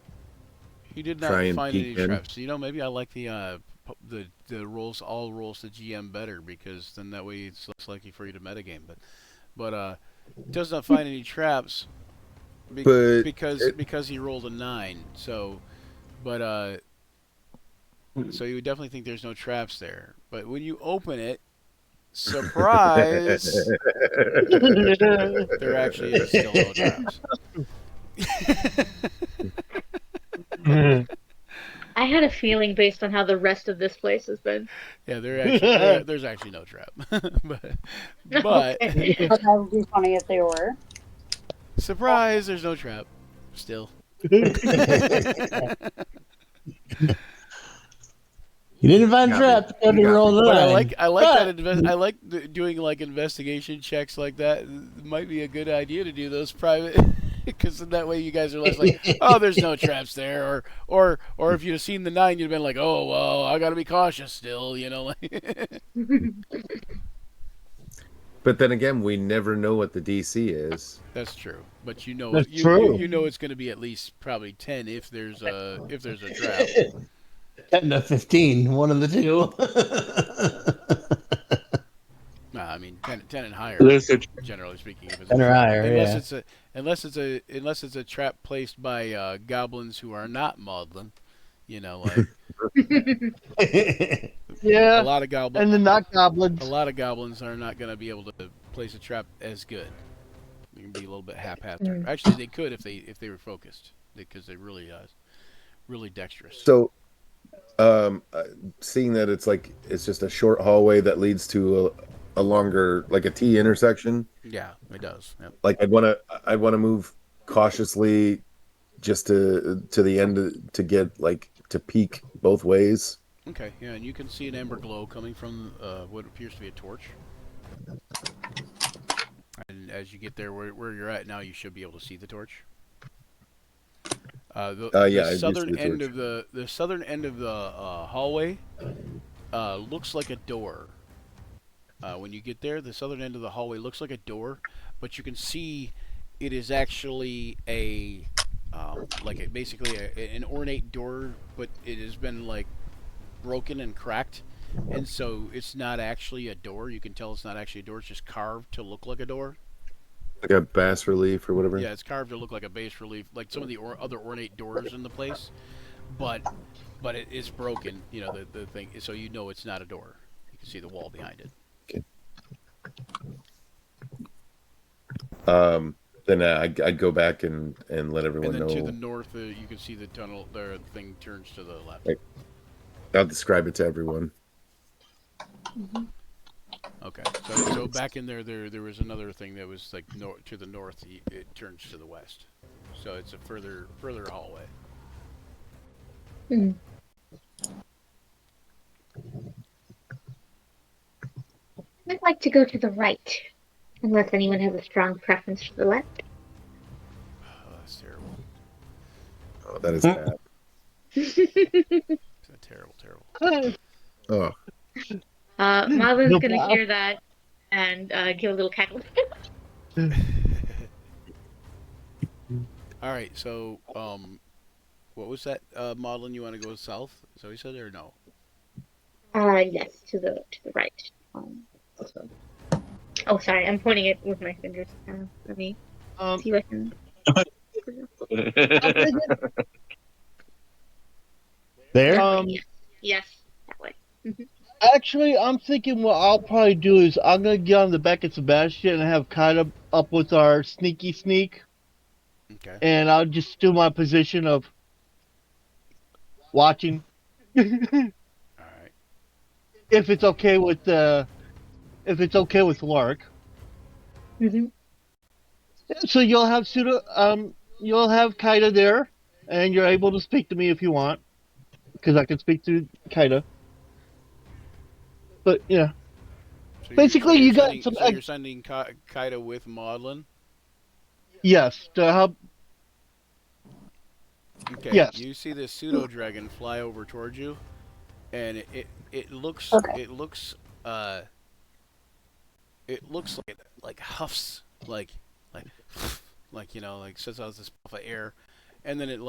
He did not find any traps. Maybe I like the the rolls all rolls to GM better, because then that way it's less likely for you to metagame. But does not find any traps because he rolled a 9. So so you would definitely think there's no traps there. But when you open it, surprise, there actually is still no traps. I had a feeling based on how the rest of this place has been. Yeah, there's actually no trap. but Okay. But that would be funny if they were. surprise, there's no trap. Still. You didn't find Got trap. me. Cody You got rolled me. a But I 9. like that. I like doing like investigation checks like that. It might be a good idea to do those private, because in that way you guys are less like, oh, there's no traps there, or if you'd have seen the 9, you'd have been like, oh well, I got to be cautious still, you know. Like But then again, we never know what the DC is. That's true, but you know, That's you true. know it's going to be at least probably 10 if there's a trap. 10 to 15, one of the two. Nah, I mean 10 and higher. There's a- Generally speaking, if it's 10 or higher, unless it's a trap placed by goblins who are not maudlin, you know, like a Yeah, lot of goblins. and the not goblins. A lot of goblins are not going to be able to place a trap as good. They can be a little bit haphazard. Actually, they could if they were focused, because they're really dexterous. So, seeing that it's just a short hallway that leads to a longer, like a T intersection. Yeah, it does. Yep. Like I'd want to move cautiously, just to the end to get to peek both ways. Okay, yeah, and you can see an ember glow coming from what appears to be a torch. And as you get there, where you're at now, you should be able to see the torch. The southern end of the southern end of the hallway looks like a door. When you get there, the southern end of the hallway looks like a door, but you can see it is actually basically an ornate door, but it has been broken and cracked, and so it's not actually a door. You can tell it's not actually a door. It's just carved to look like a door. Like a bas relief or whatever. Yeah, it's carved to look like a bas relief, like some of the other ornate doors in the place, but it is broken. You know, the thing, so you know it's not a door. You can see the wall behind it. Okay. Then I'd go back and let everyone And then know. to the north, you can see the tunnel. The thing turns to the left. Right. I'll describe it to everyone. Okay, so back in there was another thing that was to the north. It turns to the west, so it's a further hallway. I'd like to go to the right, unless anyone has a strong preference for the left. Oh, that's terrible. Oh, that is bad. It's terrible. Oh. Marlon's gonna hear that and give a little cackle. All right, so what was that modeling? You want to go south? Is that what you said, or no? Yes, to the right. Also. Oh, sorry, I'm pointing it with my fingers. Let me see what I can. There? Yes, that way. Actually, I'm thinking what I'll probably do is I'm gonna get on the back of Sebastian and have Kaida up with our sneaky sneak, Okay. and I'll just do my position of watching. All right. If it's okay with Lark. Mm-hmm. So you'll have you'll have Kaida there, and you're able to speak to me if you want, because I can speak to Kaida. But yeah, So basically you're you got sending, some. So you're sending Kaida with Maudlin. Yes, to help. Okay. Yes. You see this pseudo dragon fly over towards you, and it looks like huffs like sets out this puff of air, and then it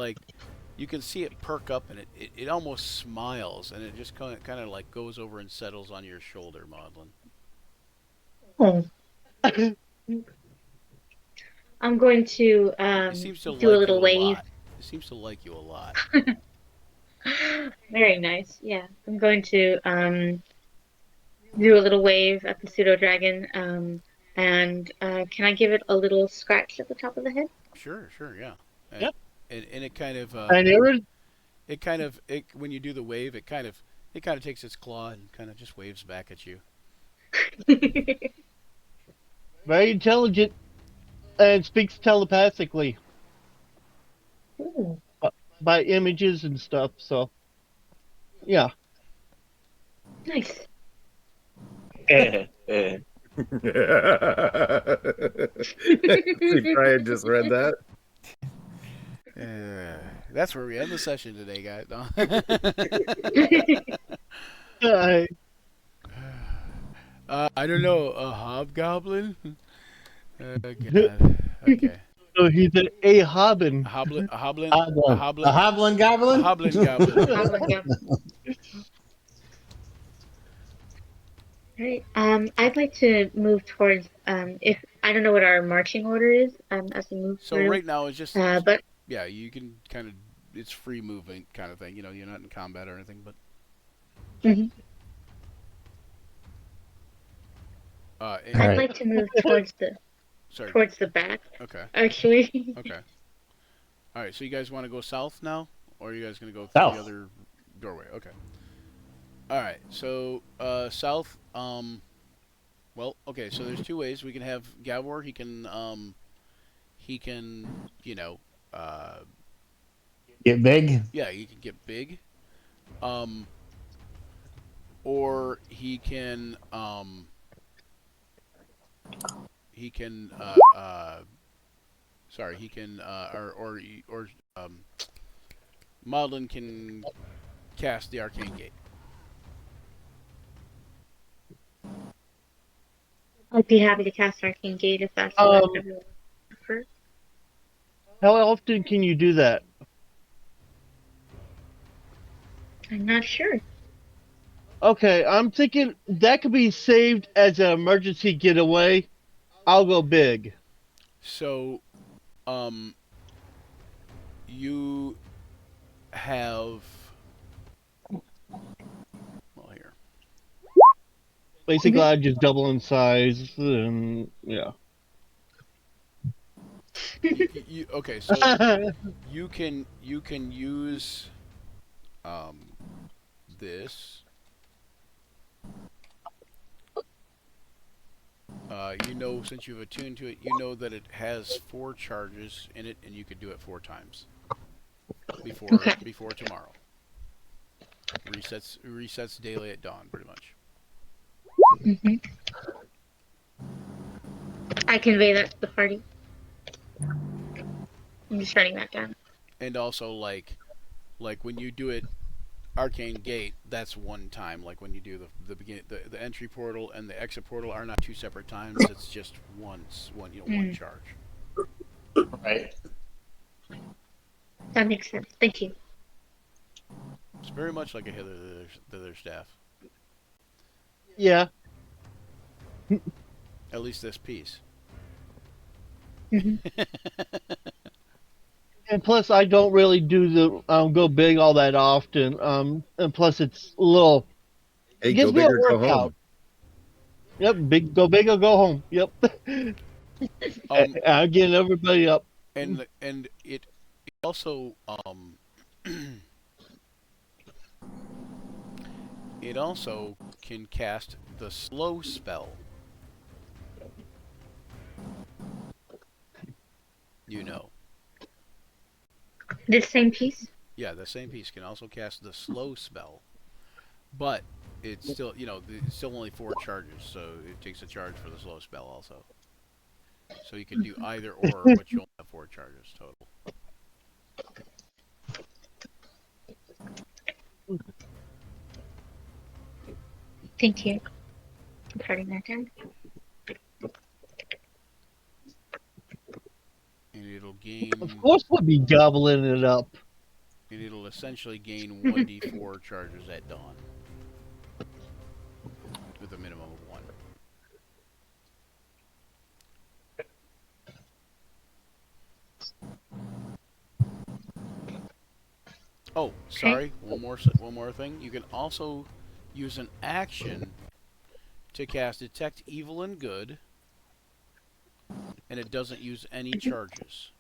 you can see it perk up, and it almost smiles, and it just kind of like goes over and settles on your shoulder, Maudlin. Oh. I'm going to It seems to do a like little you a wave. lot. It seems to like you a lot. Very nice. Yeah, I'm going to do a little wave at the pseudo dragon. And can I give it a little scratch at the top of the head? Sure, yeah. And, Yep. and it kind of I never. when you do the wave, it kind of takes its claw and kind of just waves back at you. Very intelligent and speaks telepathically Ooh, by images and stuff. So, yeah. nice. Eh. Brian just read that. That's where we end the session today, guys. No? I don't know. A hobgoblin? God. Okay. So he's an a-hobbin. A hoblin? A hoblin? Hoblin. A hoblin? A hoblin goblin? A hoblin goblin. Oh my God. Right. I'd like to move towards if I don't know what our marching order is as we move So through. right now it's just But yeah, you can kind of it's free movement kind of thing. You know, you're not in combat or anything, but mhm. and- I'd Right. like to move towards the back. Okay. Actually. Okay. All right. So you guys want to go south now, or are you guys gonna go through South. the other doorway? Okay. All right. So south. Well, okay. So there's two ways we can have Gavor. He can you know Get big. yeah, he can get big. Or he can sorry, he can or Maudlin can cast the arcane gate. I'd be happy to cast Arcane Gate if that's what everyone prefers. How often can you do that? I'm not sure. Okay, I'm thinking that could be saved as an emergency getaway. I'll go big. So, you have well here. Basically, I just double in size, and yeah. Okay, so you can use this. You know, since you've attuned to it, you know that it has 4 charges in it, and you could do it 4 times before tomorrow. Resets daily at dawn, pretty much. Mm-hmm. I convey that to the party. I'm just writing that down. And also, like when you do it, Arcane Gate, that's one time. Like when you do the entry portal and the exit portal are not 2 separate times. It's just one charge. Right. That makes sense. Thank you. It's very much like a hither staff. Yeah. At least this piece. Mm-hmm. And plus, I don't really do the go big all that often. And plus, it's a little. Hey, It gives go me a big or go workout. home. Yep, go big or go home. Yep. I'm getting everybody up. And it also it also can cast the slow spell. You know. This same piece? Yeah, the same piece can also cast the slow spell, but it's still, it's still only 4 charges, so it takes a charge for the slow spell also. So you can do either or, but you only have 4 charges total. Thank you. I'm writing that down. And it'll gain. Of course, we'll be gobbling it up. and it'll essentially gain 1d4 charges at dawn, with a minimum of 1. Oh, sorry. One more thing. You can also use an action to cast Detect Evil and Good, and it doesn't use any charges.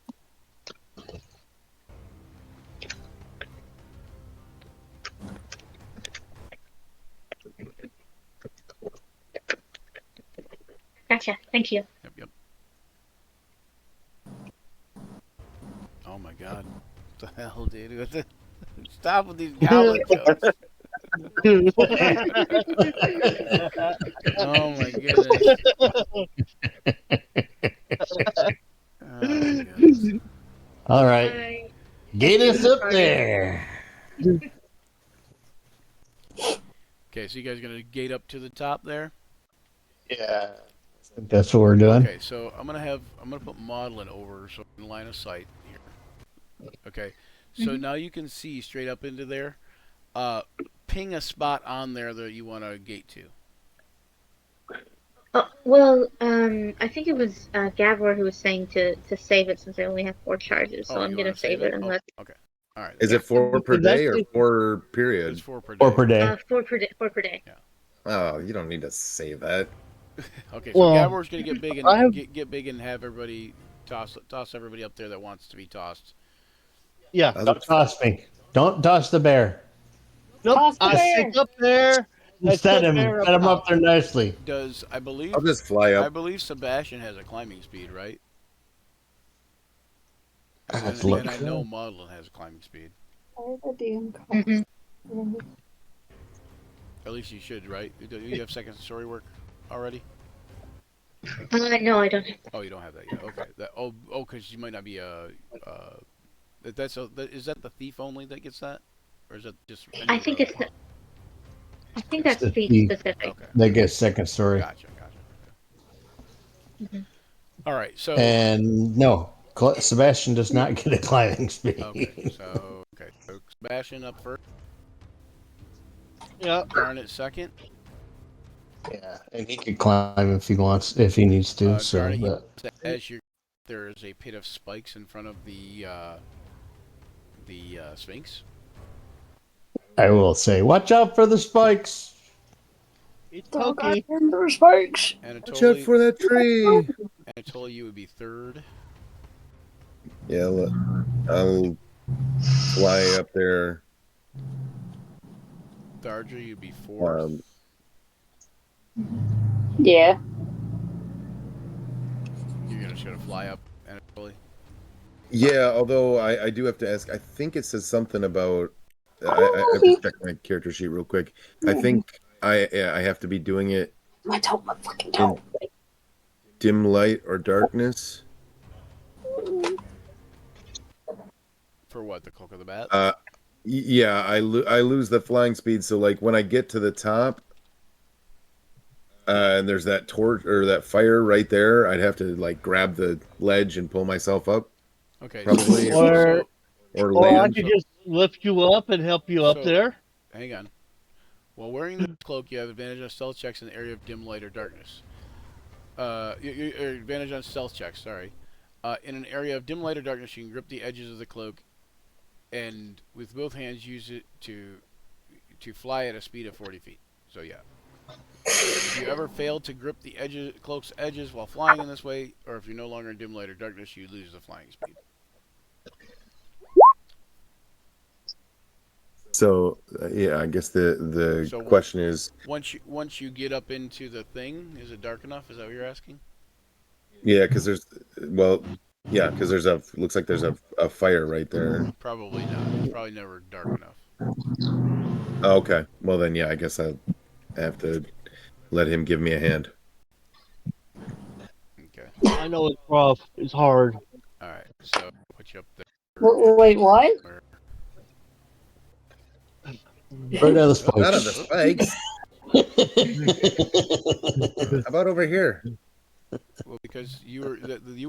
Gotcha. Thank you. Yep. Oh my god. What the hell, dude? Stop with these goblin jokes. Oh my goodness. Oh my goodness. All right. Get us up there. Okay, so you guys gonna gate up to the top there? Yeah. That's what we're doing. Okay, so I'm gonna put Maudlin over so in line of sight here. Okay, so now you can see straight up into there. Ping a spot on there that you want to gate to. Well, I think it was Gavor who was saying to save it since I only have 4 charges, so I'm gonna save it and let. Okay. All right. Is it 4 per day or 4 period? It's 4 per day. 4 per day. 4 per day. 4 per day. Yeah. Oh, you don't need to say that. Okay, so Well, Gavor's gonna get big and get big and have everybody toss everybody up there that wants to be tossed. Yeah. Don't toss me. Don't toss the bear. Nope. Toss the I bear. sit up there. I Set him. there Set him up there nicely. Does I believe I'll just fly I up. believe Sebastian has a climbing speed, right? I have And, to look. and I know Maudlin has a climbing speed. Mm-hmm. At least you should, right? Do you have second story work already? No, I don't have. Oh, you don't have that yet. Okay. Because you might not be is that the thief only that gets that, or is that just? I think it's. I think that's the thief thief. specific. Okay. That gets second story. Gotcha. Mhm. All right. So. And no, Sebastian does not get a climbing speed. Okay. So Sebastian up first. Yeah. Garnet second. Yeah, and he could climb if he wants, if he needs to. So, Garnet, but as there is a pit of spikes in front of the Sphinx. I will say, watch out for the spikes. It's Don't okay. under spikes. Watch out for that tree. Anatoly, you would be third. Yeah, look, I'll fly up there. Tharja, you'd be fourth. Yeah. You're gonna try to fly up, Anatoly. Yeah, although I do have to ask. I think it says something about. I have to check my character sheet real quick. I think I have to be doing it My toe, my fucking toe. dim light or darkness. For what? The Cloak of the Bat? Yeah, I lose the flying speed. So like when I get to the top, and there's that torch or that fire right there, I'd have to like grab the ledge and pull myself up. Okay. Probably. Or I land. could just lift you up and help you up So- there. Hang on. While wearing the cloak, you have advantage on stealth checks in the area of dim light or darkness. Advantage on stealth checks, sorry. In an area of dim light or darkness, you can grip the edges of the cloak and with both hands use it to fly at a speed of 40 feet. So yeah. If you ever fail to grip the cloak's edges while flying in this way, or if you're no longer in dim light or darkness, you lose the flying speed. So yeah, I guess the So question is, Once you get up into the thing, is it dark enough? Is that what you're asking? yeah, because there's looks like there's a fire right there. Probably not. It's probably never dark enough. Oh, okay, well then yeah, I guess I have to let him give me a hand. Okay. I know it's rough. It's hard. All right. So put you up there. Wait, what? Where- Right out of the Out of spikes. the spikes. How about over here? Well, because you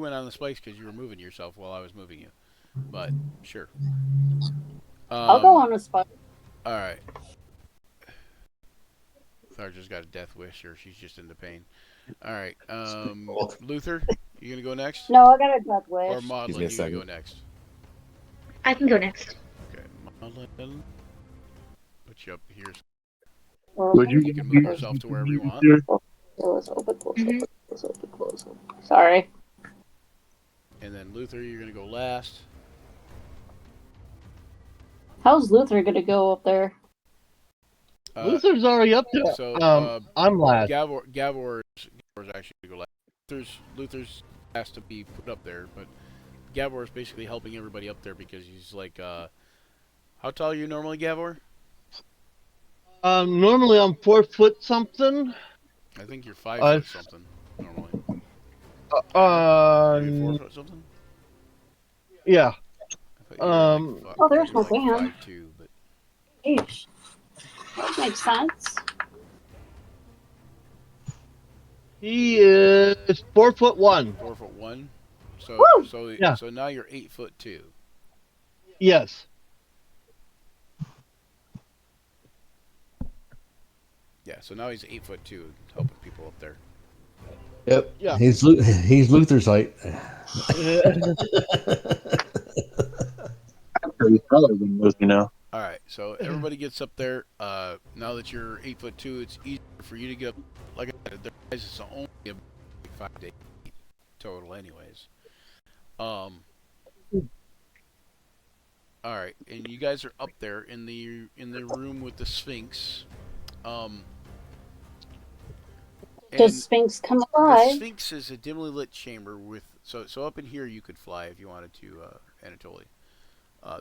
went on the spikes because you were moving yourself while I was moving you. But sure. I'll go on a spot. All right. Tharja's got a death wish, or she's just into pain. All right. Luther, you gonna go next? No, I got a death wish. Or Maudlin, you gonna go next? I can go next. Okay, Maudlin. Put you up here. Would You can move yourself to wherever you want. It was open, close, Mhm. open, close, open. Sorry. And then Luther, you're gonna go last. How's Luther gonna go up there? Luther's already up there. So, I'm last. Gavor's actually gonna go last. Luther's has to be put up there, but Gavor is basically helping everybody up there because he's like, how tall are you normally, Gavor? Normally I'm 4 foot something. I think you're 5 foot something normally. Uh, Maybe 4 foot something. Yeah. Oh, there's no band. 5'2", but Eesh. That makes sense. He is 4'1". 4'1". So Woo! so now you're 8'2". Yes. Yeah, so now he's 8'2", helping people up there. Yep. Yeah. He's Luther's height. Pretty taller than those, you know. All right, so everybody gets up there. Now that you're 8'2", it's easier for you to get up. Like I said, their size is only about 5 to 8 total, anyways. All right, and you guys are up there in the room with the Sphinx. Does Sphinx come The alive? Sphinx is a dimly lit chamber with so up in here you could fly if you wanted to, Anatoly.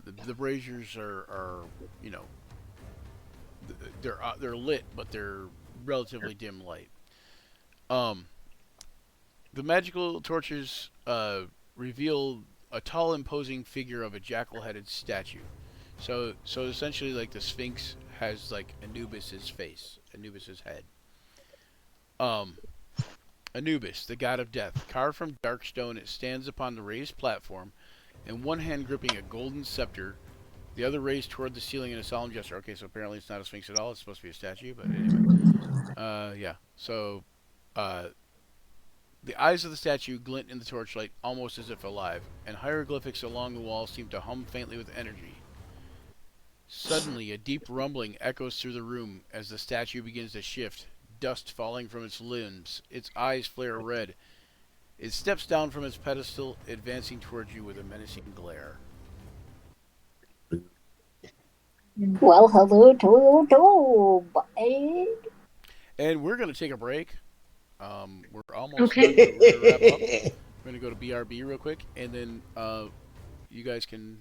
The braziers are you know, they're lit, but they're relatively dim light. The magical torches reveal a tall, imposing figure of a jackal-headed statue. So essentially, like the Sphinx has like Anubis's face, Anubis's head. Anubis, the god of death, carved from dark stone, it stands upon the raised platform, in one hand gripping a golden scepter, the other raised toward the ceiling in a solemn gesture. Okay, so apparently it's not a Sphinx at all. It's supposed to be a statue, but anyway. Yeah. So, the eyes of the statue glint in the torchlight, almost as if alive, and hieroglyphics along the wall seem to hum faintly with energy. Suddenly, a deep rumbling echoes through the room as the statue begins to shift, dust falling from its limbs. Its eyes flare red. It steps down from its pedestal, advancing towards you with a menacing glare. Well, hello, bud. And we're going to take a break. We're almost Okay. done. We're going to wrap up. We're going to go to BRB real quick, and then you guys can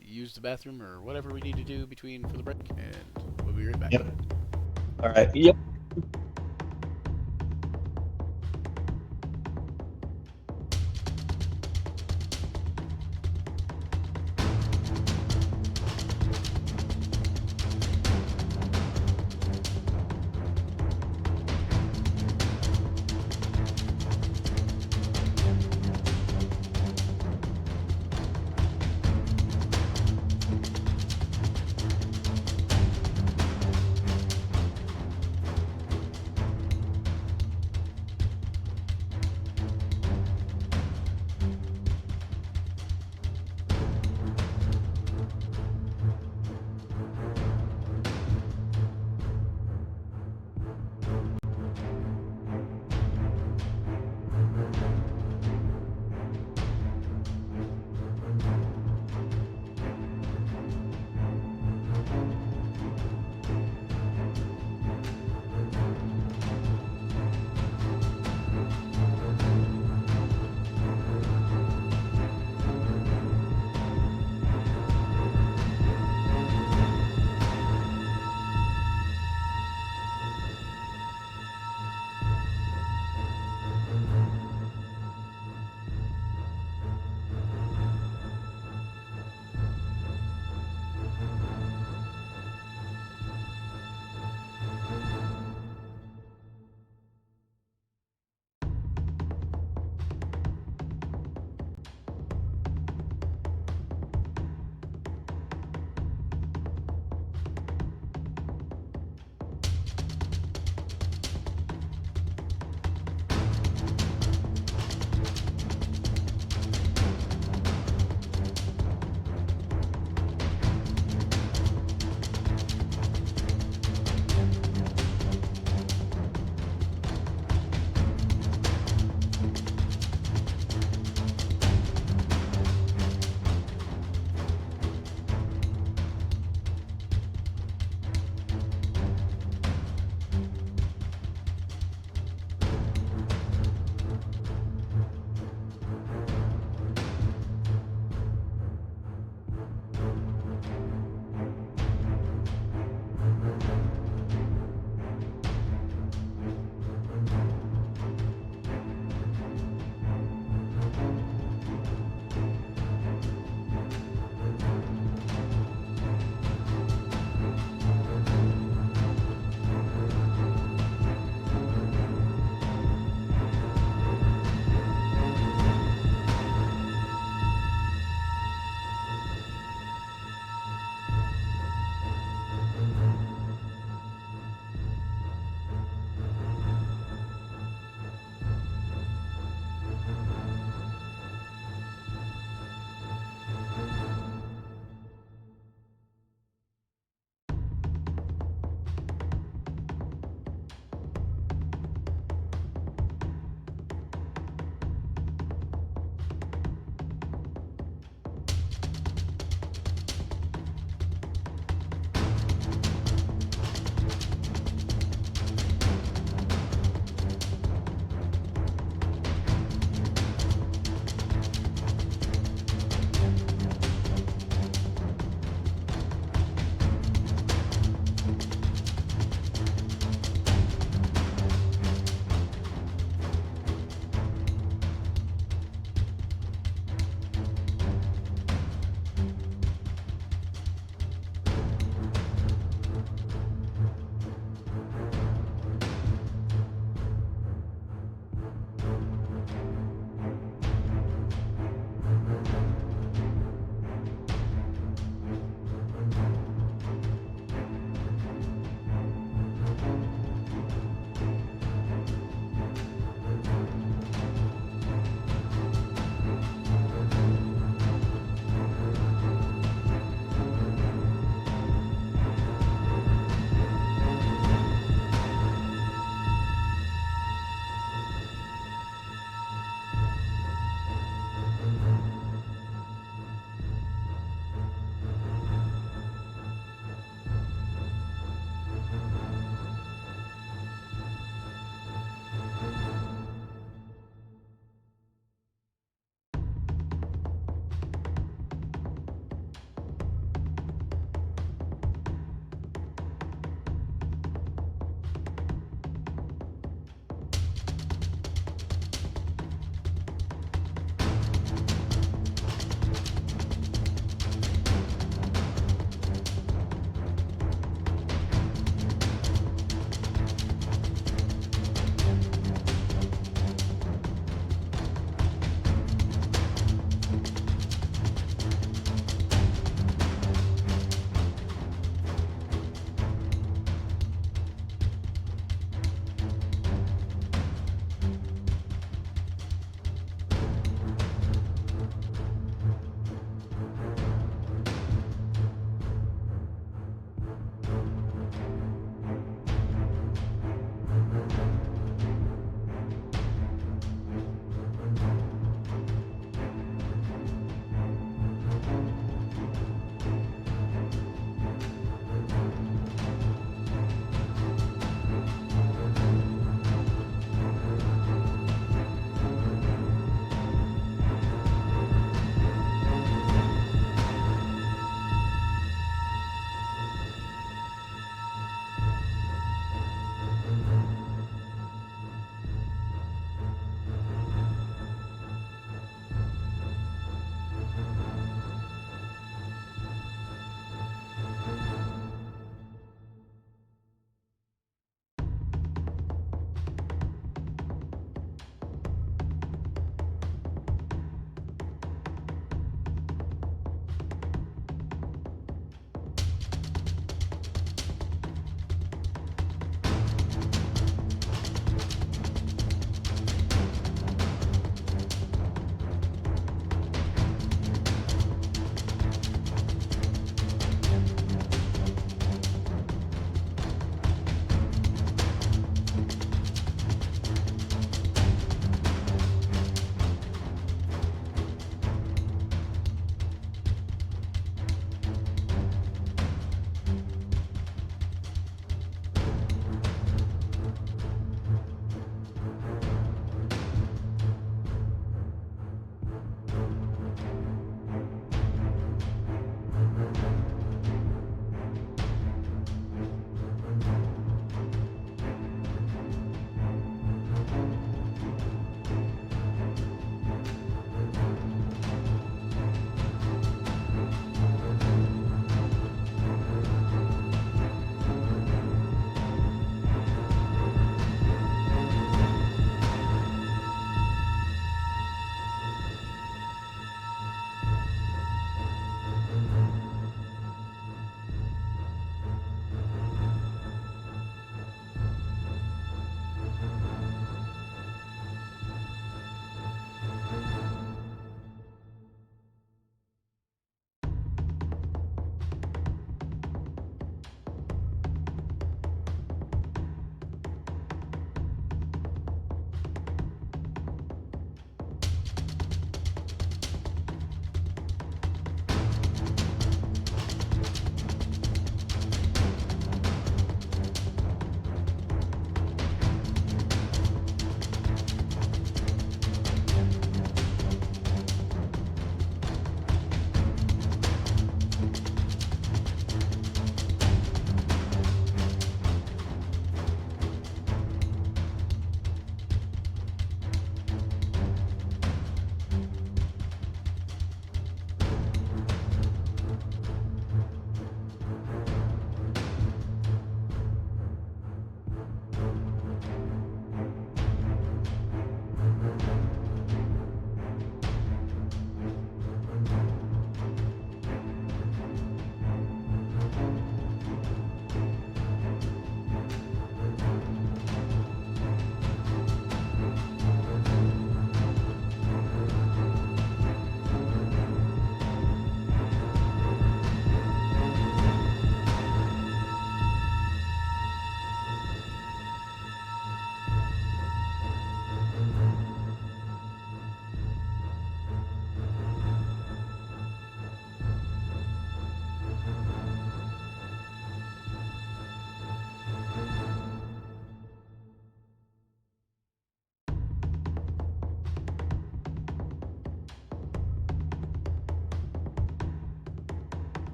use the bathroom or whatever we need to do for the break, and we'll be right back. Yep. All right. Yep.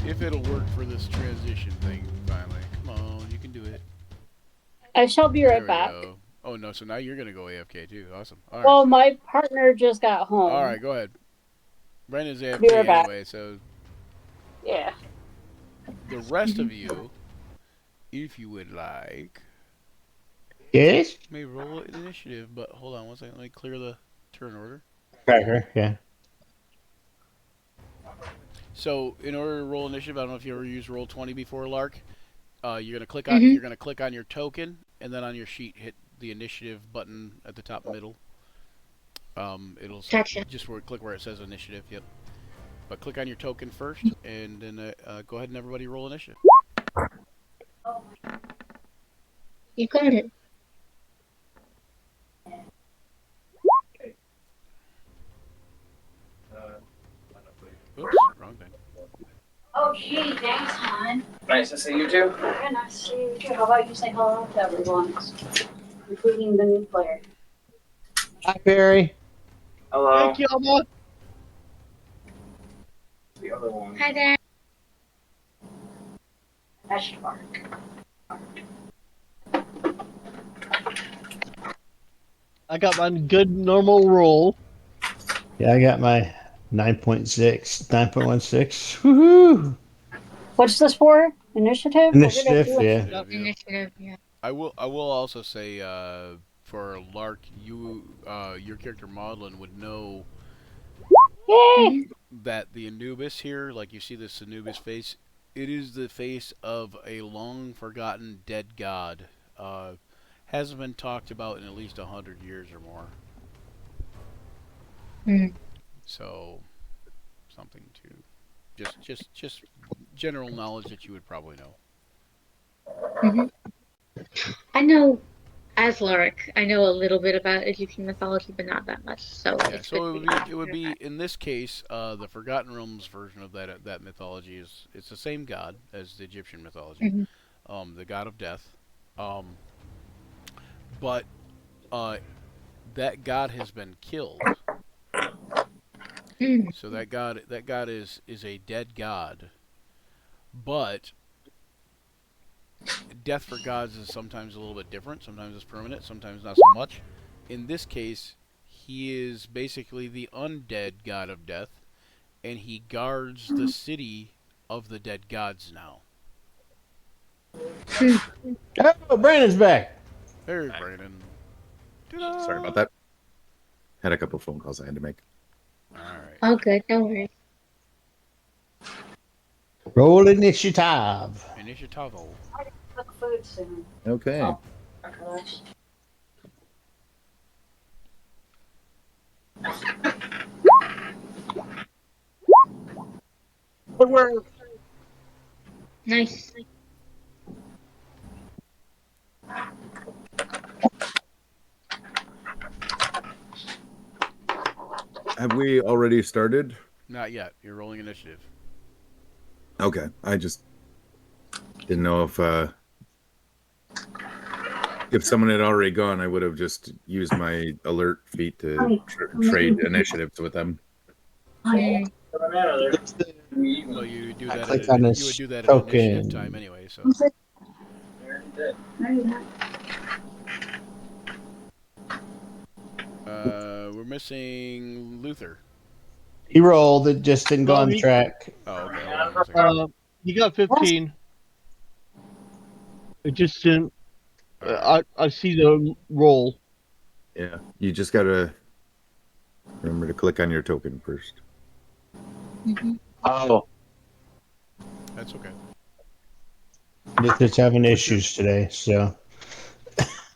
If it'll work for this transition thing finally. Come on, you can do it. I shall be There right we back. go. Oh no, so now you're gonna go AFK too. Awesome. All right. Well, my partner just got home. All right, go ahead. Brandon's AFK Be right back. anyway, so Yeah. the rest of you, if you would like, Yes? may roll initiative. But hold on one second. Let me clear the turn order. Cracker, yeah. So in order to roll initiative, I don't know if you ever used Roll20 before, Lark. You're gonna click on your token, and then on your sheet hit the initiative button at the top middle. It'll Gotcha. just click where it says initiative. Yep. But click on your token first, and then go ahead and everybody roll initiative. You got it. Oops, wrong thing. Oh, gee, thanks, hon. Nice to see you too. Yeah, nice to see you too. How about you say hello to everyone, including the new player? Hi, Barry. Hello. Thank you, Alma. The other one. Hi there. Question mark. I got my good normal roll. Yeah, I got my 9.6, 9.16. Woohoo! What's this for? Initiative? Initiative, What did I do? yeah. Initiative, yeah. I will also say for Lark, your character Maudlin would know Yay! that the Anubis here, like you see this Anubis face, it is the face of a long forgotten dead god. Hasn't been talked about in at least 100 years or more. So something to just general knowledge that you would probably know. I know Aslaric. I know a little bit about Egyptian mythology, but not that much. So Yeah, it's so good it would be in this case the Forgotten Realms version of that mythology it's the same god as the Egyptian mythology, the god of death, but that god has been killed. So that god is a dead god, but death for gods is sometimes a little bit different. Sometimes it's permanent, sometimes not so much. In this case, he is basically the undead god of death, and he guards the city of the dead gods now. Oh, Brandon's back. There's Brandon. Sorry about that. Had a couple phone calls I had to make. Alright. Oh, good. No worries. Roll initiative. Initiative. Cook food soon. Okay. Oh, gosh. Nice. Have we already started? Not yet. You're rolling initiative. Okay. I just didn't know if someone had already gone, I would have just used my alert feat to trade initiatives with them. Well, you do that. Click on You would do that at token. initiative time anyway. So. We're missing Luther. He rolled, it just didn't go on the track. Oh, okay. Hold on one second. You got 15. It just didn't. I see the roll. Yeah. You just gotta remember to click on your token first. Oh, That's okay. Luther's having issues today, so.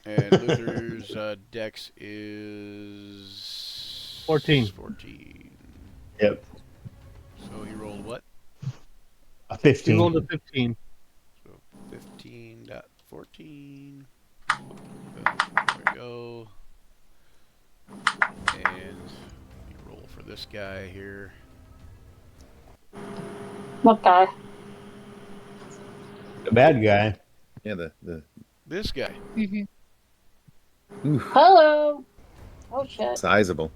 And Luther's dex is 14. 14. Yep. So he rolled what? A He 15. rolled a 15. So 15.14. There we go. And you roll for this guy here. What guy? The bad guy. Yeah, the This guy. Hello. Oh shit. sizable.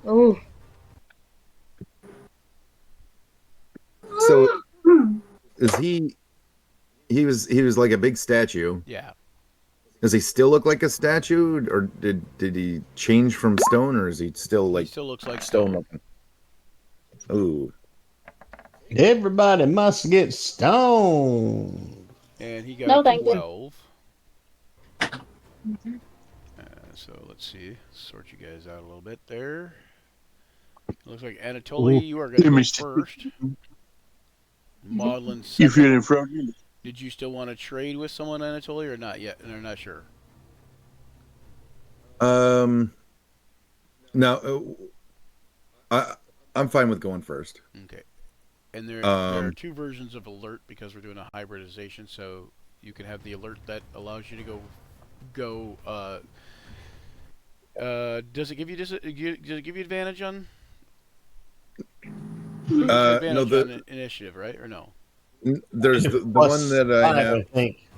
Ooh. So is he? He was like a big statue. Yeah. Does he still look like a statue, or did he change from stone, or is he still like? He still looks like stone looking. Ooh. Everybody must get stoned. And he got No, a thank you. 12. So let's see. Sort you guys out a little bit there. Looks like Anatoly, you are going to go first. Maudlin You second. feeling froggy? Did you still want to trade with someone, Anatoly, or not yet? They're not sure. No, I'm fine with going first. Okay. And there are two versions of alert because we're doing a hybridization. So you can have the alert that allows you to go. Does it give you advantage on? No, on initiative, right, or no? There's the one that I have. I think.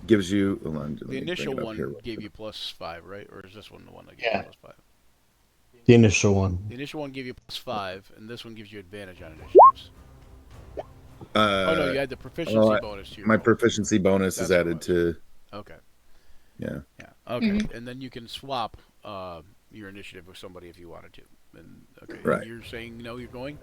Gives you. Hold on, The initial one gave you +5, right? Or is this one the one that gave you +5? The initial one. The initial one gave you +5, and this one gives you advantage on initiatives. Oh no, you had the proficiency bonus to your my proficiency bonus is added to. Okay. Yeah. Yeah. Okay. And then you can swap your initiative with somebody if you wanted to. And okay. Right. You're saying no, you're going?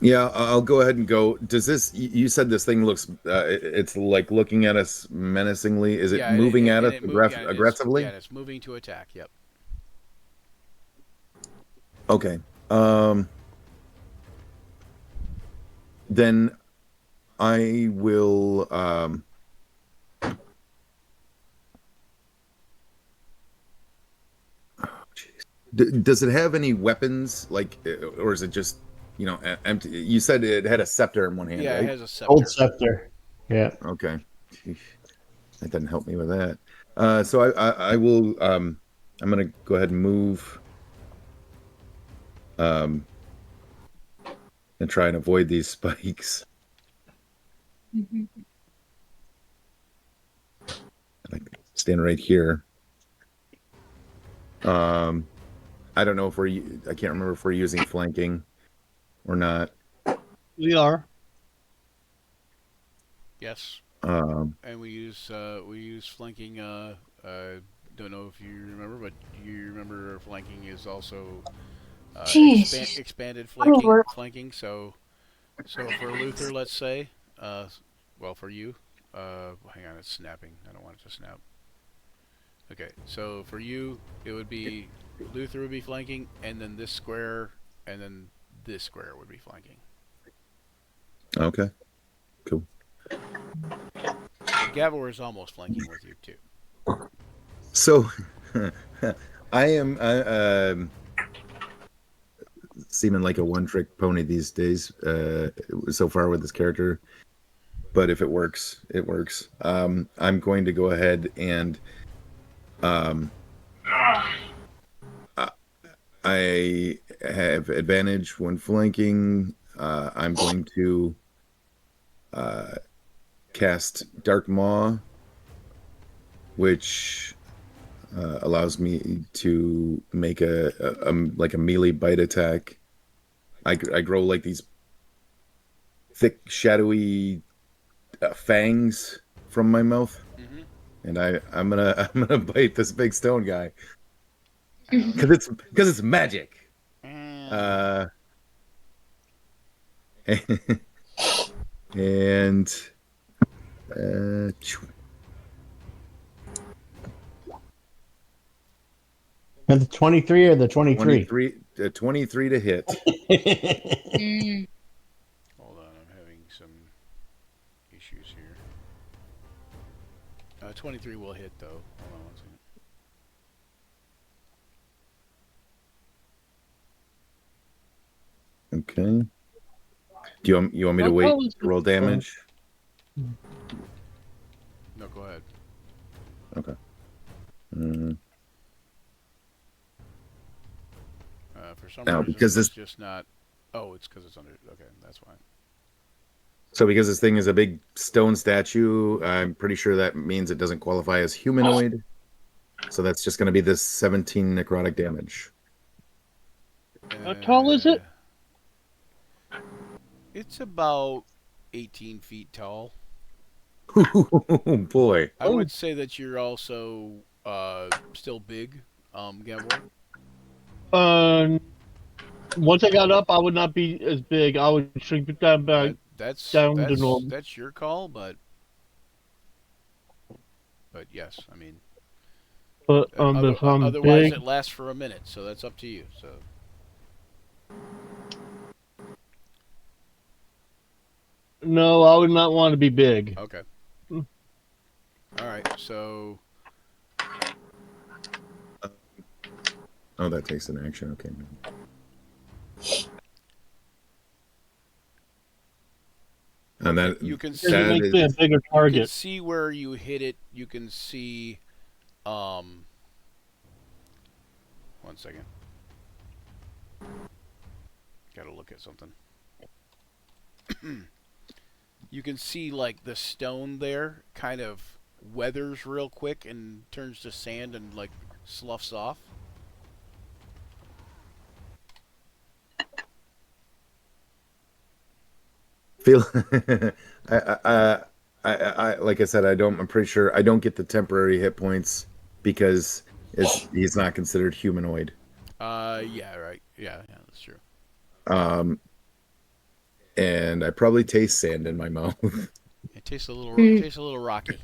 Yeah, I'll go ahead and go. Does this? You said this thing looks. It's like looking at us menacingly. Is it moving at us aggressively? Yeah, it's moving to attack. Yep. Okay. Then I will. Does it have any weapons? Like, or is it just empty? You said it had a scepter in one hand. Yeah, right? it has a scepter. Old scepter. Yeah. Okay. That didn't help me with that. So I will. I'm gonna go ahead and move. And try and avoid these spikes. Like stand right here. I don't know if I can't remember if we're using flanking or not. We are. Yes. And we use flanking. Don't know if you remember, but you remember flanking is also expanded flanking. So for Luther, let's say, well, for you, hang on, it's snapping. I don't want it to snap. Okay, so for you, it would be Luther would be flanking, and then this square, and then this square would be flanking. Okay, cool. Gavor is almost flanking with you too. So, I am seeming like a one-trick pony these days. So far with this character, but if it works, it works. I'm going to go ahead and I have advantage when flanking. I'm going to cast Dark Maw, which allows me to make a melee bite attack. I grow like these thick, shadowy fangs from my mouth, and I'm gonna bite this big stone guy because it's magic. And And the 23 or the 23? 23 to hit. Hold on, I'm having some issues here. 23 will hit though. Hold on one second. Okay. Do you want me to wait to roll damage? No, go ahead. Okay. For some Now, reason, because it's this just not. Oh, it's because it's under. Okay, that's fine. So because this thing is a big stone statue, I'm pretty sure that means it doesn't qualify as humanoid. So that's just going to be this 17 necrotic damage. How tall is it? It's about 18 feet tall. Oh boy. I would say that you're also still big, Gavor. Once I got up, I would not be as big. I would shrink it down back That's down to normal. that's your call, but yes, I mean. But if I'm otherwise, big, it lasts for a minute, so that's up to you. So. no, I would not want to be big. Okay. All right, so. Oh, that takes an action. Okay. And that you can It see makes me a bigger you can target. see where you hit it. You can see. One second. Gotta look at something. You can see like the stone there kind of weathers real quick and turns to sand and like sloughs off. Feel I like I said, I'm pretty sure I don't get the temporary hit points because he's not considered humanoid. Yeah, right. Yeah, that's true. And I probably taste sand in my mouth. It tastes a little rocky.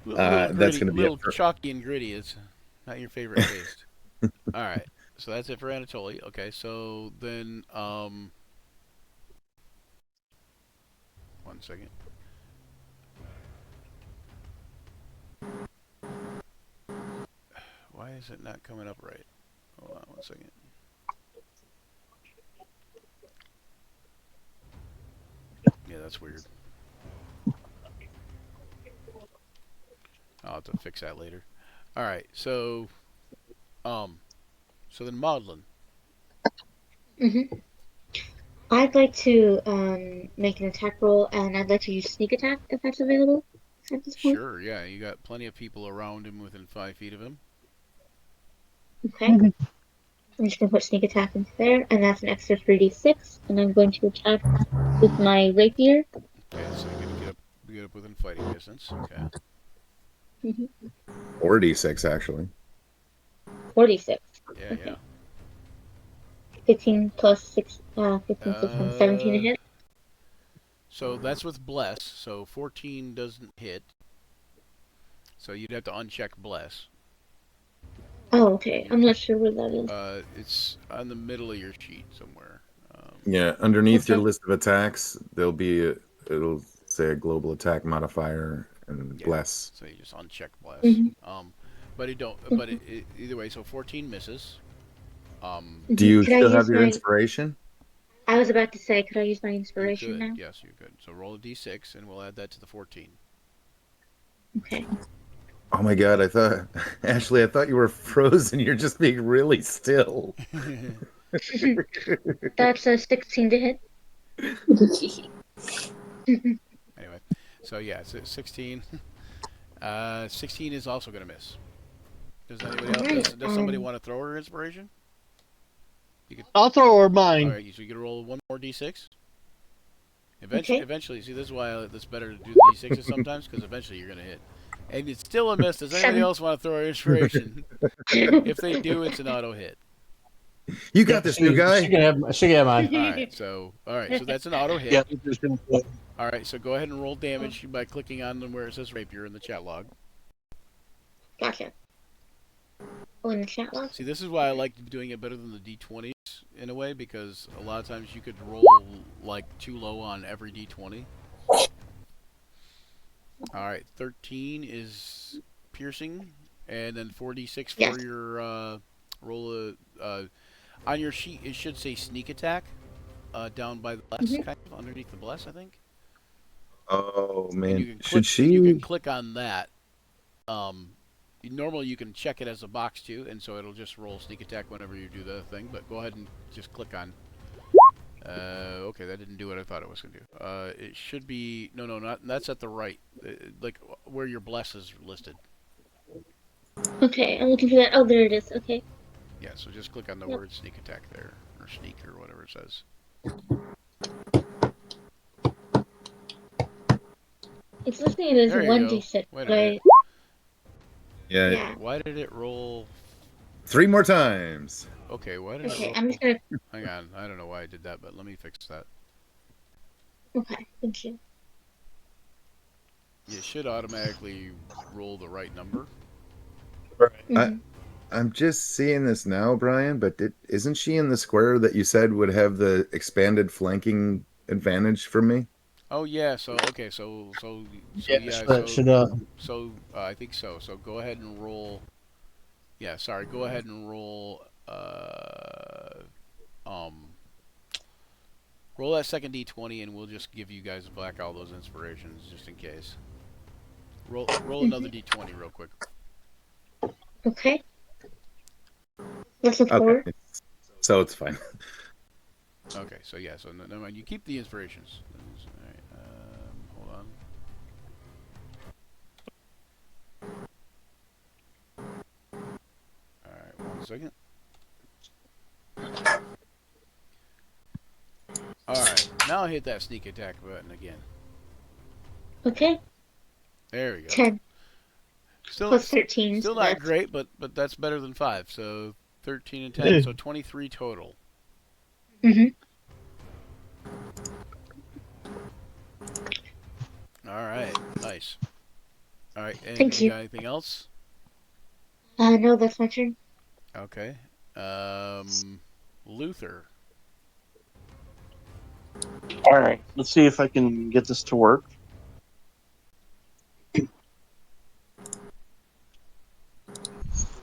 That's gonna be little chalky and gritty. It's not your favorite taste. All right, so that's it for Anatoly. Okay, so then one second. Why is it not coming up right? Hold on 1 second. Yeah, that's weird. I'll have to fix that later. All right, so then Maudlin. I'd like to make an attack roll, and I'd like to use sneak attack if that's available at this point. Sure, yeah, you got plenty of people around him within 5 feet of him. Okay. I'm just going to put sneak attack into there, and that's an extra 3d6, and I'm going to attack with my rapier. Okay, so you're going to get up within fighting distance. Okay. 4d6 actually. 46. Yeah. 15 plus 6, 15, 16, 17 to hit. So that's with Bless, so 14 doesn't hit. So you'd have to uncheck Bless. Oh, okay. I'm not sure where that is. It's on the middle of your sheet somewhere. Yeah, underneath your list of attacks, it'll say a global attack modifier and bless. So you just uncheck Bless. But either way, so 14 misses. Do you still have your inspiration? I was about to say, could I use my inspiration now? Yes, you could. So roll a d6, and we'll add that to the 14. Okay. Oh my god, Ashley, I thought you were frozen. You're just being really still. That's a 16 to hit. Anyway, so yeah, it's 16. 16 is also going to miss. Does anybody else? Does somebody want to throw her inspiration? I'll throw her mine. All right, so you can roll one more d6. Eventually, see, this is why it's better to do the d6s sometimes, because eventually you're going to hit. And it's still a miss. Does anybody else want to throw her inspiration? If they do, it's an auto hit. You got this, new guy. She can have mine. All right, so that's an auto hit. Yeah. All right, so go ahead and roll damage by clicking on where it says rapier in the chat log. Gotcha. Oh, in the chat log? See, this is why I like doing it better than the d20s in a way, because a lot of times you could roll like too low on every d20. All right, 13 is piercing, and then 4d6 for your roll. On your sheet, it should say sneak attack down by the bless, kind of underneath the bless, I think. Oh man, you can click on that. Normally you can check it as a box too, and so it'll just roll sneak attack whenever you do the thing. But go ahead and just click on. Okay, that didn't do what I thought it was going to do. It should be not. That's at the right, like where your bless is listed. Okay, I'm looking for that. Oh, there it is. Okay. Yeah, so just click on the word sneak attack there, or sneak, or whatever it says. It's listing it as There you go. 1d6, Wait a but minute. Yeah. yeah. Why did it roll? 3 more times. Okay, why did it Okay, roll? I'm just gonna. Hang on, I don't know why I did that, but let me fix that. Okay, thank you. It should automatically roll the right number. Mhm. I'm just seeing this now, Brian, but isn't she in the square that you said would have the expanded flanking advantage for me? Oh yeah, so okay, I think so. So go ahead and roll. Yeah, sorry. Go ahead and roll. Roll that second d20, and we'll just give you guys back all those inspirations just in case. Roll another d20 real quick. Okay. What's the Okay. four? So it's fine. Okay, so yeah, so never mind. You keep the inspirations. All right, hold on. All right, 1 second. All right, now hit that sneak attack button again. Okay. There we go. 10. Plus 13. Still So not that's... great, but that's better than 5. So 13 and 10, so 23 total. Mhm. All right, nice. All right, and Thank you you. got anything else? No, that's my turn. Okay. Luther. All right, let's see if I can get this to work.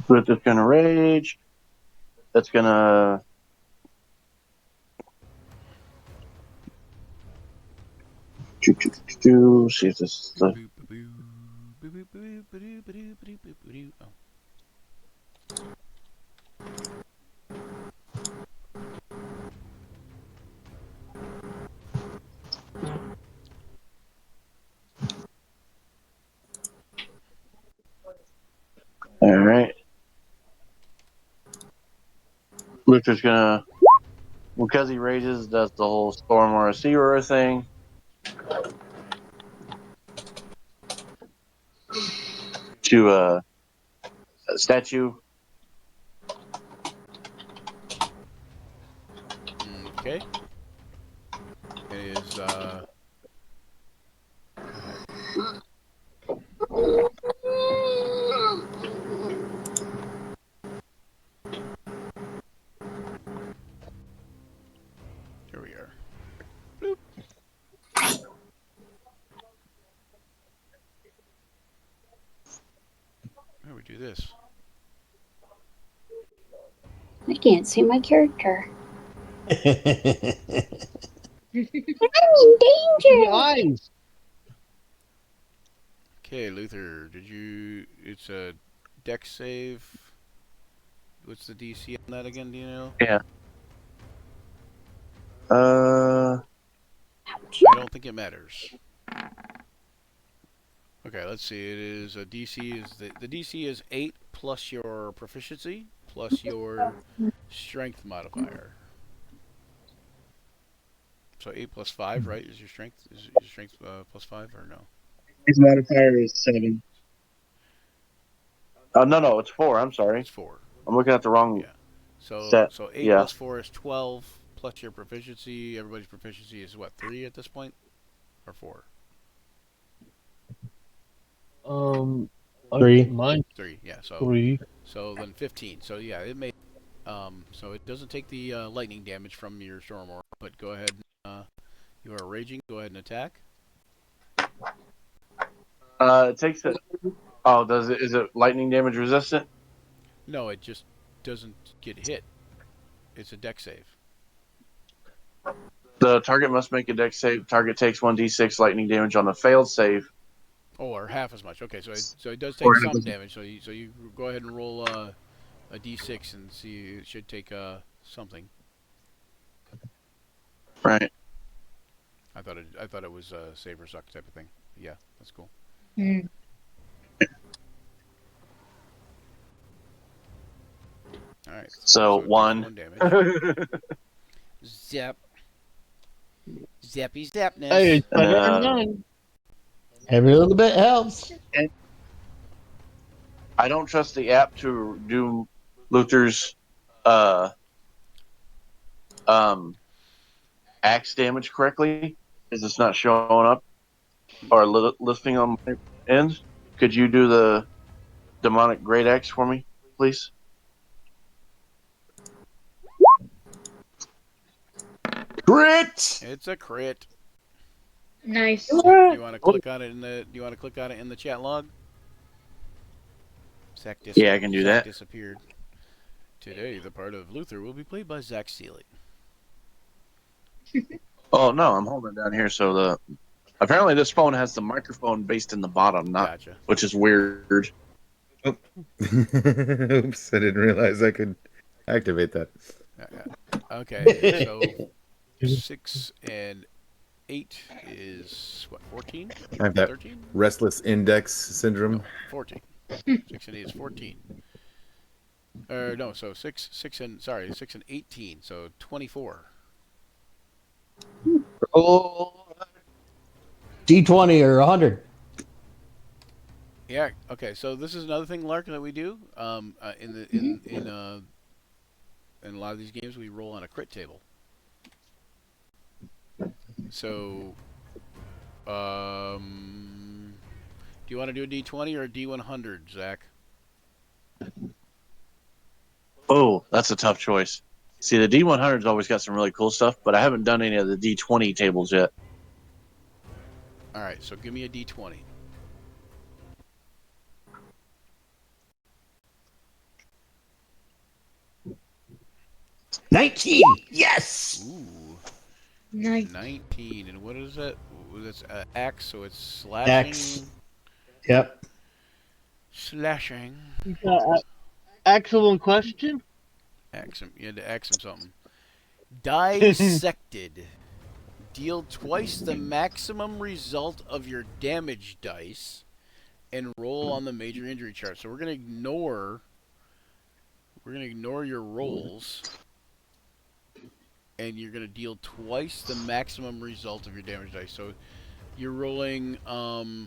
Luther's gonna rage. That's gonna. See if this is the. Oh. All right. Luther's gonna, because he rages, does the whole storm or a sea roar thing. To a statue. Okay. It is here we are. Bloop. How do we do this? I can't see my character. I'm in danger. Eyes. Okay, Luther, it's a deck save. What's the DC on that again, do you know? Yeah. I don't think it matters. Okay, let's see. It is a DC is the DC is 8 plus your proficiency plus your strength modifier. So 8 plus 5, right? Is your strength plus 5 or no? His modifier is 7. No, it's 4. I'm sorry. It's 4. I'm looking at the wrong. Yeah. So set. so 8 Yeah. plus 4 is 12 plus your proficiency. Everybody's proficiency is what, 3 at this point, or 4? 3. Mine 3. Yeah. So 3. So then 15. So yeah, it may. So it doesn't take the lightning damage from your storm aura, but go ahead. You are raging. Go ahead and attack. It takes it. Oh, does it? Is it lightning damage resistant? No, it just doesn't get hit. It's a deck save. The target must make a dex save. Target takes 1d6 lightning damage on the failed save. Oh, or half as much. Okay, so it does take some damage. So you go ahead and roll a d6 and see. It should take something. Right. I thought it was a save or suck type of thing. Yeah, that's cool. Mm. All right. So it takes 1. 1 damage. Zap. Zappy zapness. Hey, it's better than Uh, none. Every little bit helps. I don't trust the app to do Luther's um axe damage correctly because it's not showing up or listing on my end. Could you do the demonic great axe for me, please? Crit. It's a crit. Nice. You want to click on it in the? You want to click on it in the chat log? Yeah, I can do Zach that. disappeared. Today, the part of Luther will be played by Zach Seeley. Oh no, I'm holding it down here. So apparently this phone has the microphone based in the bottom, Gotcha. which is weird. Oops, I didn't realize I could activate that. Okay, so 6 and 8 is what? 14? I have that 13? restless index syndrome. No, 14. 6 and 8 is 14. No, so 6 and 18, so 24. Oh. D20 or 100. Yeah. Okay. So this is another thing, Lark, that we do. In a lot of these games, we roll on a crit table. So, do you want to do a D20 or a D100, Zach? Oh, that's a tough choice. See, the D100's always got some really cool stuff, but I haven't done any of the D20 tables yet. All right. So give me a D20. $19. Yes. Ooh. Nice. 19. And what is that? That's axe, so it's slashing. Axe. Yep. Slashing. Excellent question. Axe him. You had to axe him something. Dissected. Deal twice the maximum result of your damage dice and roll on the major injury chart. So we're gonna ignore your rolls, and you're gonna deal twice the maximum result of your damage dice. So you're rolling. Why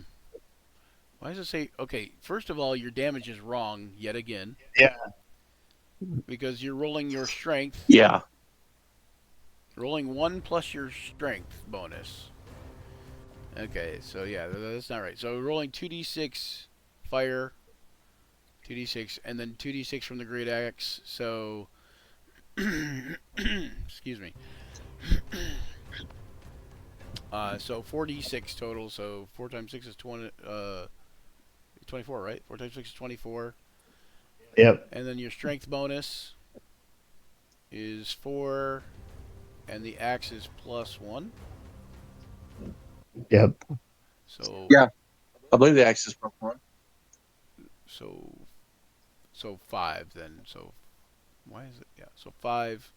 does it say? Okay, first of all, your damage is wrong yet again. Yeah. Because you're rolling your strength. Yeah. Rolling 1 plus your strength bonus. Okay, so yeah, that's not right. So rolling 2d6 fire, 2d6, and then 2d6 from the great axe. So, excuse me. So 4d6 total. So 4 times 6 is 24, right? 4 times 6 is 24. Yep. And then your strength bonus is 4. And the axe is +1. Yep. So Yeah, I believe the axe is +1. So 5 then. So why is it? Yeah. So 5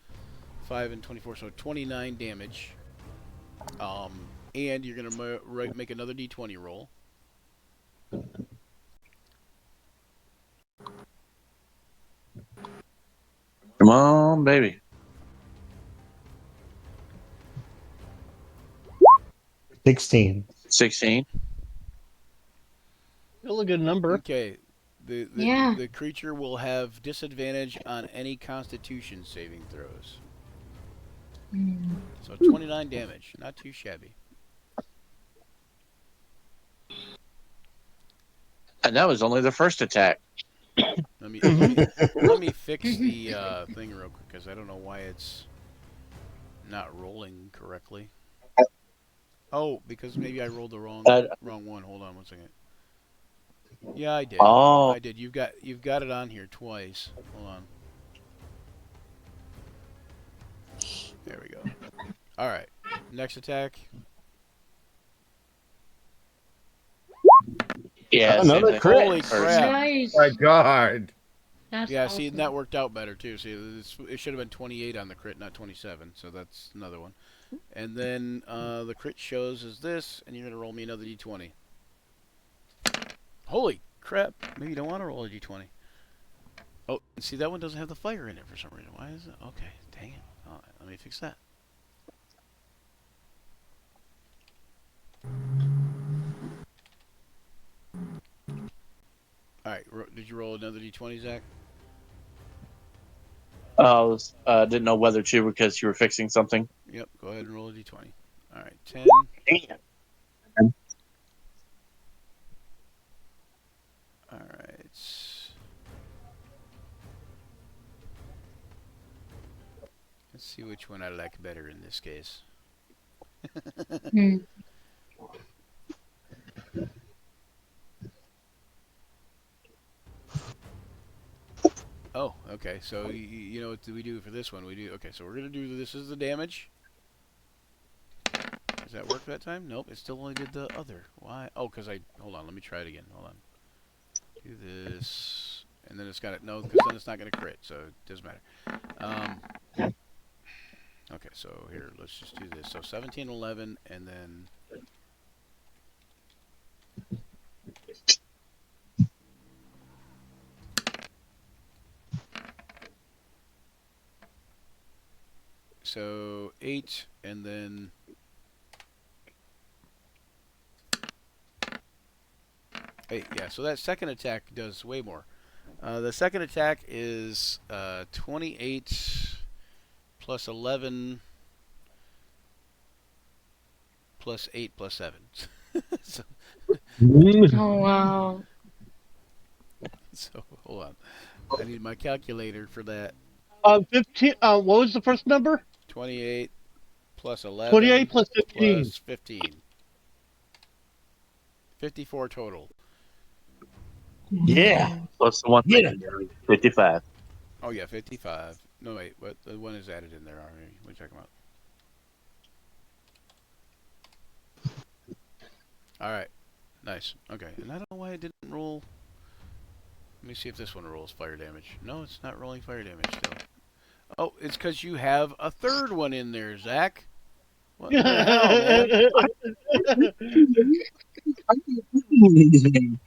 and 24. So 29 damage. And you're gonna make another D20 roll. Come on, baby. 16. 16. Still a good number. Okay. Yeah. The creature will have disadvantage on any Constitution saving throws. So 29 damage, not too shabby. And that was only the first attack. Let me fix the thing real quick because I don't know why it's not rolling correctly. Oh, because maybe I rolled the wrong one. Hold on one second. Yeah, I did. Oh. I did. You've got it on here twice. Hold on. There we go. All right. Next attack. Yeah, Another crit. Holy crap. Nice. My God. That's Yeah, awesome. see, that worked out better, too. See, it should have been 28 on the crit, not 27. So that's another one. And then the crit shows is this, and you're going to roll me another d20. Holy crap. Maybe you don't want to roll a d20. Oh, see, that one doesn't have the fire in it for some reason. Why is it? Okay, dang it. All right, let me fix that. Did you roll another d20, Zach? Didn't know whether to because you were fixing something. Yep. Go ahead and roll a d20. All right. 10. Damn. All right. Let's see which one I like better in this case. Hmm. Oh, okay. So you know what do we do for this one? We do okay. So we're gonna do this is the damage. Does that work that time? Nope. It still only did the other. Why? Oh, because I hold on. Let me try it again. Hold on. Do this, and then it's got it. No, because then it's not gonna crit. So it doesn't matter. Okay. So here, let's just do this. So 17, 11, and then. So 8, and then 8. Yeah, so that second attack does way more. The second attack is 28 plus 11 plus 8 plus 7. so, Oh wow. so hold on. I need my calculator for that. 15. What was the first number? 28 plus 11 28 plus 15. plus 15. 54 total. Yeah. Plus the one. Yeah. 55. Oh yeah, 55. No wait, what the one is added in there already. What are you talking about? Alright. Nice. Okay. And I don't know why it didn't roll. Let me see if this one rolls fire damage. No, it's not rolling fire damage still. Oh, it's because you have a third one in there, Zach. What the hell, man?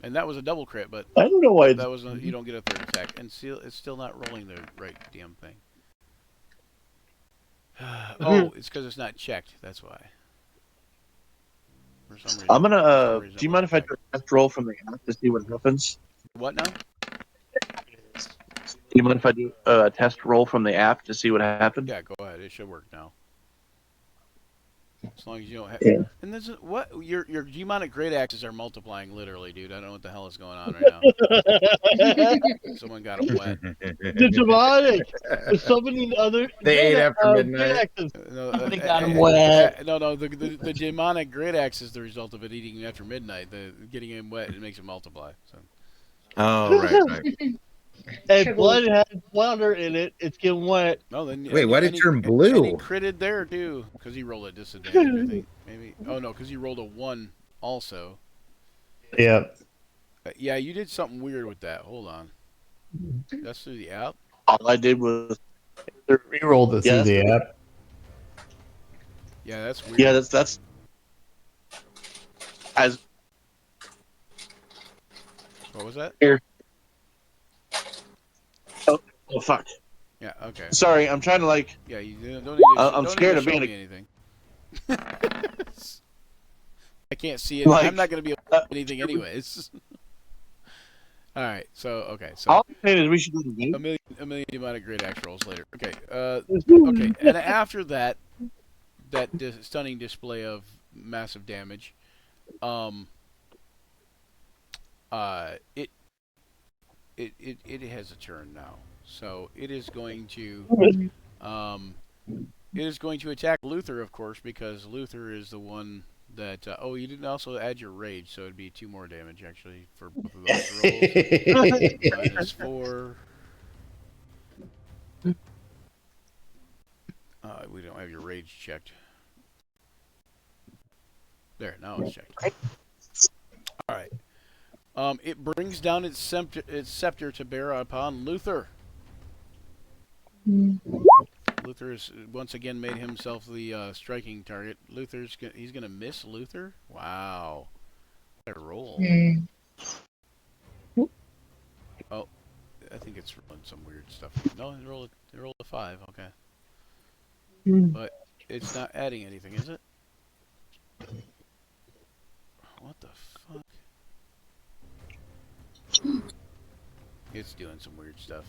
And that was a double crit, but I don't know why that was you don't get a third attack, and it's still not rolling the right damn thing. Oh, it's because it's not checked. That's why. For some reason. I'm gonna. for some reason Do you it mind if I wasn't do a test roll from the app to see what happens? checked. What now? Do you mind if I do a test roll from the app to see what happens? Yeah, go ahead. It should work now. As long as you don't have. Yeah. And this is what your demonic great axes are multiplying literally, dude. I don't know what the hell is going on right now. Someone got them wet. The demonic. There's so many other. They ate after midnight. No, Somebody got 'em wet. no. The demonic great axe is the result of it eating after midnight. The getting him wet, it makes it multiply. So. Oh, right. And Triple. blood has water in it. It's getting wet. No, then Wait, why did it turn And he blue? critted there too, because he rolled a disadvantage. I think maybe. Oh no, because he rolled a 1 also. Yeah. Yeah, you did something weird with that. Hold on. That's through the app. All I did was. Rerolled it through the app. Yeah, that's weird. Yeah, that's. As. What was that? Here. Oh fuck. Yeah. Okay. Sorry, I'm trying to like. Yeah, you don't need to. I'm don't scared need of to show being me anything. I can't see it. Like, I'm not gonna be able to do anything anyways. All right. So okay. So all I'm saying is we should do the game. a million demonic great axe rolls later. Okay. Okay. And after that, stunning display of massive damage, it has a turn now. So it is going to attack Luther, of course, because Luther is the one that. Oh, you didn't also add your rage, so it'd be 2 more damage actually for both of those rolls. -4. We don't have your rage checked. There, now it's checked. All right. It brings down its scepter to bear upon Luther. Luther has once again made himself the striking target. He's gonna miss Luther. Wow, what a roll! Oh, I think it's rolling some weird stuff. No, it rolled a 5. Okay, but it's not adding anything, is it? What the fuck? It's doing some weird stuff.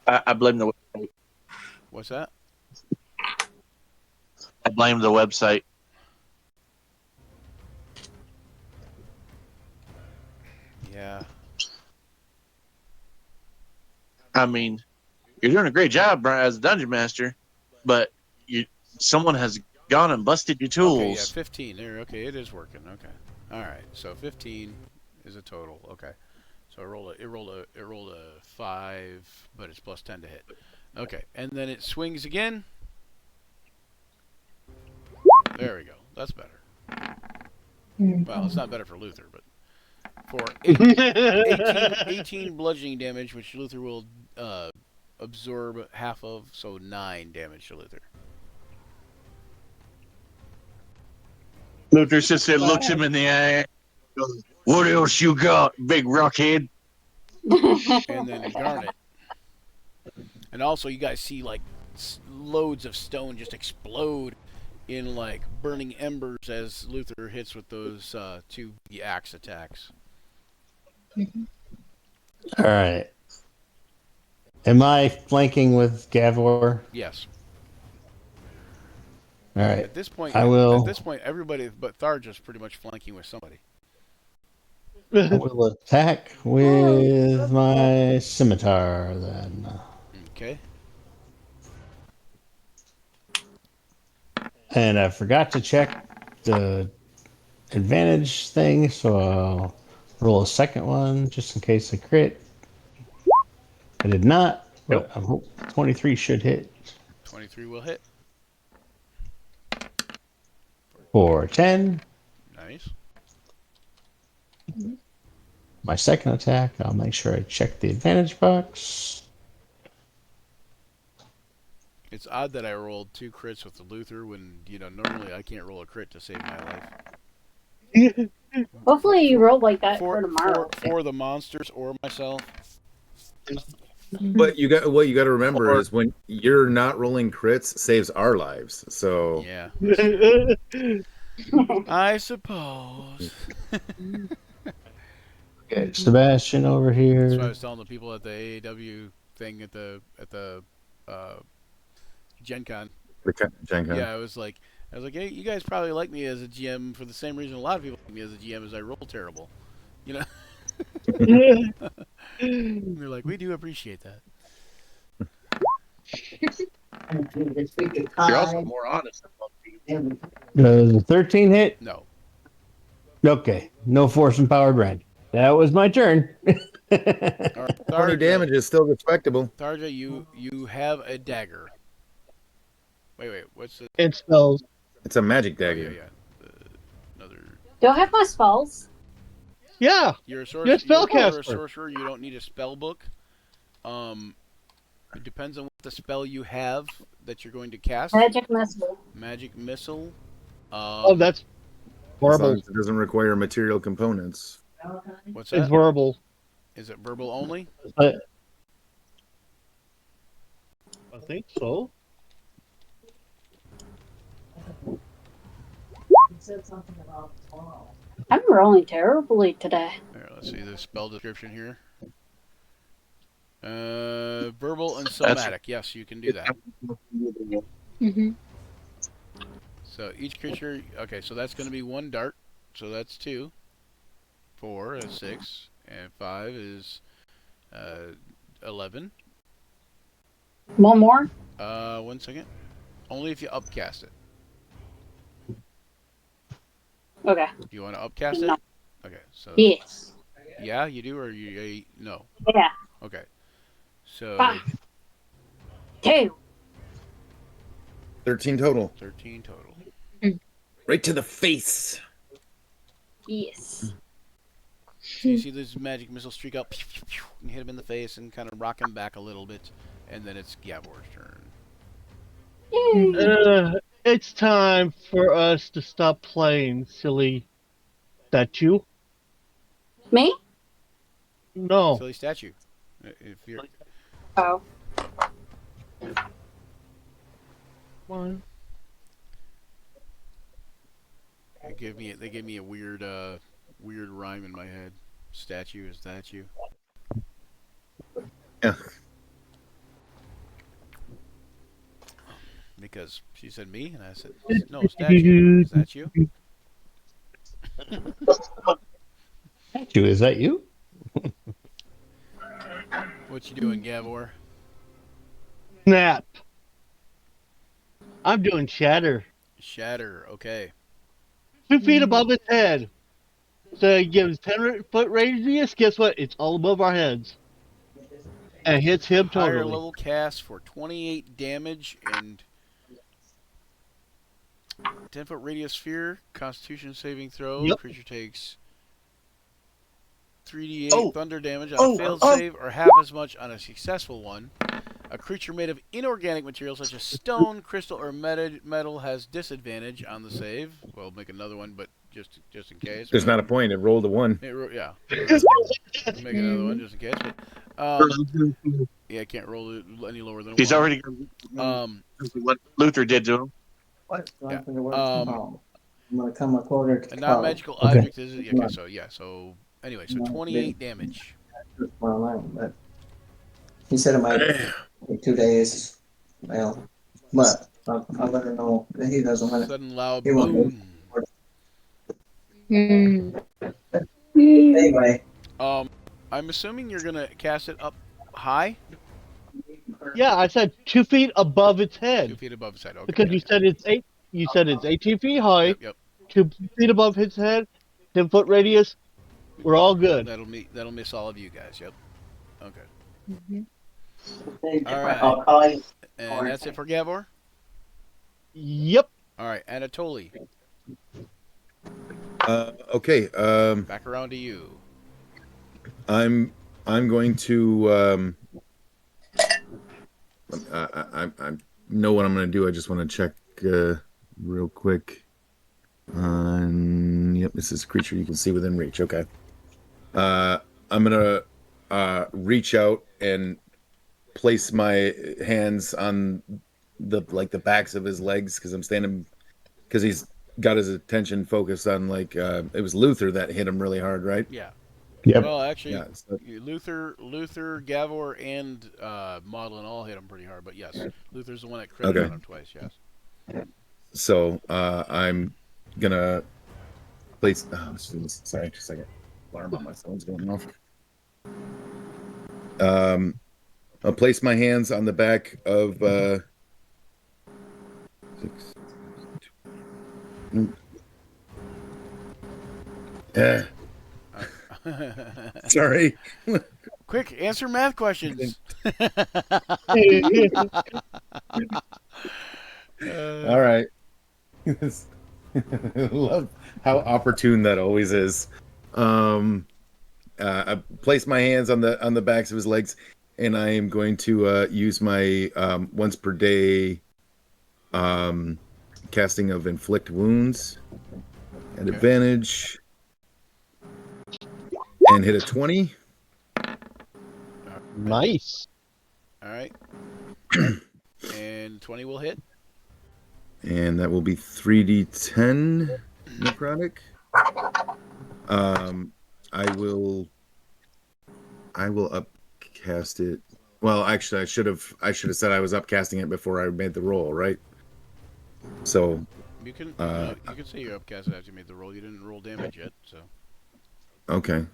I blame the. What's that? I blame the website. Yeah. I mean, you're doing a great job, Brian, as a dungeon master, but someone has gone and busted your tools. Okay, yeah, 15 there. Okay, it is working. Okay, all right. So 15 is a total. Okay, so it rolled a 5, but it's plus 10 to hit. Okay, and then it swings again. There we go. That's better. Well, it's not better for Luther, but for 18 bludgeoning damage, which Luther will absorb half of, so 9 damage to Luther. Luther sits there, looks him in the eye, goes, "What else you got, big rockhead?" And then Garnet. And also, you guys see like loads of stone just explode in like burning embers as Luther hits with those 2 axe attacks. All right. Am I flanking with Gavor? Yes. All right. At this point, At this point, everybody but Tharja's pretty much flanking with somebody. I will attack with my scimitar then. Okay. And I forgot to check the advantage thing, so I'll roll a second one just in case I crit. I did not, but I hope 23 should hit. 23 will hit. For 10. Nice. My second attack, I'll make sure I check the advantage box. It's odd that I rolled 2 crits with the Luther when, normally I can't roll a crit to save my life. Hopefully you roll like that for tomorrow. For the monsters or myself. But what you got to remember is when you're not rolling crits, saves our lives. So yeah, I suppose. Okay, Sebastian over here. That's what I was telling the people at the AAW thing at the Gen Con. Gen Con. Yeah, I was like, hey, you guys probably like me as a GM for the same reason a lot of people like me as a GM, is I roll terrible. They're like, we do appreciate that. You're also more honest than most people. Does a 13 hit? No. Okay, no force empowered brand. That was my turn. Right, 20 damage is still respectable. Tharja, you have a dagger. Wait, what's it? It spells. It's a magic dagger. Oh, yeah. Another. Do I have my spells? Yeah. You're a sorcerer. You're a spellcaster. You're a sorcerer. You don't need a spell book. It depends on what the spell you have that you're going to cast. Magic missile. Magic missile. That's verbal. It doesn't require material components. What's that? It's verbal. Is it verbal only? I think so. I'm rolling terribly today. Here, let's see the spell description here. Verbal and somatic. Yes, you can do that. Mm-hmm. So each creature. Okay, so that's going to be 1 dart. So that's 2. 4 is 6, and 5 is 11. One more? 1 second. Only if you upcast it. Okay. Do you want to upcast No. it? Okay, so. Yes. Yeah, you do, or you no? Yeah. Okay. So. 5. 2. 13 total. 13 total. Right to the face. Yes. So you see this magic missile streak out and hit him in the face and kind of rock him back a little bit, and then it's Gavor's turn. Yay. It's time for us to stop playing, silly statue. Me? No. Silly statue. If you're Oh. One. they gave me a weird rhyme in my head. Statue, is that you? Yeah. Because she said me, and I said, no, statue. Is that you? Statue, is that you? What you doing, Gavor? Snap. I'm doing shatter. Shatter, okay. 2 feet above its head. So it gives 10-foot radius. Guess what? It's all above our heads. And hits him Higher totally. level cast for 28 damage and 10-foot radius sphere. Constitution saving throw. Yep. Creature takes 3d8 thunder damage on a failed oh. save, or half as much on a successful one. A creature made of inorganic material such as stone, crystal, or metal has disadvantage on the save. Well, make another one, but just in case. There's not a point. It rolled a 1. Yeah. Make another one just in case. But, yeah, I can't roll it any lower than a He's 1. already what Luther did to him. What? Yeah. I'm gonna come a quarter to A non-magical Okay. object is okay. So anyway, so 28 damage. tomorrow night, but he said it might be 2 days. Well, but I'll let her know that he doesn't want it. Sudden loud He won't. boom. Anyway, I'm assuming you're gonna cast it up high, Yeah, I said 2 feet above its 2 head. feet above its head. Okay. Because you said it's 8. You said it's 18 feet high. Yep. 2 feet above its head. 10-foot radius. We're all good. That'll miss all of you guys. Yep. Okay. all right. I'll call you. And that's it for Gavor. Yep. All right, Anatoly. Okay. Back around to you. I'm going to. I know what I'm going to do. I just want to check real quick. Yep, this is a creature you can see within reach. Okay. I'm going to reach out and place my hands on the backs of his legs because I'm standing because he's got his attention focused on it was Luther that hit him really hard, right? Yeah. Yep. Well, actually, Yeah, so- Luther, Gavor, and Maudlin all hit him pretty hard. But yes, Luther's the one that credited Okay. on him twice. Yes. So I'm gonna place. Oh, sorry, just a second. Alarm on my phone's going off. I'll place my hands on the back of. 6. Yeah. Sorry. Quick, answer math questions. All right. Love how opportune that always is. I place my hands on the backs of his legs, and I am going to use my once per day casting of inflict wounds at advantage, and hit a 20. Nice. All right. And 20 will hit. And that will be 3d10 necrotic. I will upcast it. Well, actually, I should have said I was upcasting it before I made the roll, right? So You can say you're upcast after you made the roll. You didn't roll damage yet, so. okay.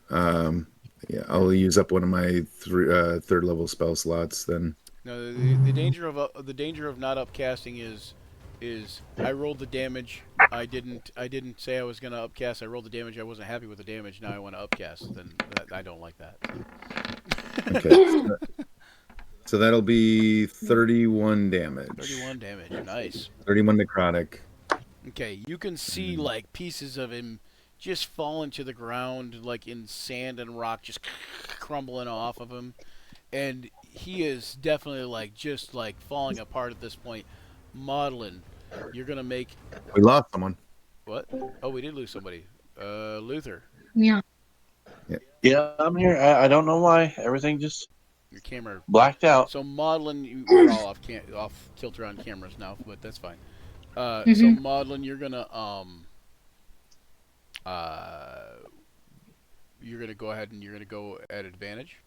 Yeah, I'll use up one of my third level spell slots then. No, the danger of not upcasting is I rolled the damage. I didn't say I was gonna upcast. I rolled the damage. I wasn't happy with the damage. Now I want to upcast. Then I don't like that. Okay. So that'll be 31 damage. 31 damage. Nice. 31 necrotic. Okay, you can see like pieces of him just falling to the ground, like in sand and rock, just crumbling off of him, and he is definitely just falling apart at this point. Maudlin, you're gonna make. We lost someone. What? Oh, we did lose somebody. Luther. Yeah. Yeah, I'm here. I don't know why. Everything just Your camera blacked out. So Maudlin, we're all off kilter on cameras now, but that's fine. So Maudlin, you're gonna you're gonna go ahead and you're gonna go at advantage.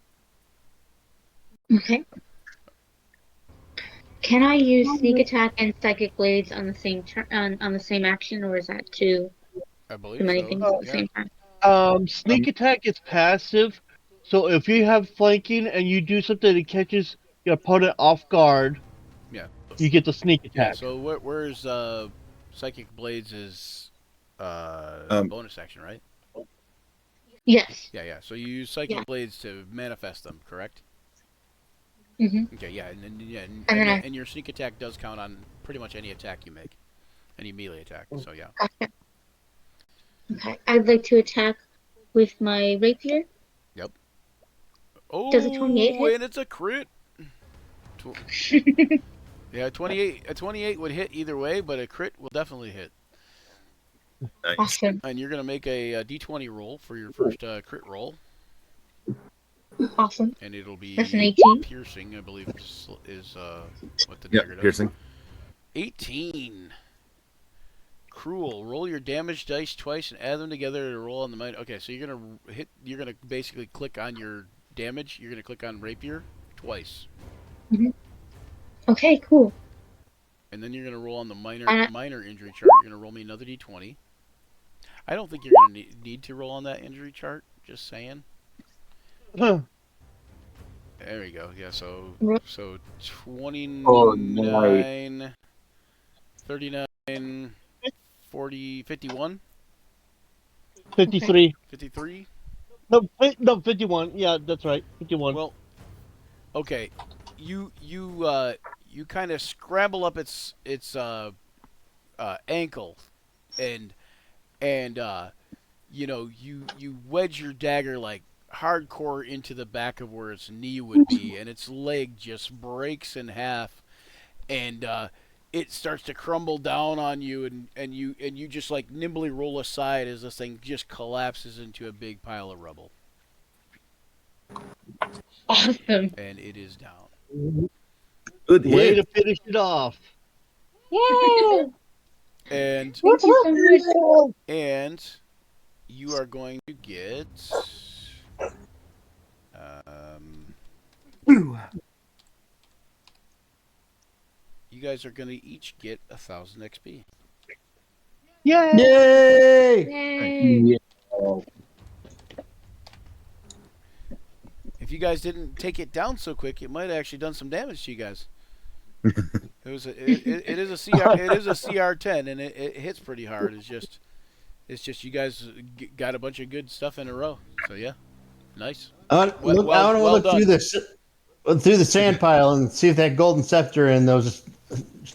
Okay. Can I use sneak attack and psychic blades on the same on the same action, or is that too I many believe things so. at the same time? Sneak attack is passive, so if you have flanking and you do something that catches your opponent off guard, Yeah. you get the sneak Yeah. attack. So where's Psychic Blades is bonus action, right? Yes. Yeah. So you use Psychic Blades to manifest them, correct? Mm-hmm. Okay. Yeah. And then then and your sneak attack does count on pretty much any attack you make, any melee attack. So yeah. Gotcha. Okay. I'd like to attack with my rapier. Yep. Oh, Does a 28 hit? And it's a crit. Yeah, 28. A 28 would hit either way, but a crit will definitely hit. Nice. Awesome. And you're gonna make a D20 roll for your first crit roll. Awesome. And it'll be That's an 18. piercing, I believe, is what the Yeah, dagger does. piercing. 18. Cruel. Roll your damage dice twice and add them together to roll on the mind. Okay, so you're gonna hit. You're gonna basically click on your damage. You're gonna click on rapier twice. Mm-hmm. Okay, cool. And then you're gonna roll on the minor injury chart. You're gonna roll me another D20. I don't think you're gonna need to roll on that injury chart. Just saying. Huh. There you go. Yeah. So 29, Oh, nice. 39, 40, 51, 53. 53. No, 51. Yeah, that's right. 51. Well, okay. You kind of scramble up its ankle, and you wedge your dagger like hardcore into the back of where its knee would be, and its leg just breaks in half, and it starts to crumble down on you, and you just like nimbly roll aside as this thing just collapses into a big pile of rubble. Awesome. And it is down. Good Way hit. to finish it off. Yay! And Thank you so much. and you are going to get you guys are going to each get 1,000 XP. Yay! Yay! Yay. If you guys didn't take it down so quick, it might have actually done some damage to you guys. It is a CR10, and it hits pretty hard. It's just you guys got a bunch of good stuff in a row. So yeah, nice. I want to look done. through the sand pile and see if that golden scepter and those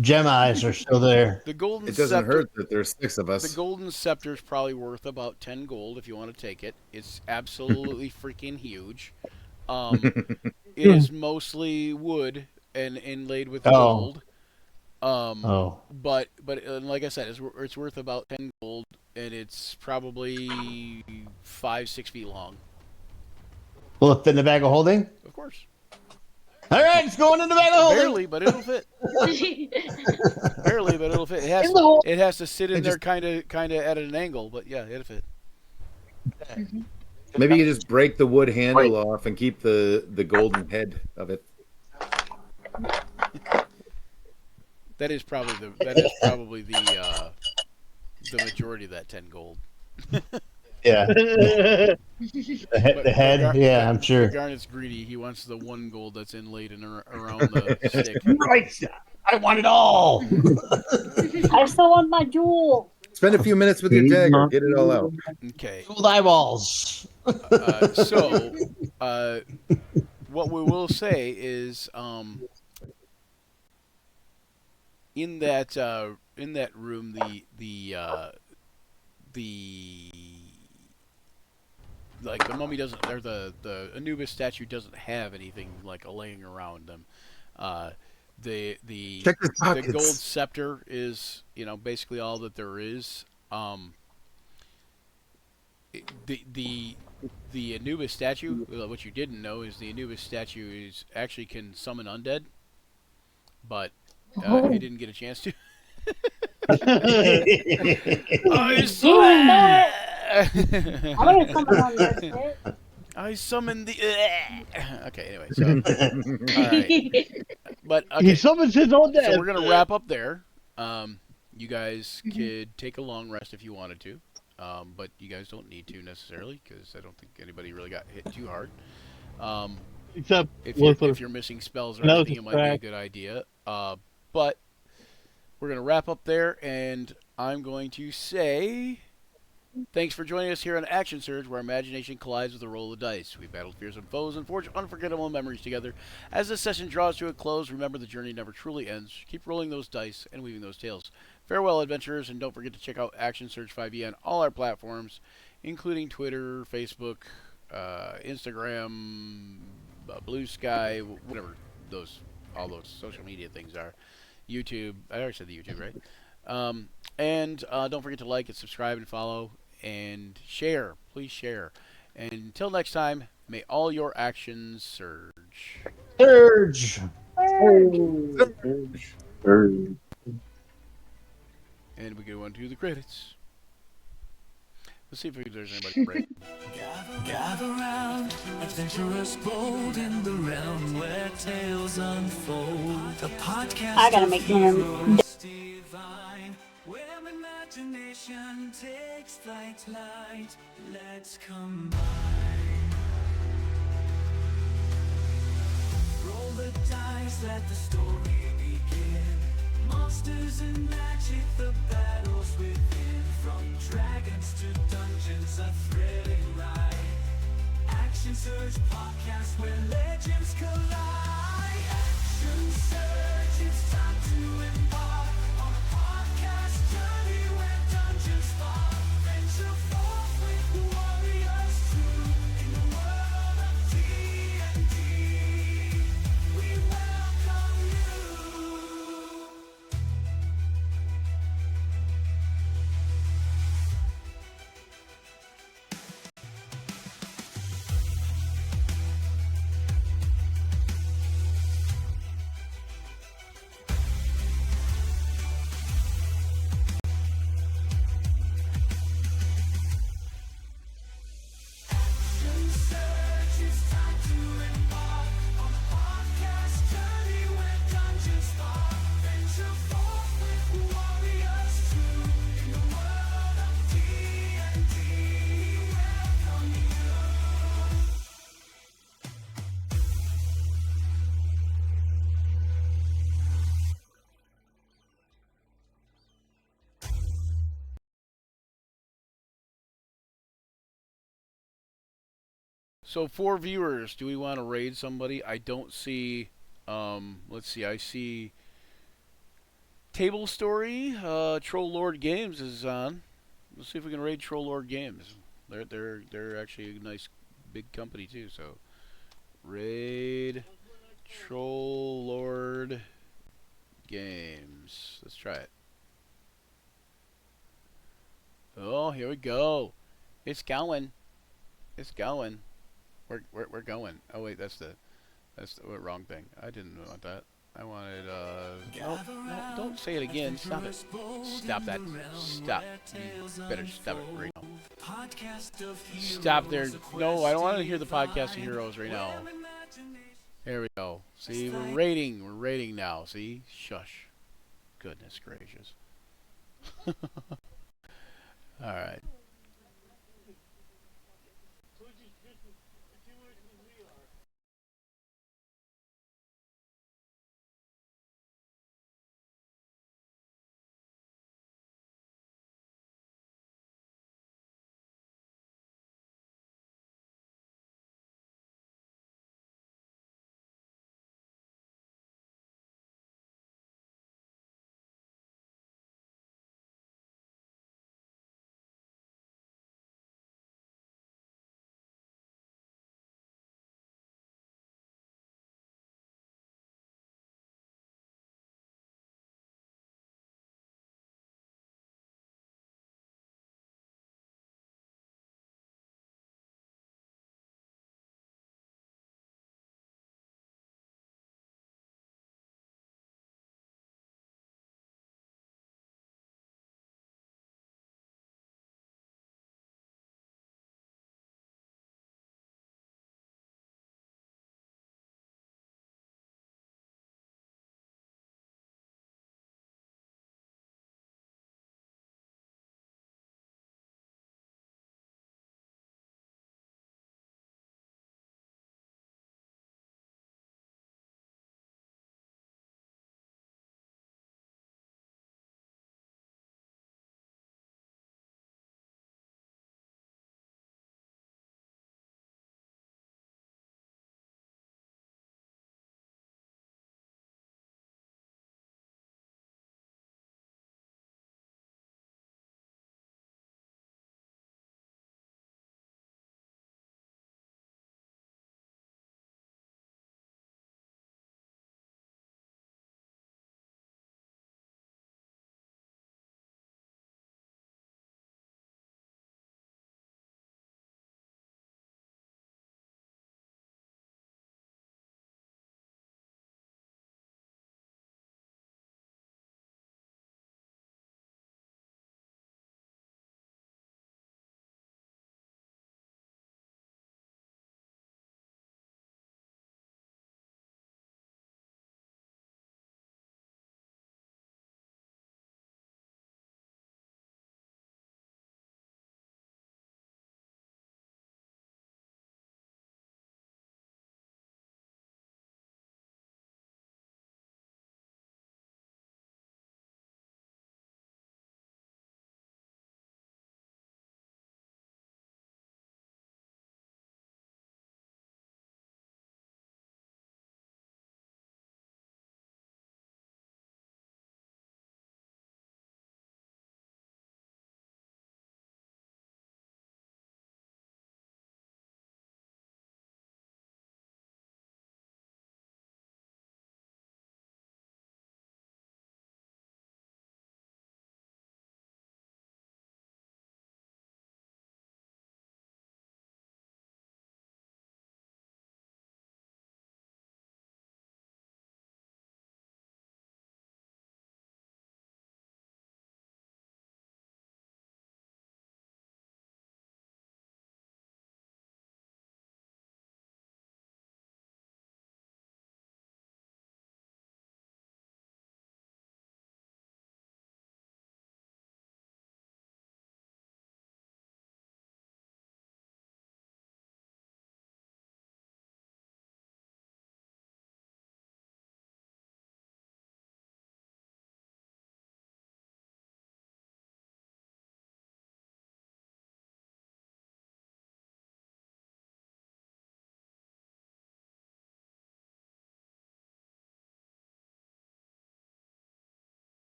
gem eyes are still there. The golden It doesn't scepter, hurt that there's 6 of The us. golden scepter is probably worth about 10 gold if you want to take it. It's absolutely freaking huge. It is mostly wood and inlaid with gold. But like I said, it's worth about 10 gold, and it's probably 5-6 feet long. Will it fit in the bag of holding? Of course. All right, it's going in the bag of holding. Barely, but it'll fit. Barely, but it'll fit. It has to sit in there kind of at an angle, but yeah, it'll fit. Maybe you just break the wood handle off and keep the golden head of it. That is probably the majority of that 10 gold. Yeah. The head. Yeah, I'm sure. Garnet's greedy. He wants the 1 gold that's inlaid around the stick. Right. I want it all. I still want my jewel. Spend a few minutes with your dagger. Get it all out. Okay. Gold eyeballs. So, what we will say is, in that room, the mummy doesn't, or the Anubis statue doesn't have anything like laying around them. The Check the pockets. gold scepter is basically all that there is. The Anubis statue, what you didn't know is the Anubis statue actually can summon undead, but he didn't get a chance to. I I'm gonna summon on this hit. I summoned the. Okay, anyway, so. All right. But, okay. He summons his own death. So we're going to wrap up there. You guys could take a long rest if you wanted to. But you guys don't need to necessarily, because I don't think anybody really got hit too hard. Except if you're missing spells or anything, it might be a good idea. But we're going to wrap up there, and I'm going to say thanks for joining us here on Action Surge, where imagination collides with a roll of dice. We battled fearsome foes and forged unforgettable memories together. As this session draws to a close, remember the journey never truly ends. Keep rolling those dice and weaving those tales. Farewell, adventurers, and don't forget to check out Action Surge 5e on all our platforms, including Twitter, Facebook, Instagram, Blue Sky, whatever all those social media things are. YouTube. I already said the YouTube, right? And don't forget to like and subscribe and follow and share. Please share. And until next time, may all your actions surge. Surge! And we go on to the credits. Let's see if there's anybody right. Gather round, adventurous bold in the realm where tales unfold. The podcast I gotta make him. divine, where imagination takes flight. Let's combine. Roll the dice, let the story begin. Monsters and magic, the battles within. From dragons to dungeons, a thrilling ride. Action Surge podcast where legends collide. Action Surge, it's time to embark on a podcast journey where dungeons spark. Venture forth with the warriors true in the world of D&D. We welcome you. So, for viewers, do we want to raid somebody? I don't see. Let's see. I see. Table Story. Troll Lord Games is on. Let's see if we can raid Troll Lord Games. They're actually a nice big company too. So, raid Troll Lord Games. Let's try it. Oh, here we go. It's going. It's going. We're going. Oh wait, that's the wrong thing. I didn't want that. I wanted no, don't say it again. Stop it. Stop that. Stop. You better stop it right now. Stop there. No, I don't want to hear the podcast of heroes right now. There we go. See, we're rating. We're rating now. See? Shush. Goodness gracious. All right.